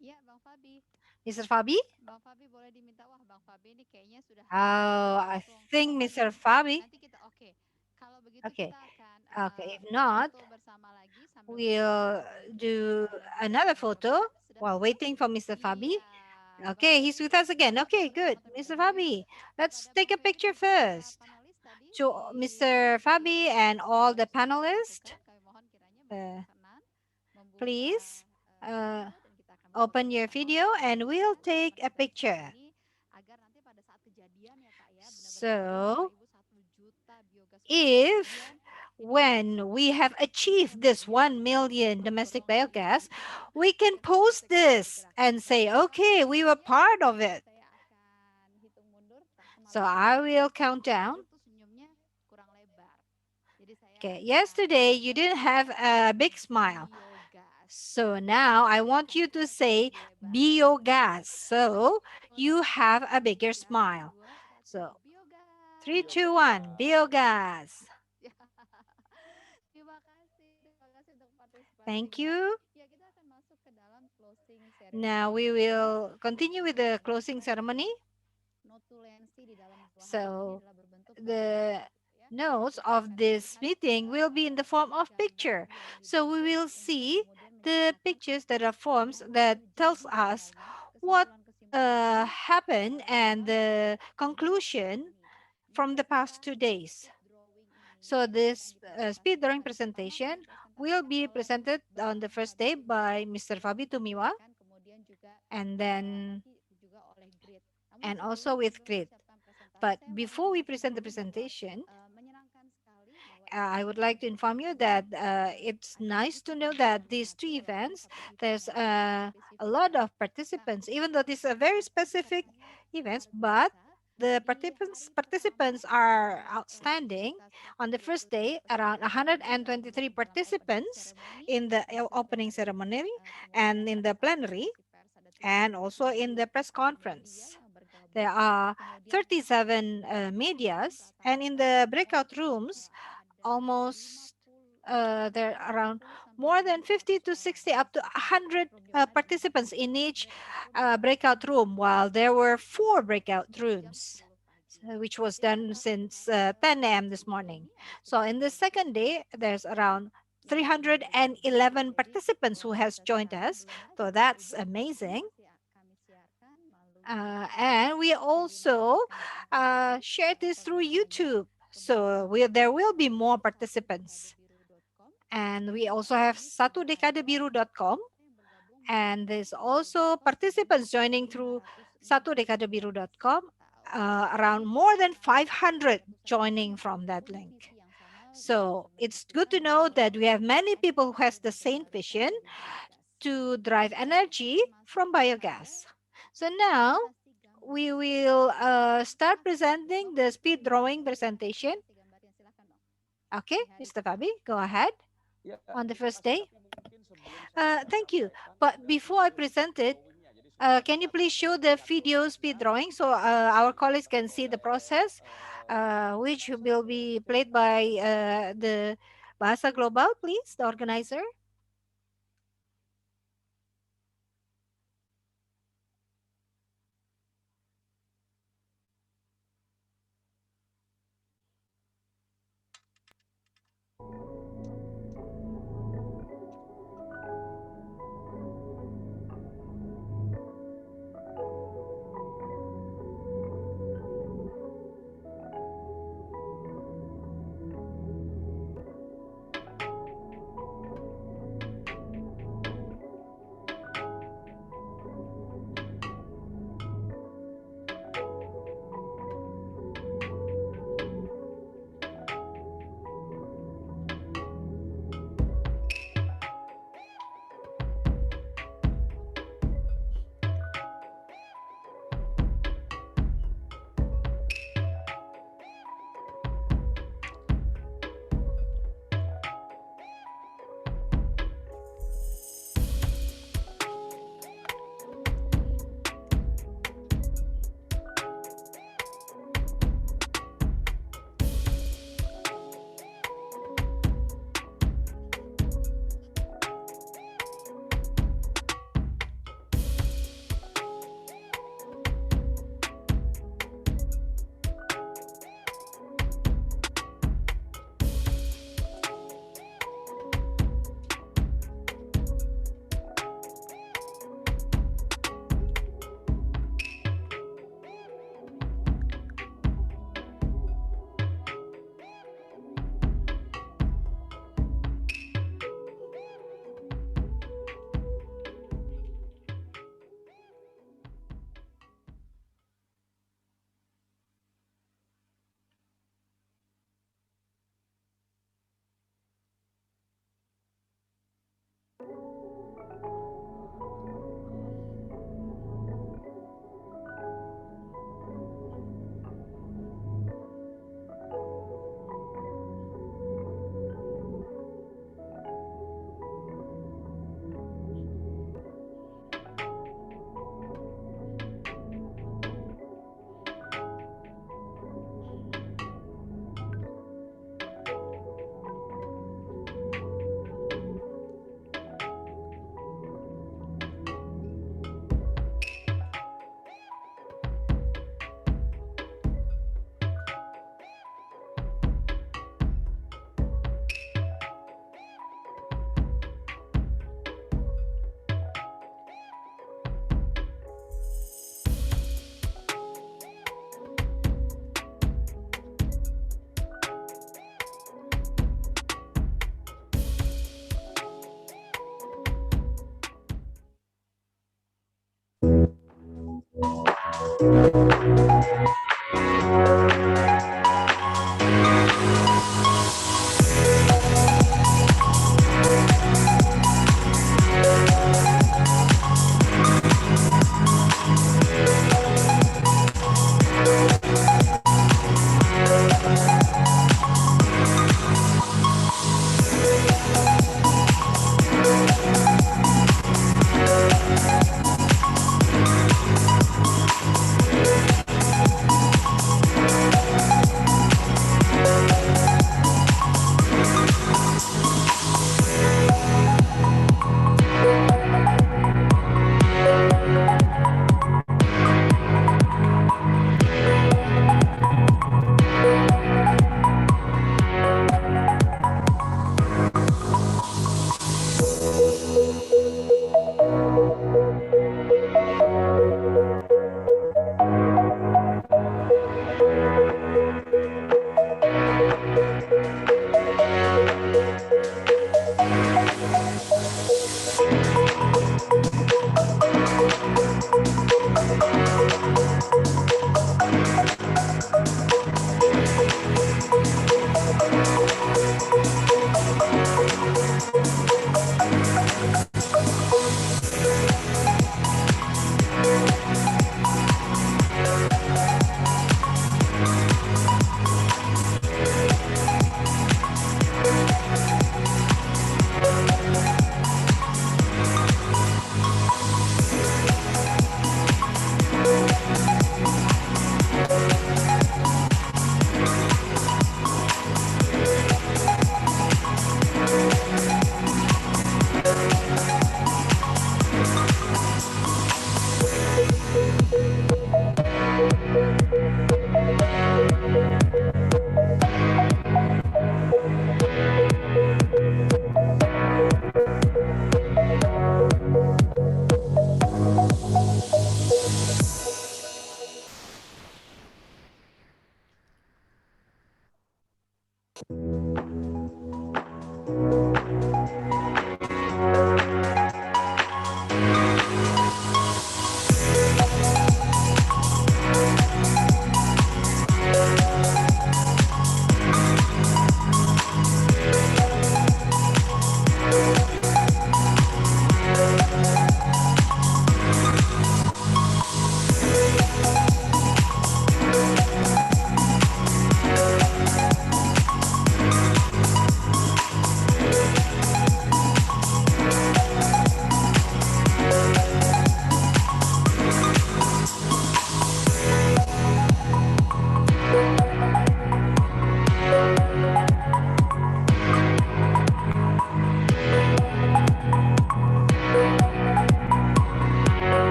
Iya, Bang Fabi. Mr. Fabi? Bang Fabi boleh diminta. Wah, Bang Fabi ini kayaknya sudah Oh, I think Mr. Fabi. Nanti kita oke. Kalau begitu Okay. kita akan Okay, if not, foto bersama lagi sambil we'll do another photo while waiting for Mr. Fabi. Okay, he's with us again. Okay, good. Mr. Fabi, let's take a picture first. To Mr. Fabi and all the panelists, please open your video and we'll take a picture. So, if when we have achieved this 1 million domestic biogas, we can post this and say, okay, we were part of it. So I will count down. Okay, yesterday you didn't have a big smile. So now I want you to say biogas. So you have a bigger smile. So 3, 2, 1, biogas. Thank you. Now we will continue with the closing ceremony. So the notes of this meeting will be in the form of picture. So we will see the pictures that are forms that tells us what happened and the conclusion from the past 2 days. So this speed drawing presentation will be presented on the first day by Mr. Fabi Tumiwa, and then and also with grid. But before we present the presentation, I would like to inform you that it's nice to know that these 2 events, there's a lot of participants, even though these are very specific events, but the participants are outstanding. On the first day, around 123 participants in the opening ceremony and in the plenary, and also in the press conference. There are 37 medias, and in the breakout rooms, almost there are around more than 50 to 60 up to 100 participants in each breakout room, while there were 4 breakout rooms, which was done since 10 a.m. this morning. So in the second day, there's around 311 participants who has joined us. So that's amazing. And we also share this through YouTube. So there will be more participants. And we also have satudekadebiru.com. And there's also participants joining through satudekadebiru.com. Around more than 500 joining from that link. So it's good to know that we have many people who has the same vision to drive energy from biogas. So now we will start presenting the speed drawing presentation. Okay, Mr. Fabi, go ahead Ya, on the first Mas, day. tapi mungkin sebelum saya Thank you. menyampaikan But dari before I present speed it, drawing-nya, jadi sebelum can you please show kita the akan video speed drawing so our colleagues can see the process, which will be played by the Bahasa Global, please, the organizer.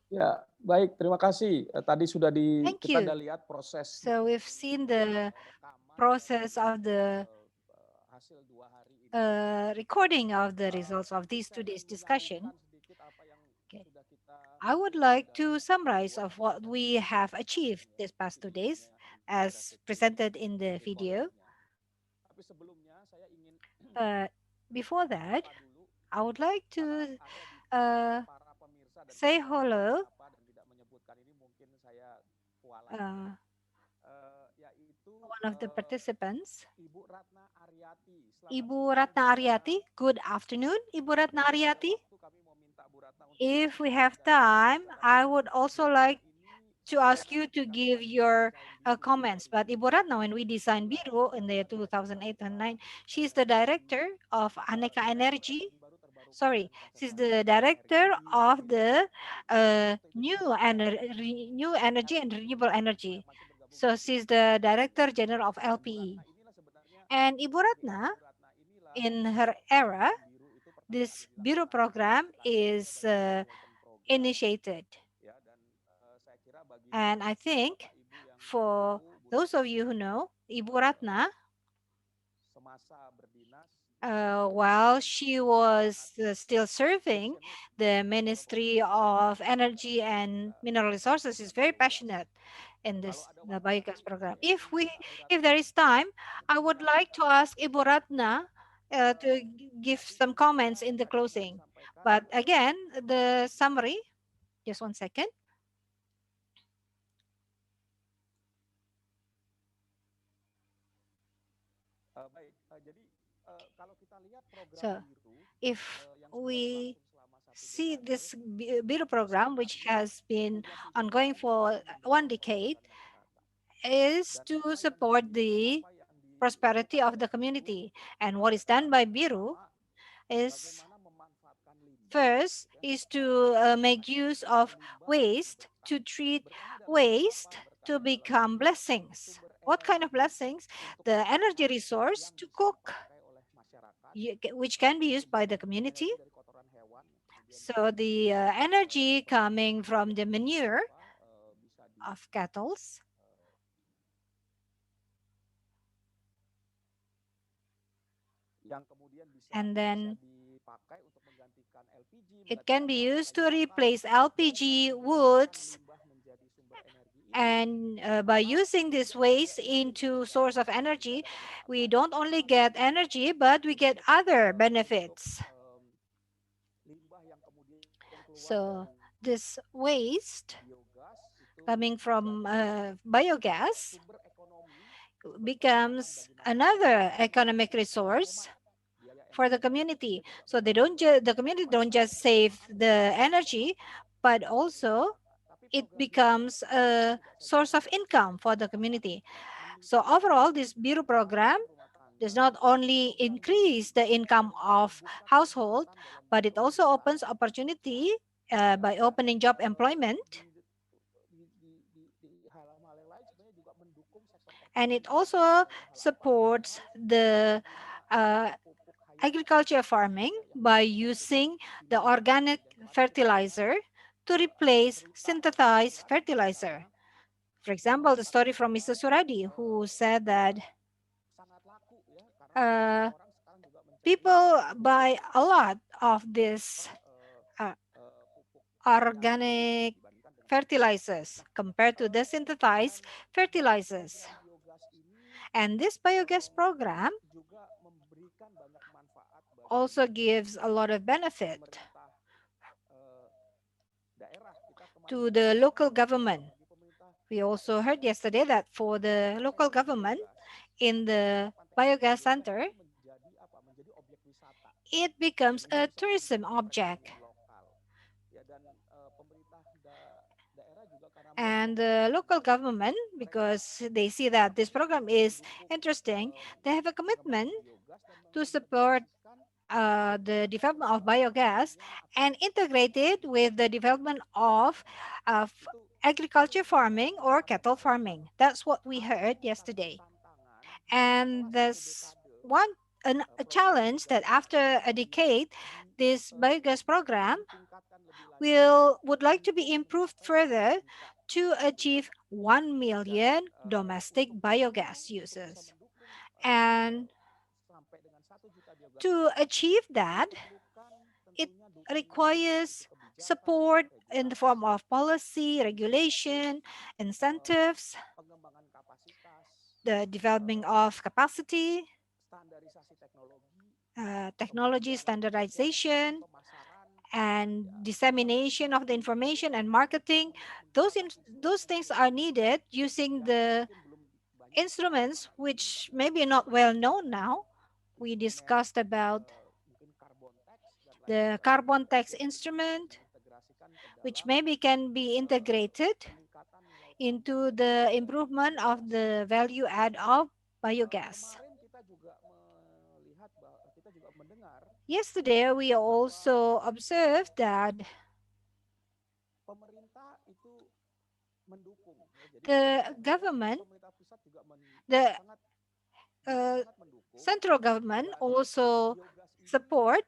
Ya, baik, terima kasih. Tadi sudah Thank kita you. udah lihat proses So we've seen the process of the hasil 2 hari ini. recording of the results of Mungkin these saya 2 days ingin discussion. melanjutkan sedikit apa yang Okay. sudah kita I would like to summarize of what we have achieved this past 2 days as presented in the video. Tapi sebelumnya saya ingin But before that, menyapa dulu I would like karena to ada di uh, para pemirsa dan say kita hello menyapa dan tidak menyebutkan ini mungkin saya kualat uh, yaitu one of the participants, Ibu Ratna Aryati. Selamat Ibu siang, Ratna Bu Aryati. Ratna. Good afternoon, Ibu Ratna Kalau ada Aryati. waktu kami mau minta Bu Ratna untuk If we melanjutkan have dan time, I barangkali would also Bu like Ratna ini to sama ask dengan you to ketika give kami your mendesain biru itu comments. But Ibu Ratna, when we designed Biru in the 2008 and 9, she's the director of Aneka Direktur Energy. Energi Baru Terbarukan Sorry, dan she's Konservasi the Energi director di of BIRU the waktu itu new juga new energy and renewable energy. masih bergabung So di she's the director BIRU. general of Dan Bu LPE. Ratna inilah sebenarnya And Ibu di era Ratna, Bu Ratna inilah in her era, program biru itu pertama kali this Biru dilaksanakan program dari is development program initiated. ya dan saya kira bagi And I think Bapak Ibu yang for tahu Bu those of Ratna you who ini know, Ibu Ratna, semasa berdinas itu while she was sangat still serving passionate the dalam Ministry pemerintahan of dan Energy juga and Mineral Resources, is dan very biogas. passionate in Kalau this ada the waktu biogas nanti program. saya ingin minta Bu If Ratna there is time, I mungkin would like to menyampaikan ask Ibu Ratna to give tapi some comments sebelumnya in the saya ingin closing. sampaikan But again, the summary, just one second. baik jadi kalau kita lihat program So biru if yang sudah we berlangsung selama 1 see dekade this BIRU program, which sebenarnya has been punya ongoing tujuan for untuk 1 mendorong decade, perbaikan masyarakat is dan to apa yang support the prosperity dilakukan of oleh the biru community. And what is done by Biru pertama is bagaimana memanfaatkan limbah first gitu ya. is to make use of Limbah waste untuk to treat berkahnya dalam bentuk waste apa? to Berkahnya dalam become bentuk blessings. sumber What kind of energi blessings? untuk The energy masyarakat resource yang to bisa cook, dipakai oleh masyarakat which can be used by kemudian the community. energi dari kotoran hewan yang kemudian So the energy coming from the manure bisa of cattle, yang kemudian bisa and then dipakai untuk menggantikan LPG, it can be menggantikan used to bahan bakar, replace dan LPG, menggunakan woods, limbah menjadi sumber energi ini, and by maka using this tidak hanya waste energi into yang source of bisa energy, kita dapat we manfaatkan, don't tapi only nanti get energy, but we get untuk other untuk benefits. limbah yang kemudian keluar So dari this waste biogas itu coming from menjadi biogas sumber ekonomi, becomes bagi another masyarakat economic bisa resource menghemat biaya for the energi, community. kemudian juga So they don't the community don't just save the energy, but also tapi it program biru becomes a juga saya source of income for the community. So overall, this Biru program does not only increase the income of household, but it also opens opportunity by opening job employment, and it also supports the agriculture farming by using the organic fertilizer to replace synthesized fertilizer. For example, the story from Mr. Suradi, who said that people buy a lot of this organic fertilizers compared to the synthesized fertilizers. And this biogas program also gives a lot of benefit to the local government. We also heard yesterday that for the local government in the biogas center, it becomes a tourism object. And the local government, because they see that this program is interesting, they have a commitment to support the development of biogas and integrate it with the development of agriculture farming or cattle farming. That's what we heard yesterday. And there's a challenge that after a decade, this biogas program would like to be improved further to achieve 1 million domestic biogas users. And to achieve that, it requires support in the form of policy, regulation, incentives, the developing of capacity, technology standardization, and dissemination of the information and marketing. Those things are needed using the instruments which maybe not well known now. We discussed about the carbon tax instrument, which maybe can be integrated into the improvement of the value add of biogas. Yesterday, we also observed that the government, the central government also support,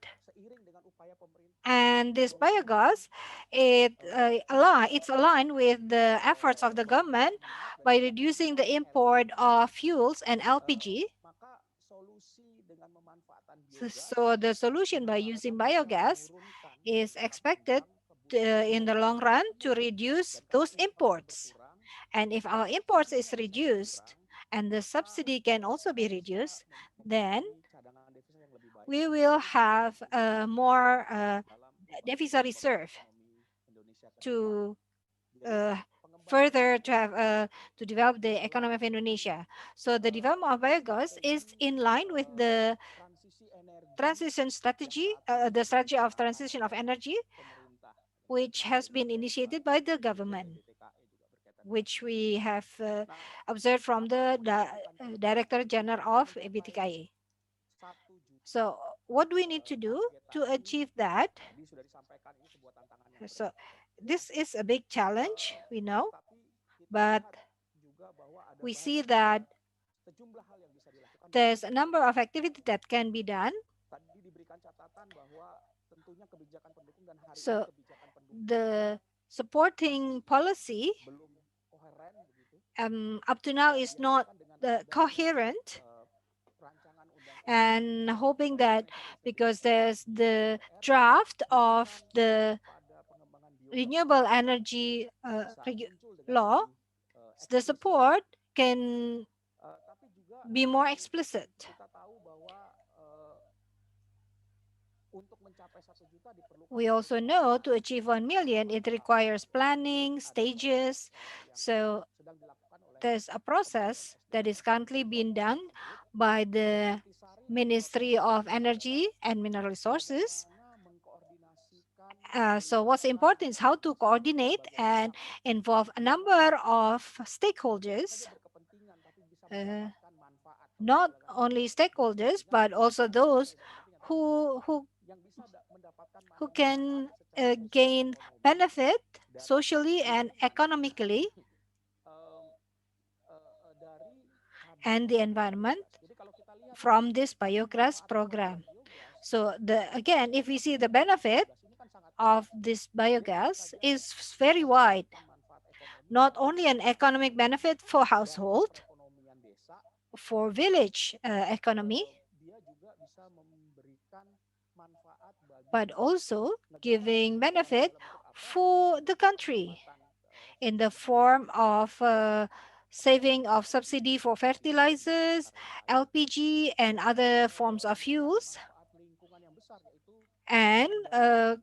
and this biogas, it's aligned with the efforts of the government by reducing the import of fuels and LPG. So the solution by using biogas is expected in the long run to reduce those imports. And if our imports is reduced and the subsidy can also be reduced, then we will have more devisa reserve to uh, further to have to develop the economy of Indonesia. So the development of biogas is in line with the transition strategy, the strategy of transition of energy, which has been initiated by the government, which we have observed from the Director General of BTKI. So what do we need to do to achieve that? So this is a big challenge, we know, but we see that there's a number of activities that can be done. So the supporting policy up to now is not coherent, and hoping that because there's the draft of the renewable energy law, the support can be more explicit. We also know to achieve 1 million, it requires planning, stages. So there's a process that is currently being done by the Ministry of Energy and Mineral Resources. So what's important is how to coordinate and involve a number of stakeholders, not only stakeholders, but also those who can gain benefit socially and economically and the environment from this biogas program. So again, if we see the benefit of this biogas is very wide, not only an economic benefit for household, for village economy, but also giving benefit for the country in the form of saving of subsidy for fertilizers, LPG, and other forms of fuels, and a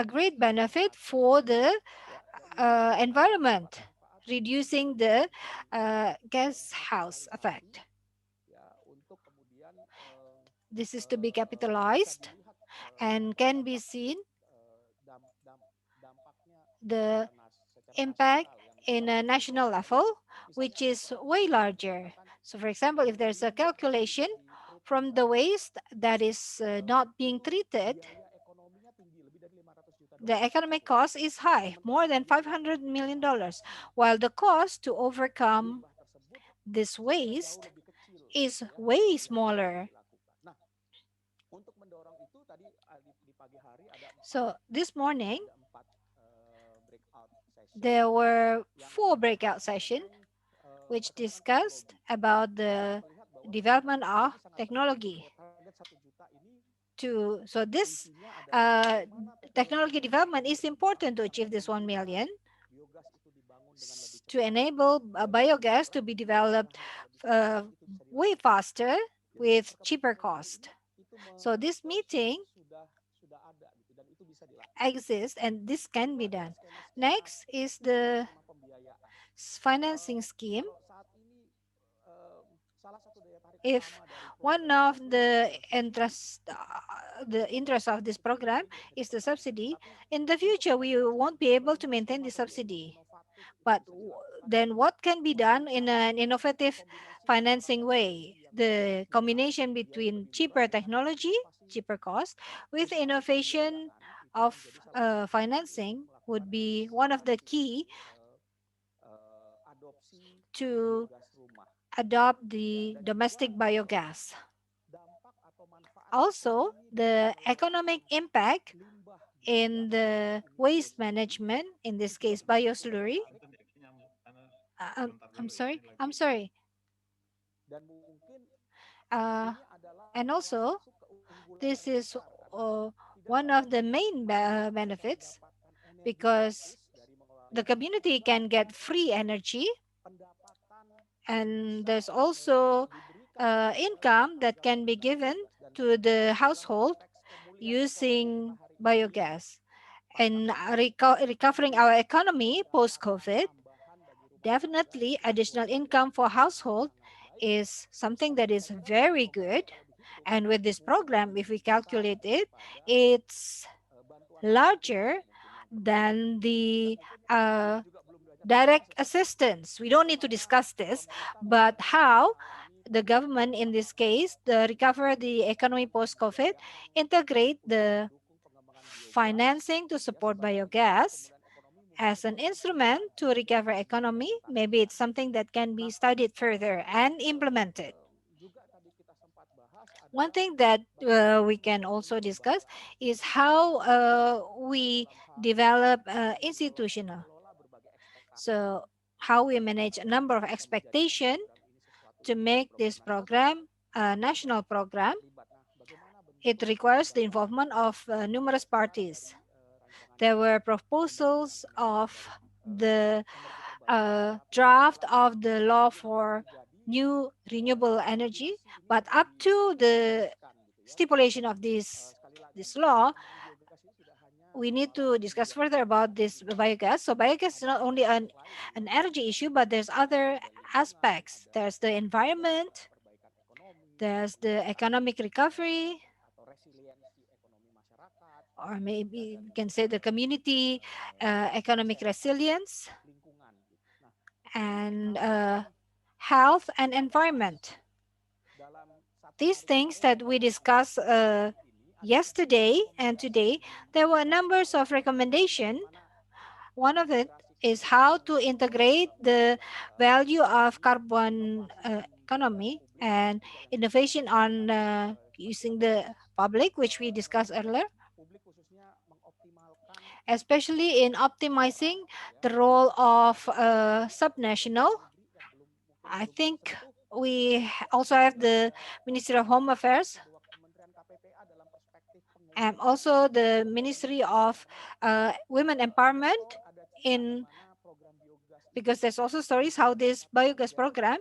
great benefit for the environment, reducing the gas house effect. This is to be capitalized and can be seen the impact in a national level, which is way larger. So for example, if there's a calculation from the waste that is not being treated, the economic cost is high, more than $500 million, while the cost to overcome this waste is way smaller. So this morning, there were 4 breakout sessions which discussed about the development of technology. So this technology development is important to achieve this 1 million, to enable biogas to be developed way faster with cheaper cost. So this meeting exists and this can be done. Next is the financing scheme. If one of the interest of this program is the subsidy, in the future we won't be able to maintain the subsidy. But then what can be done in an innovative financing way? The combination between cheaper technology, cheaper cost, with innovation of financing would be one of the key to adopt the domestic biogas. Also, the economic impact in the waste management, in this case bioslurry. I'm sorry. And also, this is one of the main benefits, because the community can get free energy, and there's also income that can be given to the household using biogas. And recovering our economy post-COVID, definitely additional income for household is something that is very good. And with this program, if we calculate it, it's larger than the direct assistance. We don't need to discuss this, but how the government, in this case, the recover the economy post-COVID, integrate the financing to support biogas as an instrument to recover economy. Maybe it's something that can be studied further and implemented. One thing that we can also discuss is how we develop institutional. So how we manage a number of expectation to make this program a national program. It requires the involvement of numerous parties. There were proposals of the draft of the law for new renewable energy, but up to the stipulation of this law, we need to discuss further about this biogas. So biogas is not only an energy issue, but there's other aspects. There's the environment, there's the economic recovery, or maybe we can say the community economic resilience, and health and environment. These things that we discussed yesterday and today, there were numbers of recommendations. One of it is how to integrate the value of carbon economy and innovation on using the public, which we discussed earlier, especially in optimizing the role of subnational. I think we also have the Ministry of Home Affairs and also the Ministry of Women Empowerment, because there's also stories how this biogas program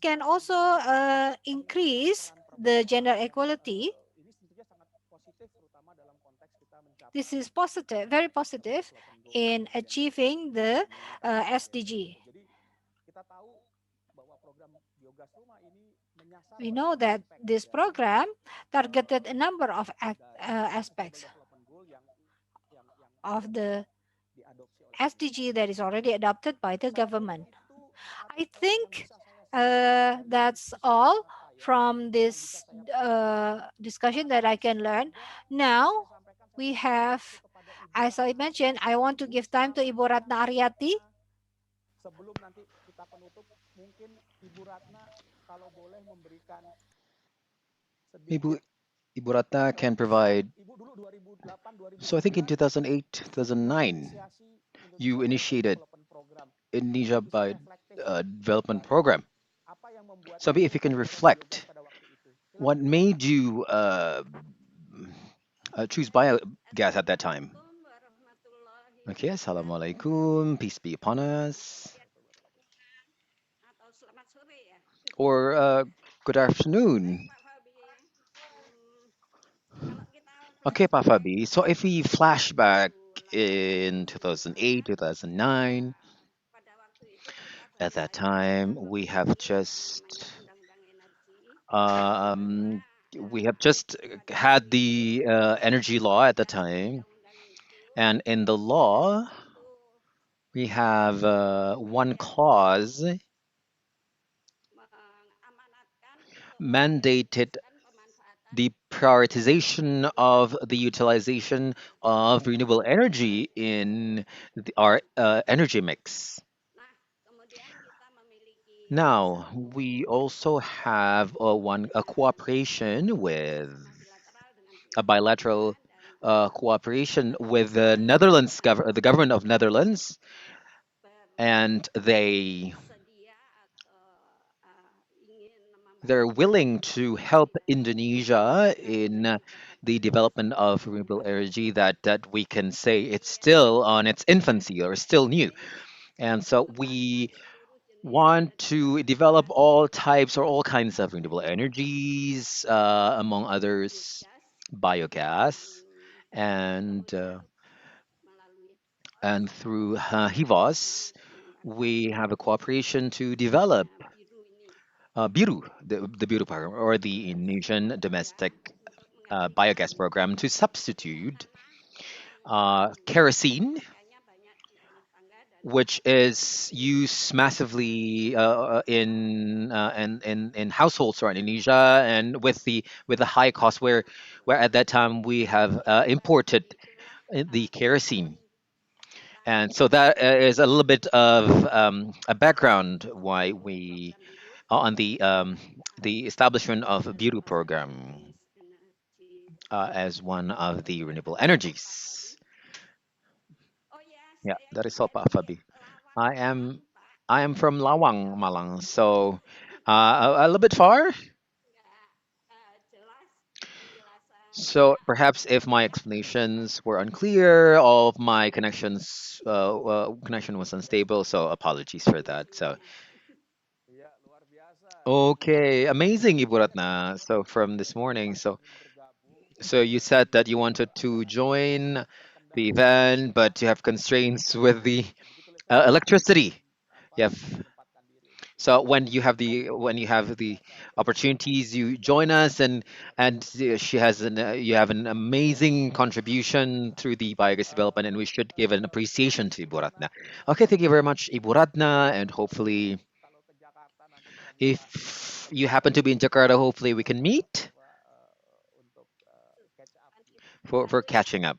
can also increase the gender equality. This is positive, very positive in achieving the SDG. We know that this program targeted a number of aspects of the SDG that is already adopted by the government. I think that's all from this discussion that I can learn. Now we have, as I mentioned, I want to give time to Ibu Ratna Aryati. Sebelum nanti kita penutup, mungkin Ibu Ratna kalau boleh memberikan sedikit Ibu Ibu Ratna can provide. So I think in 2008, 2009, you initiated Indonesia by Development Program. So if you can reflect, what made you choose biogas at that time? Okay, Assalamualaikum, peace be upon us. Or good afternoon. Okay, Pak Fabi. So if we flash back in 2008, 2009, at that time um, we have just had the energy law at the time, and in the law we have one clause mandated the prioritization of the utilization of renewable energy in our energy mix. Now, we also have a cooperation with a bilateral cooperation with the the government of Netherlands, and they're willing to help Indonesia in the development of renewable energy that we can say it's still on its infancy or still new. And so we want to develop all types or all kinds of renewable energies, among others, biogas, and through HIVOS, we have a cooperation to develop BIRU, the BIRU program, or the Indonesian Domestic Biogas Program, to substitute kerosene, which is used massively in households around Indonesia, and with the high cost, where at that time we have imported the kerosene. And so that is a little bit of a background why we on the establishment of a BIRU program as one of the renewable energies. Yeah, that is all, Pak Fabi. I am I am from Lawang, Malang, so a little bit far. So perhaps if my explanations were unclear, all of my connection was unstable, so apologies for that. So okay, amazing, Ibu Ratna. So from this morning, so you said that you wanted to join the event, but you have constraints with the electricity. You have So when you have the opportunities, you join us, and she has you have an amazing contribution through the biogas development, and we should give an appreciation to Ibu Ratna. Okay, thank you very much, Ibu Ratna, and hopefully, if you happen to be in Jakarta, hopefully we can meet for catching up.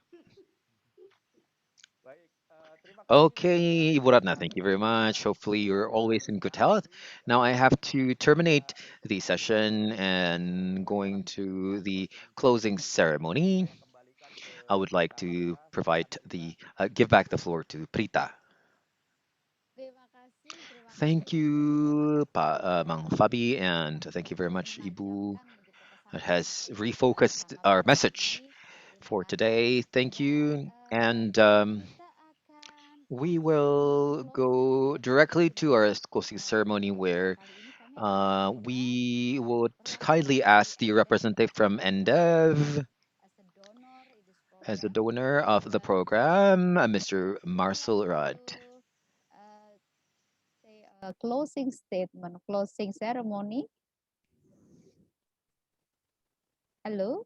Okay, Ibu Ratna, thank you very much. Hopefully, you're always in good health. Now, I have to terminate the session and going to the closing ceremony. I would like to give back the floor to Prita. Thank you, Mang Fabi, and thank you very much, Ibu. It has refocused our message for today. Thank you, and we will go directly to our closing ceremony where we would kindly ask the representative from NDEV as a donor of the program, Mr. Marcel Rudd. Say a closing statement, closing ceremony. Hello.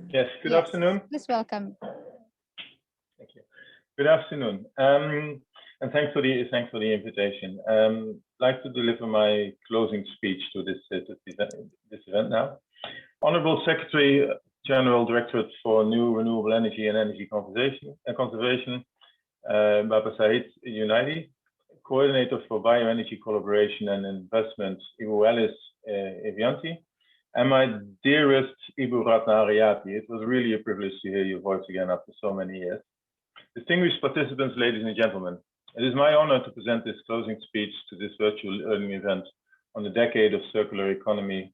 Yes, good Yes, afternoon. please welcome. Thank you. Good afternoon, and thanks for the invitation. I'd like to deliver my closing speech to this event now. Honorable Secretary General Directorate for New Renewable Energy and Energy Conservation, Baba Said Unidi, Coordinator for Bioenergy Collaboration and Investment, Ibu Alice Evianti, And my dearest Ibu Ratna Ariati, it was really a privilege to hear your voice again after so many years. Distinguished participants, ladies and gentlemen, it is my honor to present this closing speech to this virtual learning event on the decade of circular economy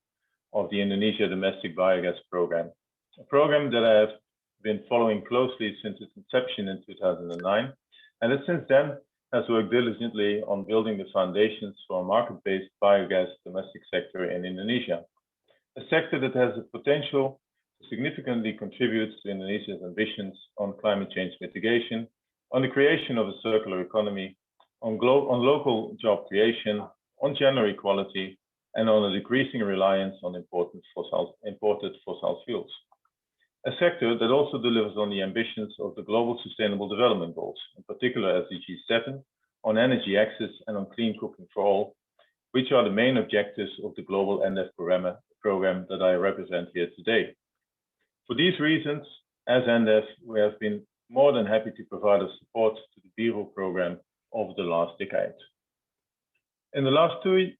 of the Indonesia Domestic Biogas Program, a program that I have been following closely since its inception in 2009, and that since then has worked diligently on building the foundations for a market-based biogas domestic sector in Indonesia, a sector that has the potential to significantly contribute to Indonesia's ambitions on climate change mitigation, on the creation of a circular economy, on local job creation, on gender equality, and on a decreasing reliance on imported fossil fuels. A sector that also delivers on the ambitions of the Global Sustainable Development Goals, in particular SDG 7, on energy access and on clean cooking for all, which are the main objectives of the global NDEF program that I represent here today. For these reasons, as NDEF, we have been more than happy to provide our support to the BIRU program over the last decade. In the last two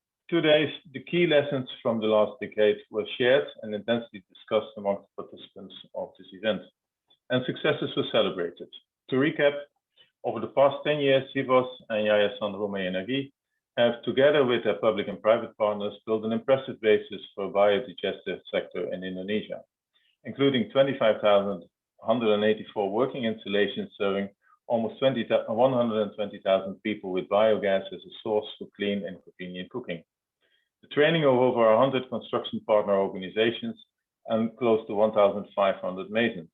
days, the key lessons from the last decade were shared and intensely discussed amongst participants of this event, and successes were celebrated. To recap, over the past 10 years, Hivos and Yayasan Rumah Energy have, together with their public and private partners, built an impressive basis for a biodigestive sector in Indonesia, including 25,184 working installations serving almost 120,000 people with biogas as a source for clean and convenient cooking. The training of over 100 construction partner organizations and close to 1,500 masons.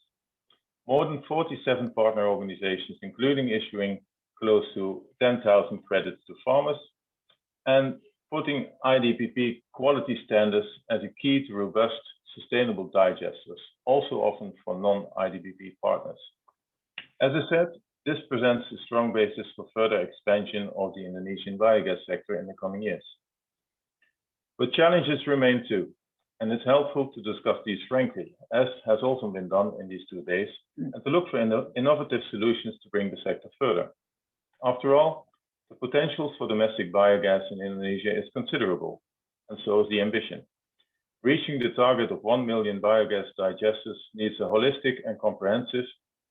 More than 47 partner organizations, including issuing close to 10,000 credits to farmers, and putting IDPP quality standards as a key to robust, sustainable digesters, also often for non-IDPP partners. As I said, this presents a strong basis for further expansion of the Indonesian biogas sector in the coming years. But challenges remain too, and it's helpful to discuss these frankly, as has also been done in these 2 days, and to look for innovative solutions to bring the sector further. After all, the potential for domestic biogas in Indonesia is considerable, and so is the ambition. Reaching the target of 1 million biogas digesters needs a holistic and comprehensive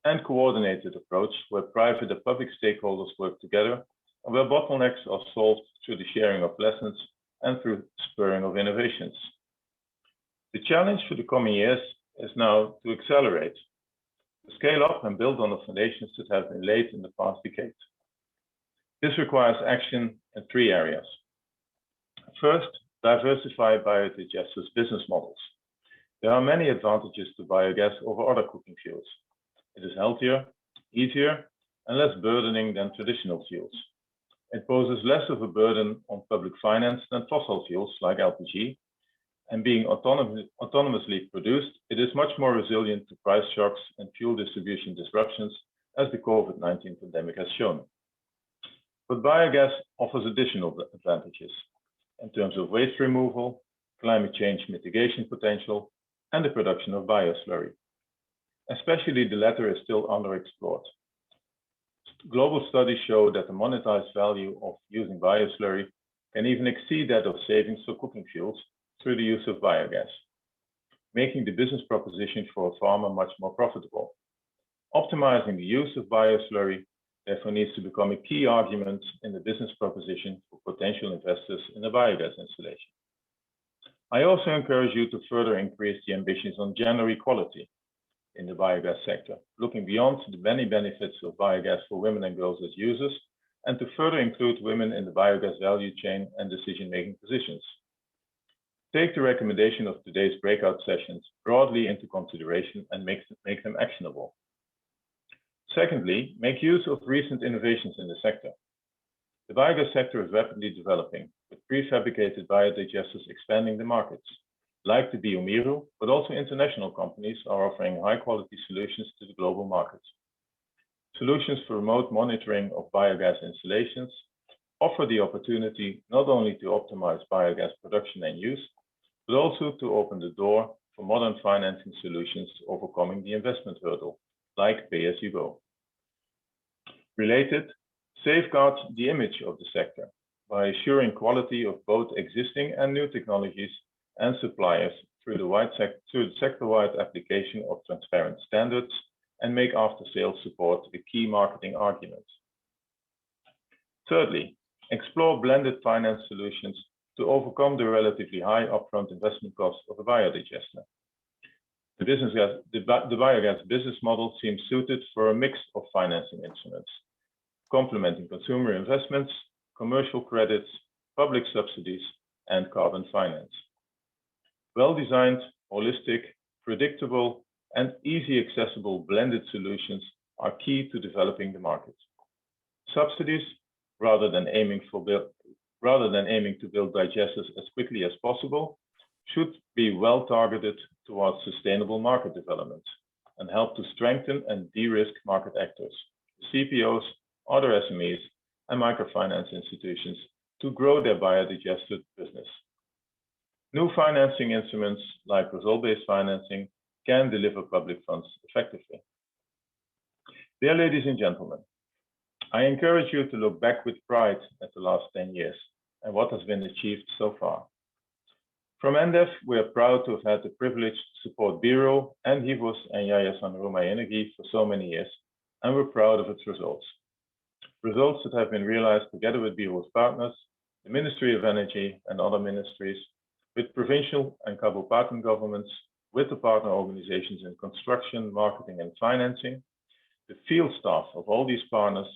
and coordinated approach where private and public stakeholders work together and where bottlenecks are solved through the sharing of lessons and through spurring of innovations. The challenge for the coming years is now to accelerate, to scale up and build on the foundations that have been laid in the past decade. This requires action in 3 areas. First, diversify biodigesters' business models. There are many advantages to biogas over other cooking fuels. It is healthier, easier, and less burdening than traditional fuels. It poses less of a burden on public finance than fossil fuels like LPG, and being autonomously produced, it is much more resilient to price shocks and fuel distribution disruptions, as the COVID-19 pandemic has shown. But biogas offers additional advantages in terms of waste removal, climate change mitigation potential, and the production of bioslurry. Especially the latter is still underexplored. Global studies show that the monetized value of using bioslurry can even exceed that of savings for cooking fuels through the use of biogas, making the business proposition for a farmer much more profitable. Optimizing the use of bioslurry therefore needs to become a key argument in the business proposition for potential investors in a biogas installation. I also encourage you to further increase the ambitions on gender equality in the biogas sector, looking beyond the many benefits of biogas for women and girls as users, and to further include women in the biogas value chain and decision-making positions. Take the recommendation of today's breakout sessions broadly into consideration and make them actionable. Secondly, make use of recent innovations in the sector. The biogas sector is rapidly developing, with prefabricated biodigesters expanding the markets. Like the BioMiru, but also international companies are offering high-quality solutions to the global markets. Solutions for remote monitoring of biogas installations offer the opportunity not only to optimize biogas production and use, but also to open the door for modern financing solutions overcoming the investment hurdle, like pay-as-you-go. Related, safeguard the image of the sector by assuring quality of both existing and new technologies and suppliers through the sector-wide application of transparent standards and make after-sales support a key marketing argument. Thirdly, explore blended finance solutions to overcome the relatively high upfront investment cost of a biodigester. The biogas business model seems suited for a mix of financing instruments, complementing consumer investments, commercial credits, public subsidies, and carbon finance. Well-designed, holistic, predictable, and easy accessible blended solutions are key to developing the market. Subsidies, rather than aiming to build digesters as quickly as possible, should be well targeted towards sustainable market development and help to strengthen and de-risk market actors, CPOs, other SMEs, and microfinance institutions to grow their biodigester business. New financing instruments like result-based financing can deliver public funds effectively. Dear ladies and gentlemen, I encourage you to look back with pride at the last 10 years and what has been achieved so far. From NDEF, we are proud to have had the privilege to support BIRU and HIVOS and Yayasan Rumah Energi for so many years, and we're proud of its results. Results that have been realized together with BIRU's partners, the Ministry of Energy and other ministries, with provincial and Kabupaten governments, with the partner organizations in construction, marketing, and financing, the field staff of all these partners,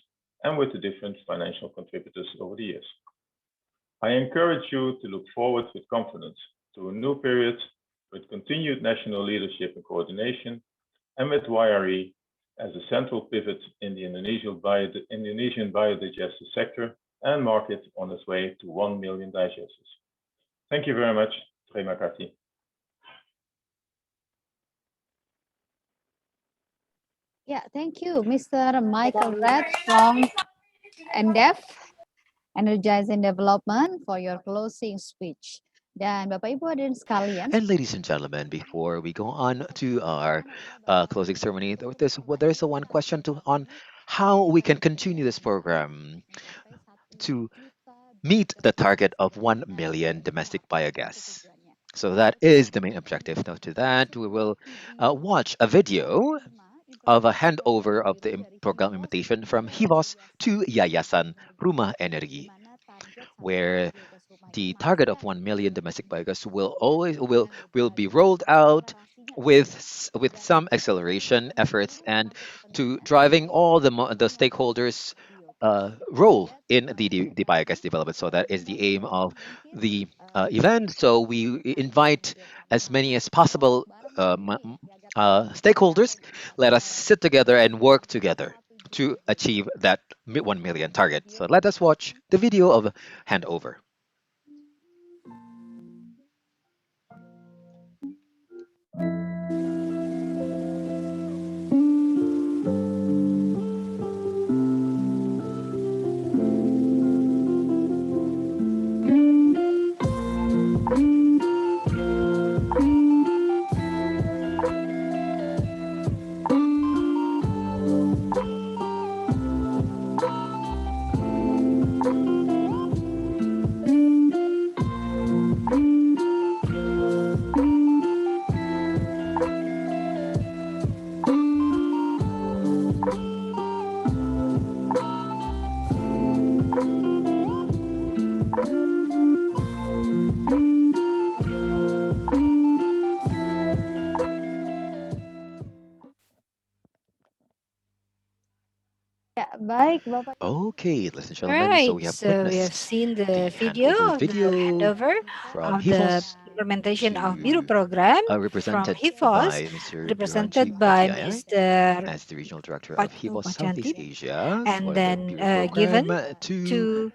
and with the different financial contributors over the years. I encourage you to look forward with confidence to a new period with continued national leadership and coordination, and with YRE as a central pivot in the Indonesian biodigester sector and market on its way to 1 million digesters. Thank you very much. Terima kasih. Yeah, thank you, Mr. Michael Red from NDEF, Energizing Development, for your closing speech. Dan Bapak Ibu hadirin sekalian. And ladies and gentlemen, before we go on to our closing ceremony, there's one question on how we can continue this program to meet the target of 1 million domestic biogas. So that is the main objective. Now to that, we will watch a video of a handover of the program implementation from HIVOS to Yayasan Rumah Energi, where the target of 1 million domestic biogas will be rolled out with some acceleration efforts and to driving all the stakeholders role in the biogas development. So that is the aim of the event. So we invite as many as possible stakeholders. Let us sit together and work together to achieve that 1 million target. So let us watch the video of handover. Ya, baik Bapak. Okay, ladies and gentlemen, so Right, we have so we have witnessed seen the the video, the handover from of the HIVOS implementation of to BIRU program from represented HIVOS, by Mr. represented Duranji by Patiaya Mr. as the regional director of HIVOS Southeast Pachanti, Asia and for then the BIRU given program to to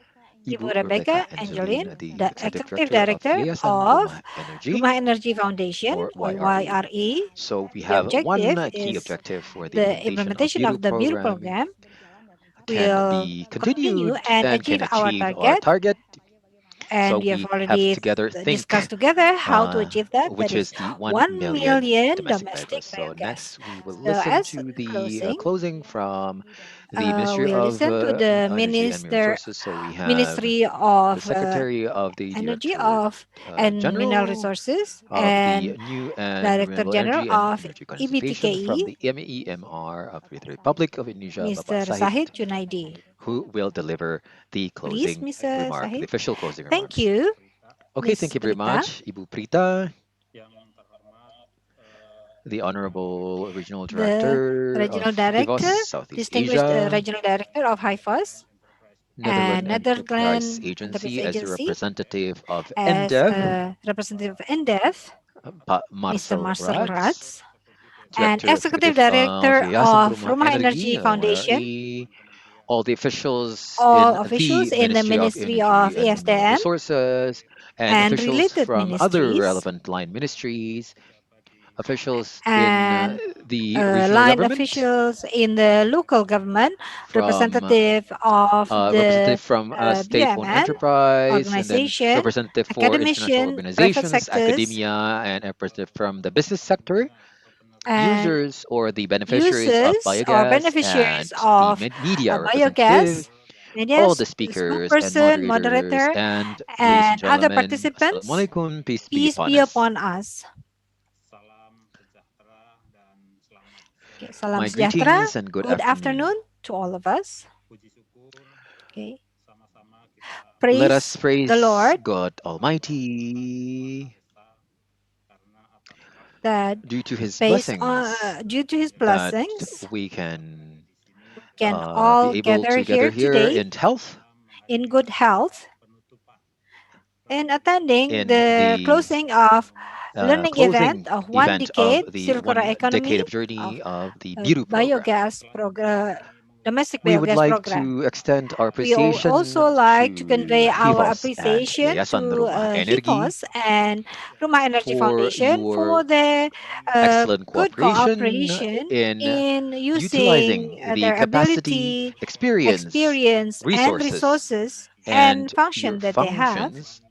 Ibu Ibu Rebecca Rebecca Angeline, Angeline, the the executive Executive director of Director Yayasan of Rumah Energi Rumah Energy Foundation, or or YRE. YRE. So we The have one objective key is objective for the the implementation of implementation of BIRU the BIRU program program can will be continue continued and and can achieve our achieve our target and we have we have already together discussed think, together how to achieve that. That which is is the 1 1 million million domestic domestic biogas. So biogas. next, we will So listen as to the closing, closing from the Ministry we'll of listen to the Energy and Resources. So we have Ministry the of Secretary of the Energy Director and Mineral General Resources of the and New and Director Renewable General Energy and of Energy Conservation from EBTKE, the MEMR of the Republic of Indonesia, Bapak Mr. Sahid, Sahid Junaidi. who will deliver the Please, closing Mr. remark, the Sahid. official closing Thank remarks. you, Okay, Ms. thank you very Prita. much, Ibu Prita, the Honorable Regional The Director Regional of Director, HIVOS, Southeast Distinguished Asia, Regional Director of HIFOS and Netherlands Netherlands Enterprise Enterprise Agency, as a Agency, representative of as NDEV, a representative of NDEF, Pak Mr. Marcel Marcel Rats, Ratz, and Director Executive Executive of Director Yayasan of Rumah Rumah Energi, Energy Foundation, MLRI, all the officials all in officials the in the Ministry of Ministry of Energy and Mineral ESDM Resources, and and officials related from other ministries, relevant line ministries, officials in and the regional line government, officials in the local government, from representative from state-owned BUMN enterprise, and then organization, representative for international academician, private organizations, sectors, academia, and representative from the business sector, and users or the beneficiaries of users or biogas, beneficiaries and the of media representative, biogas, all medias, the speakers and spokesperson, moderators, moderator, and ladies and and other gentlemen, participants. Assalamualaikum, peace be Peace upon be us. upon us. Okay, salam My sejahtera. greetings and good Good afternoon. afternoon to all of us. Okay. Let us Praise praise the Lord God Almighty that due to His based blessings due to His that blessings, we can can all be able gather to gather here here today in health in good health and attending in the the closing of learning event closing of one event decade of the circular 1 economy decade of of journey of the BIRU program. biogas program, domestic We would biogas like program. to extend our We also appreciation like to convey to our HIVOS and appreciation Yayasan to Rumah Energi HIFOS and Rumah Energy for Foundation for your their excellent good cooperation cooperation in in using utilizing the their capacity, ability, experience, experience, and resources, resources and and your function that they have functions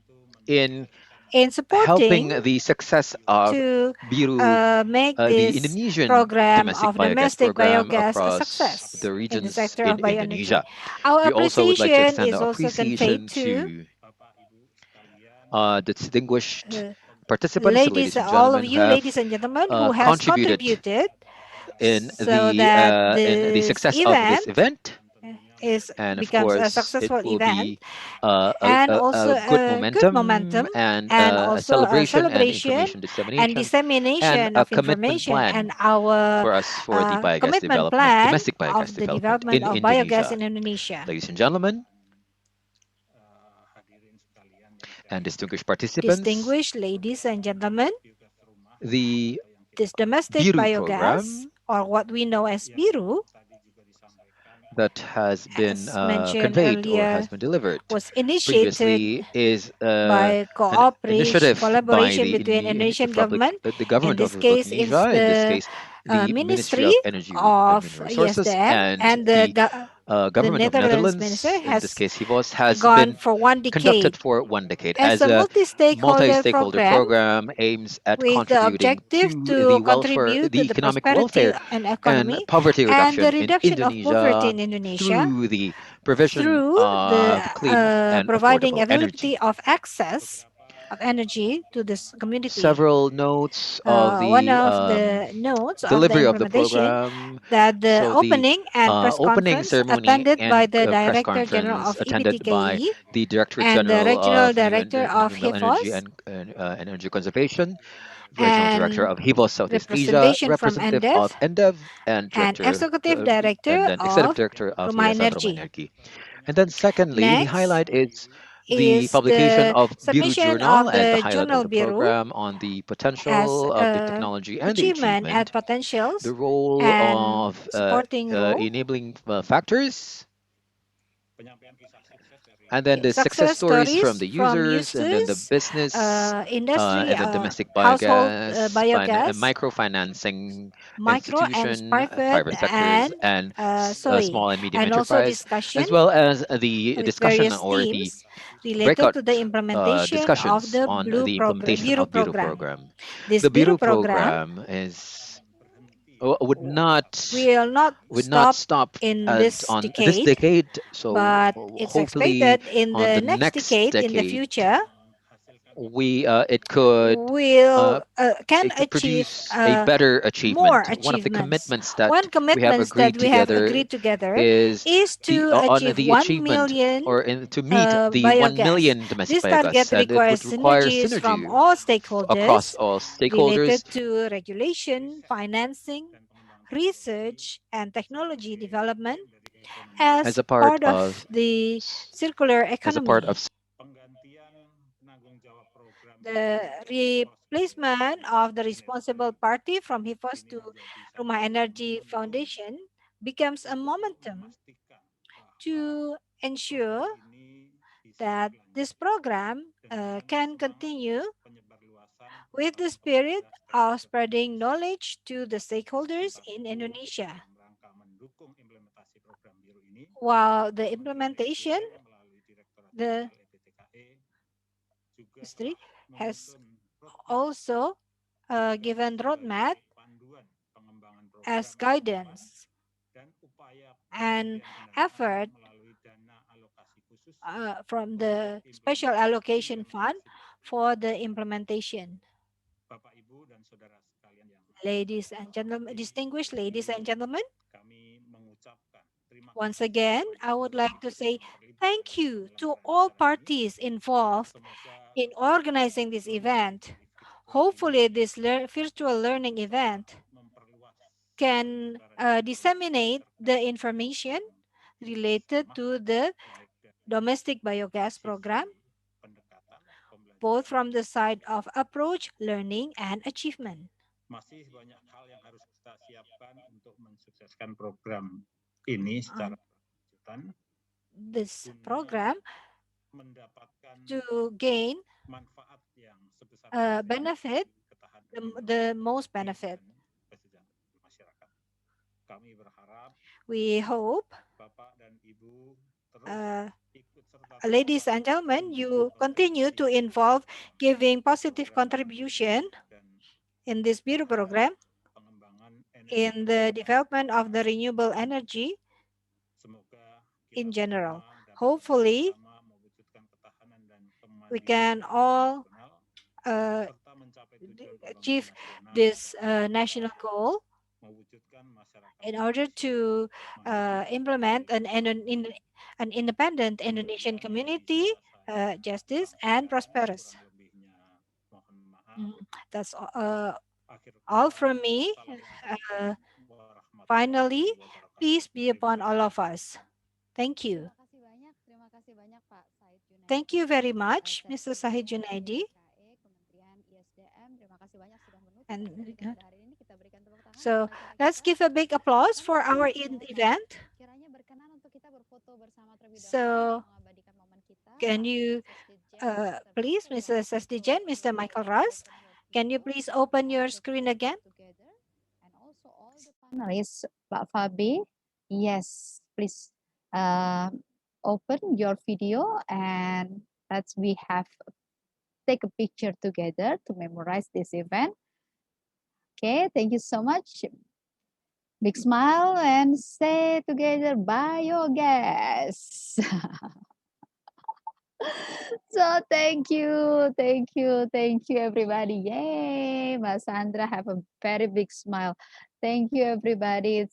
in in helping supporting the success of to BIRU, make the this Indonesian program domestic of biogas domestic program biogas a across success the in the regions sector in of bioenergy. Indonesia. Our We also would like to appreciation extend is our also conveyed appreciation to to the distinguished uh, participants, ladies, ladies and all of gentlemen, who you, have ladies and gentlemen, who has contributed contributed so that in the this success of this event event. is And of becomes a course, it successful will event be and also a good a good momentum momentum and and a also a celebration and celebration information and dissemination and dissemination a of commitment information and plan our for us for the biogas commitment development, plan domestic biogas of the development development in of biogas Indonesia. in Indonesia. Ladies and gentlemen, and distinguished participants, Distinguished ladies and gentlemen, the this domestic BIRU biogas, program or what we know as BIRU, that has been as mentioned conveyed or has earlier, been delivered was initiated previously is by an cooperation, initiative by collaboration between Indonesian government. the In government of this the Republic case, of it's Indonesia, in this the case, the Ministry Ministry of Energy and of Mineral Resources, ESDM and and the the government of Netherlands Minister Netherlands, in this has case HIVOS, has gone been for one conducted decade for 1 decade as as a a multi-stakeholder multi-stakeholder program program aims at with the contributing objective to the to welfare, contribute the to the economic prosperity welfare and and economy poverty and the reduction in reduction of poverty Indonesia in Indonesia through the provision through the of clean and providing affordable availability energy. of access of energy to this community. Several notes of One the of the notes of the delivery of the implementation program. that the So the opening and press opening conference ceremony attended by and the press Director General conference of attended by EBTKE the Director and the General Regional of New Director and of Renewable Energy HIFOS and Energy Conservation, Regional Director and of HIVOS Southeast Asia, representation from representative of NDEF NDEV, and and director Executive and Director then executive of director of Rumah Yayasan Rumah Energy. Energi. And then secondly, the Next highlight is the is publication the of BIRU submission Journal of as the the highlight of Journal the BIRU program on the as potential of the technology and the achievement and achievement, the potentials role and of supporting role, enabling factors, And then the success Success stories from stories the from users, and then the users, business, industry, and then domestic household biogas, biogas, microfinancing micro and institution, private, private sectors, and and sorry, small and medium and also enterprise, discussion as well as the with discussion various or the themes related breakout to the implementation of discussions the on the implementation BIRU of Biru program. program. This The BIRU Biru program program is would not will not stop stop in at this on this decade, decade. So but it's hopefully expected in on the the next next decade, in the decade, future, we uh, can it could achieve produce a better more achievement. One of the achievements. commitments that One we have commitments that agreed we have together agreed together is is the to on achieve the 1 achievement million or to meet the 1 biogas. million domestic This target biogas, and it requires would require synergies from synergy all across stakeholders all stakeholders related to regulation, financing, research, and technology development as as a part part of of the circular as a part economy. of The replacement of the responsible party from HIFOS to Rumah Energy Foundation becomes a momentum to ensure that this program can continue with the spirit of spreading knowledge to the stakeholders in Indonesia. While the implementation, the ministry has also given roadmap as guidance and effort from the special allocation fund for the implementation. Ladies and gentlemen, distinguished ladies and gentlemen, once again, I would like to say thank you to all parties involved in organizing this event. Hopefully, this virtual learning event can disseminate the information related to the domestic biogas program, both from the side of approach, learning, and achievement. This program to gain benefit, the most benefit. We hope, ladies and gentlemen, you continue to involve giving positive contribution in this BIRU program in the development of the renewable energy in general. Hopefully, we can all achieve this national goal in order to implement an independent Indonesian community, justice, and prosperous. That's all from me. Finally, peace be upon all of us. Thank you. Thank you very much, Mr. Sahid Junaidi. And so let's give a big applause for our event. So can you please, Mrs. Sestijen, Mr. Michael Ross, can you please open your screen again? Panelists, Pak Fabi, yes, please open your video and we have take a picture together to memorize this event. Okay, thank you so much. Big smile and say together biogas. So thank you everybody. Yay, Mas Sandra have a very big smile. Thank you everybody.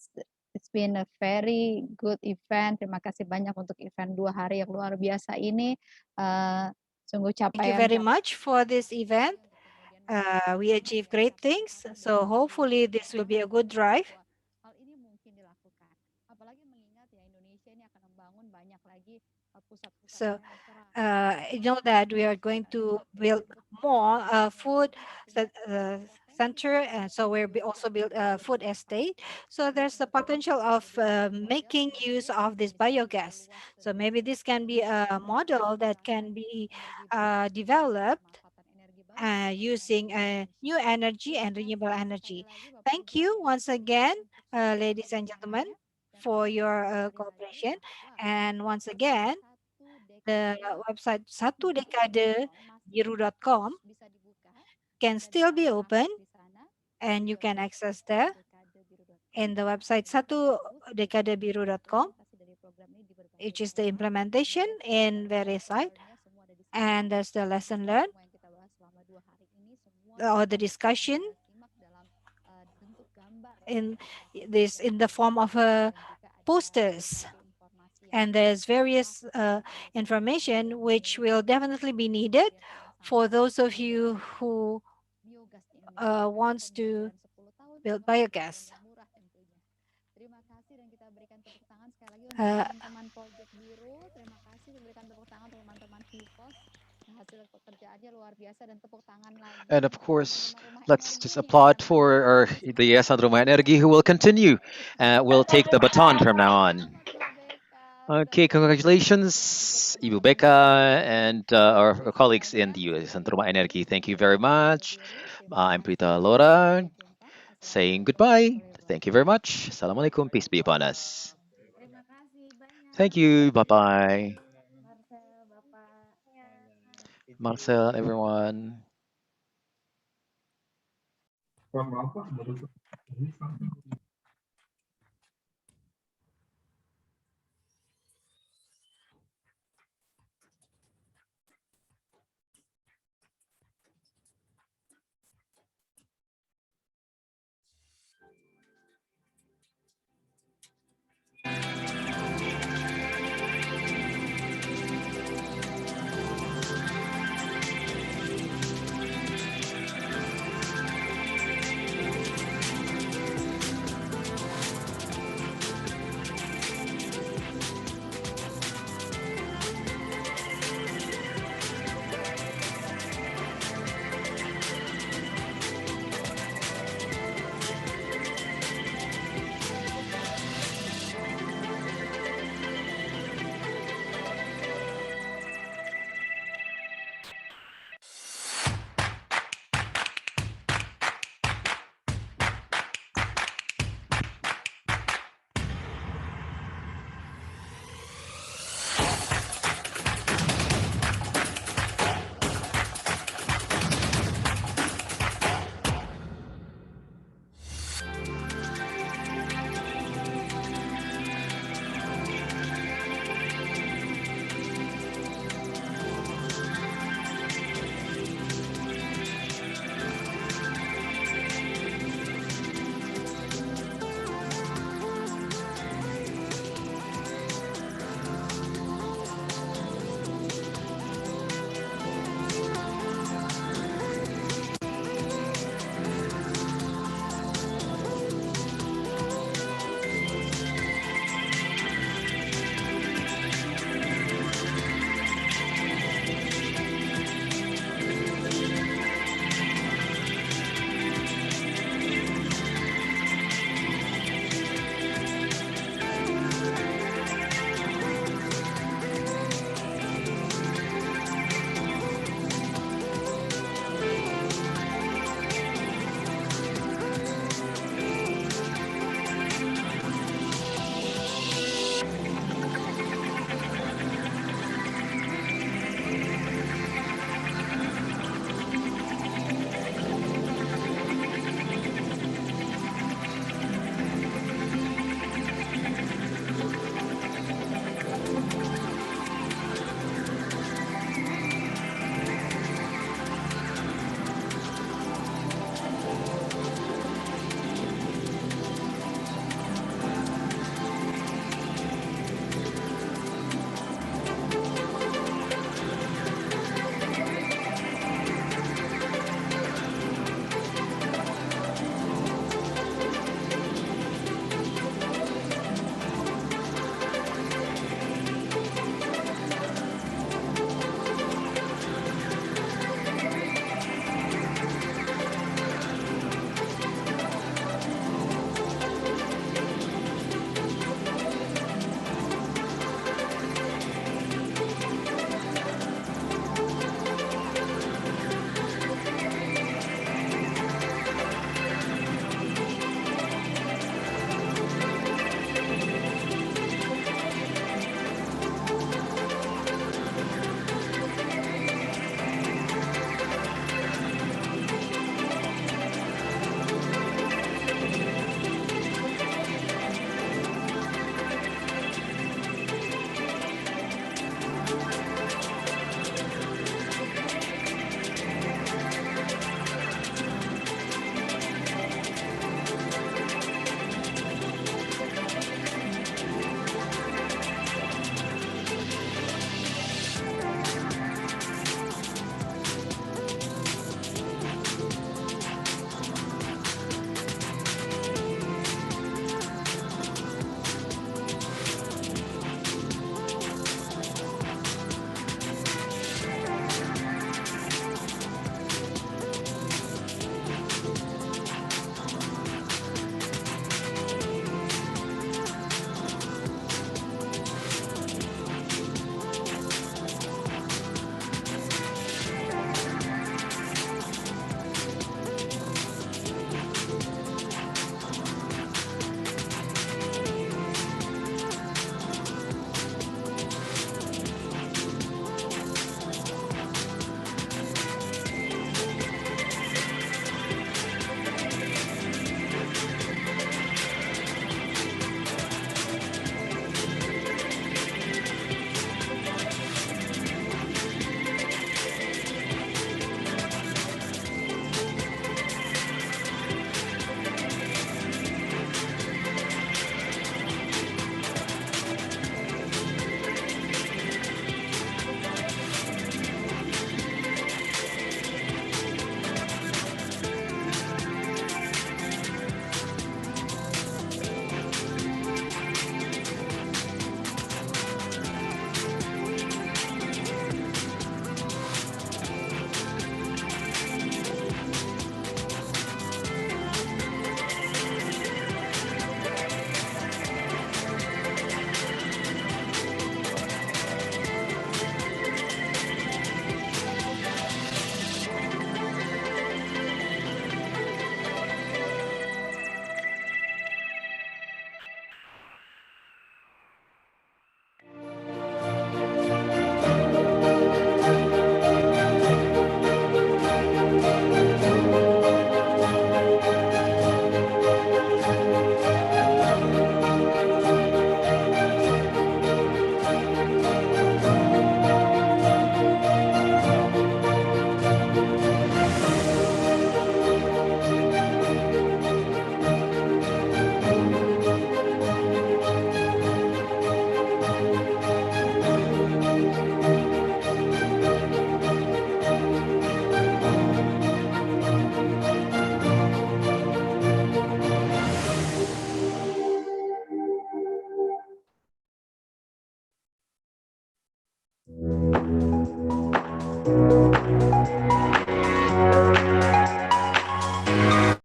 It's been a very good event. Terima kasih banyak untuk event 2 hari yang luar biasa ini. Sungguh Thank you capaian. very much for this event. We achieved great things. So hopefully this will be a good drive. Hal ini mungkin dilakukan. Apalagi mengingat ya Indonesia ini akan membangun banyak lagi pusat-pusat. So you know that we are going to build more food center, and so we're also build a food estate. So there's the potential of making use of this biogas. So maybe this can be a model that can be developed using new energy and renewable energy. Thank you once again, ladies and gentlemen, for your cooperation. And once again, the website satudekadebiru.com can still be open, and you can access there in the website satudekadebiru.com, which is the implementation in various sites, and there's the lesson learned or the discussion in this in the form of posters, and there's various information which will definitely be needed for those of you who wants to build biogas. Terima kasih dan kita berikan tepuk tangan sekali lagi untuk Uh, teman-teman Project Biru. Terima kasih berikan tepuk tangan untuk teman-teman Vivos. Hasil pekerjaannya luar biasa dan tepuk tangan lagi And of untuk course, teman-teman Rumah let's Energi just yang hebat applaud sekali for luar biasa. the Yayasan Rumah Energi who will continue. Will take the baton from now on. Okay, congratulations, Ibu Becca and our colleagues in the Yayasan Rumah Energi. Thank you very much. I'm Prita Lora saying goodbye. Thank you very much. Assalamualaikum. Peace be upon us. Terima kasih Thank banyak you. Pak Bye bye. Marcel, Bapaknya. Marcel, everyone.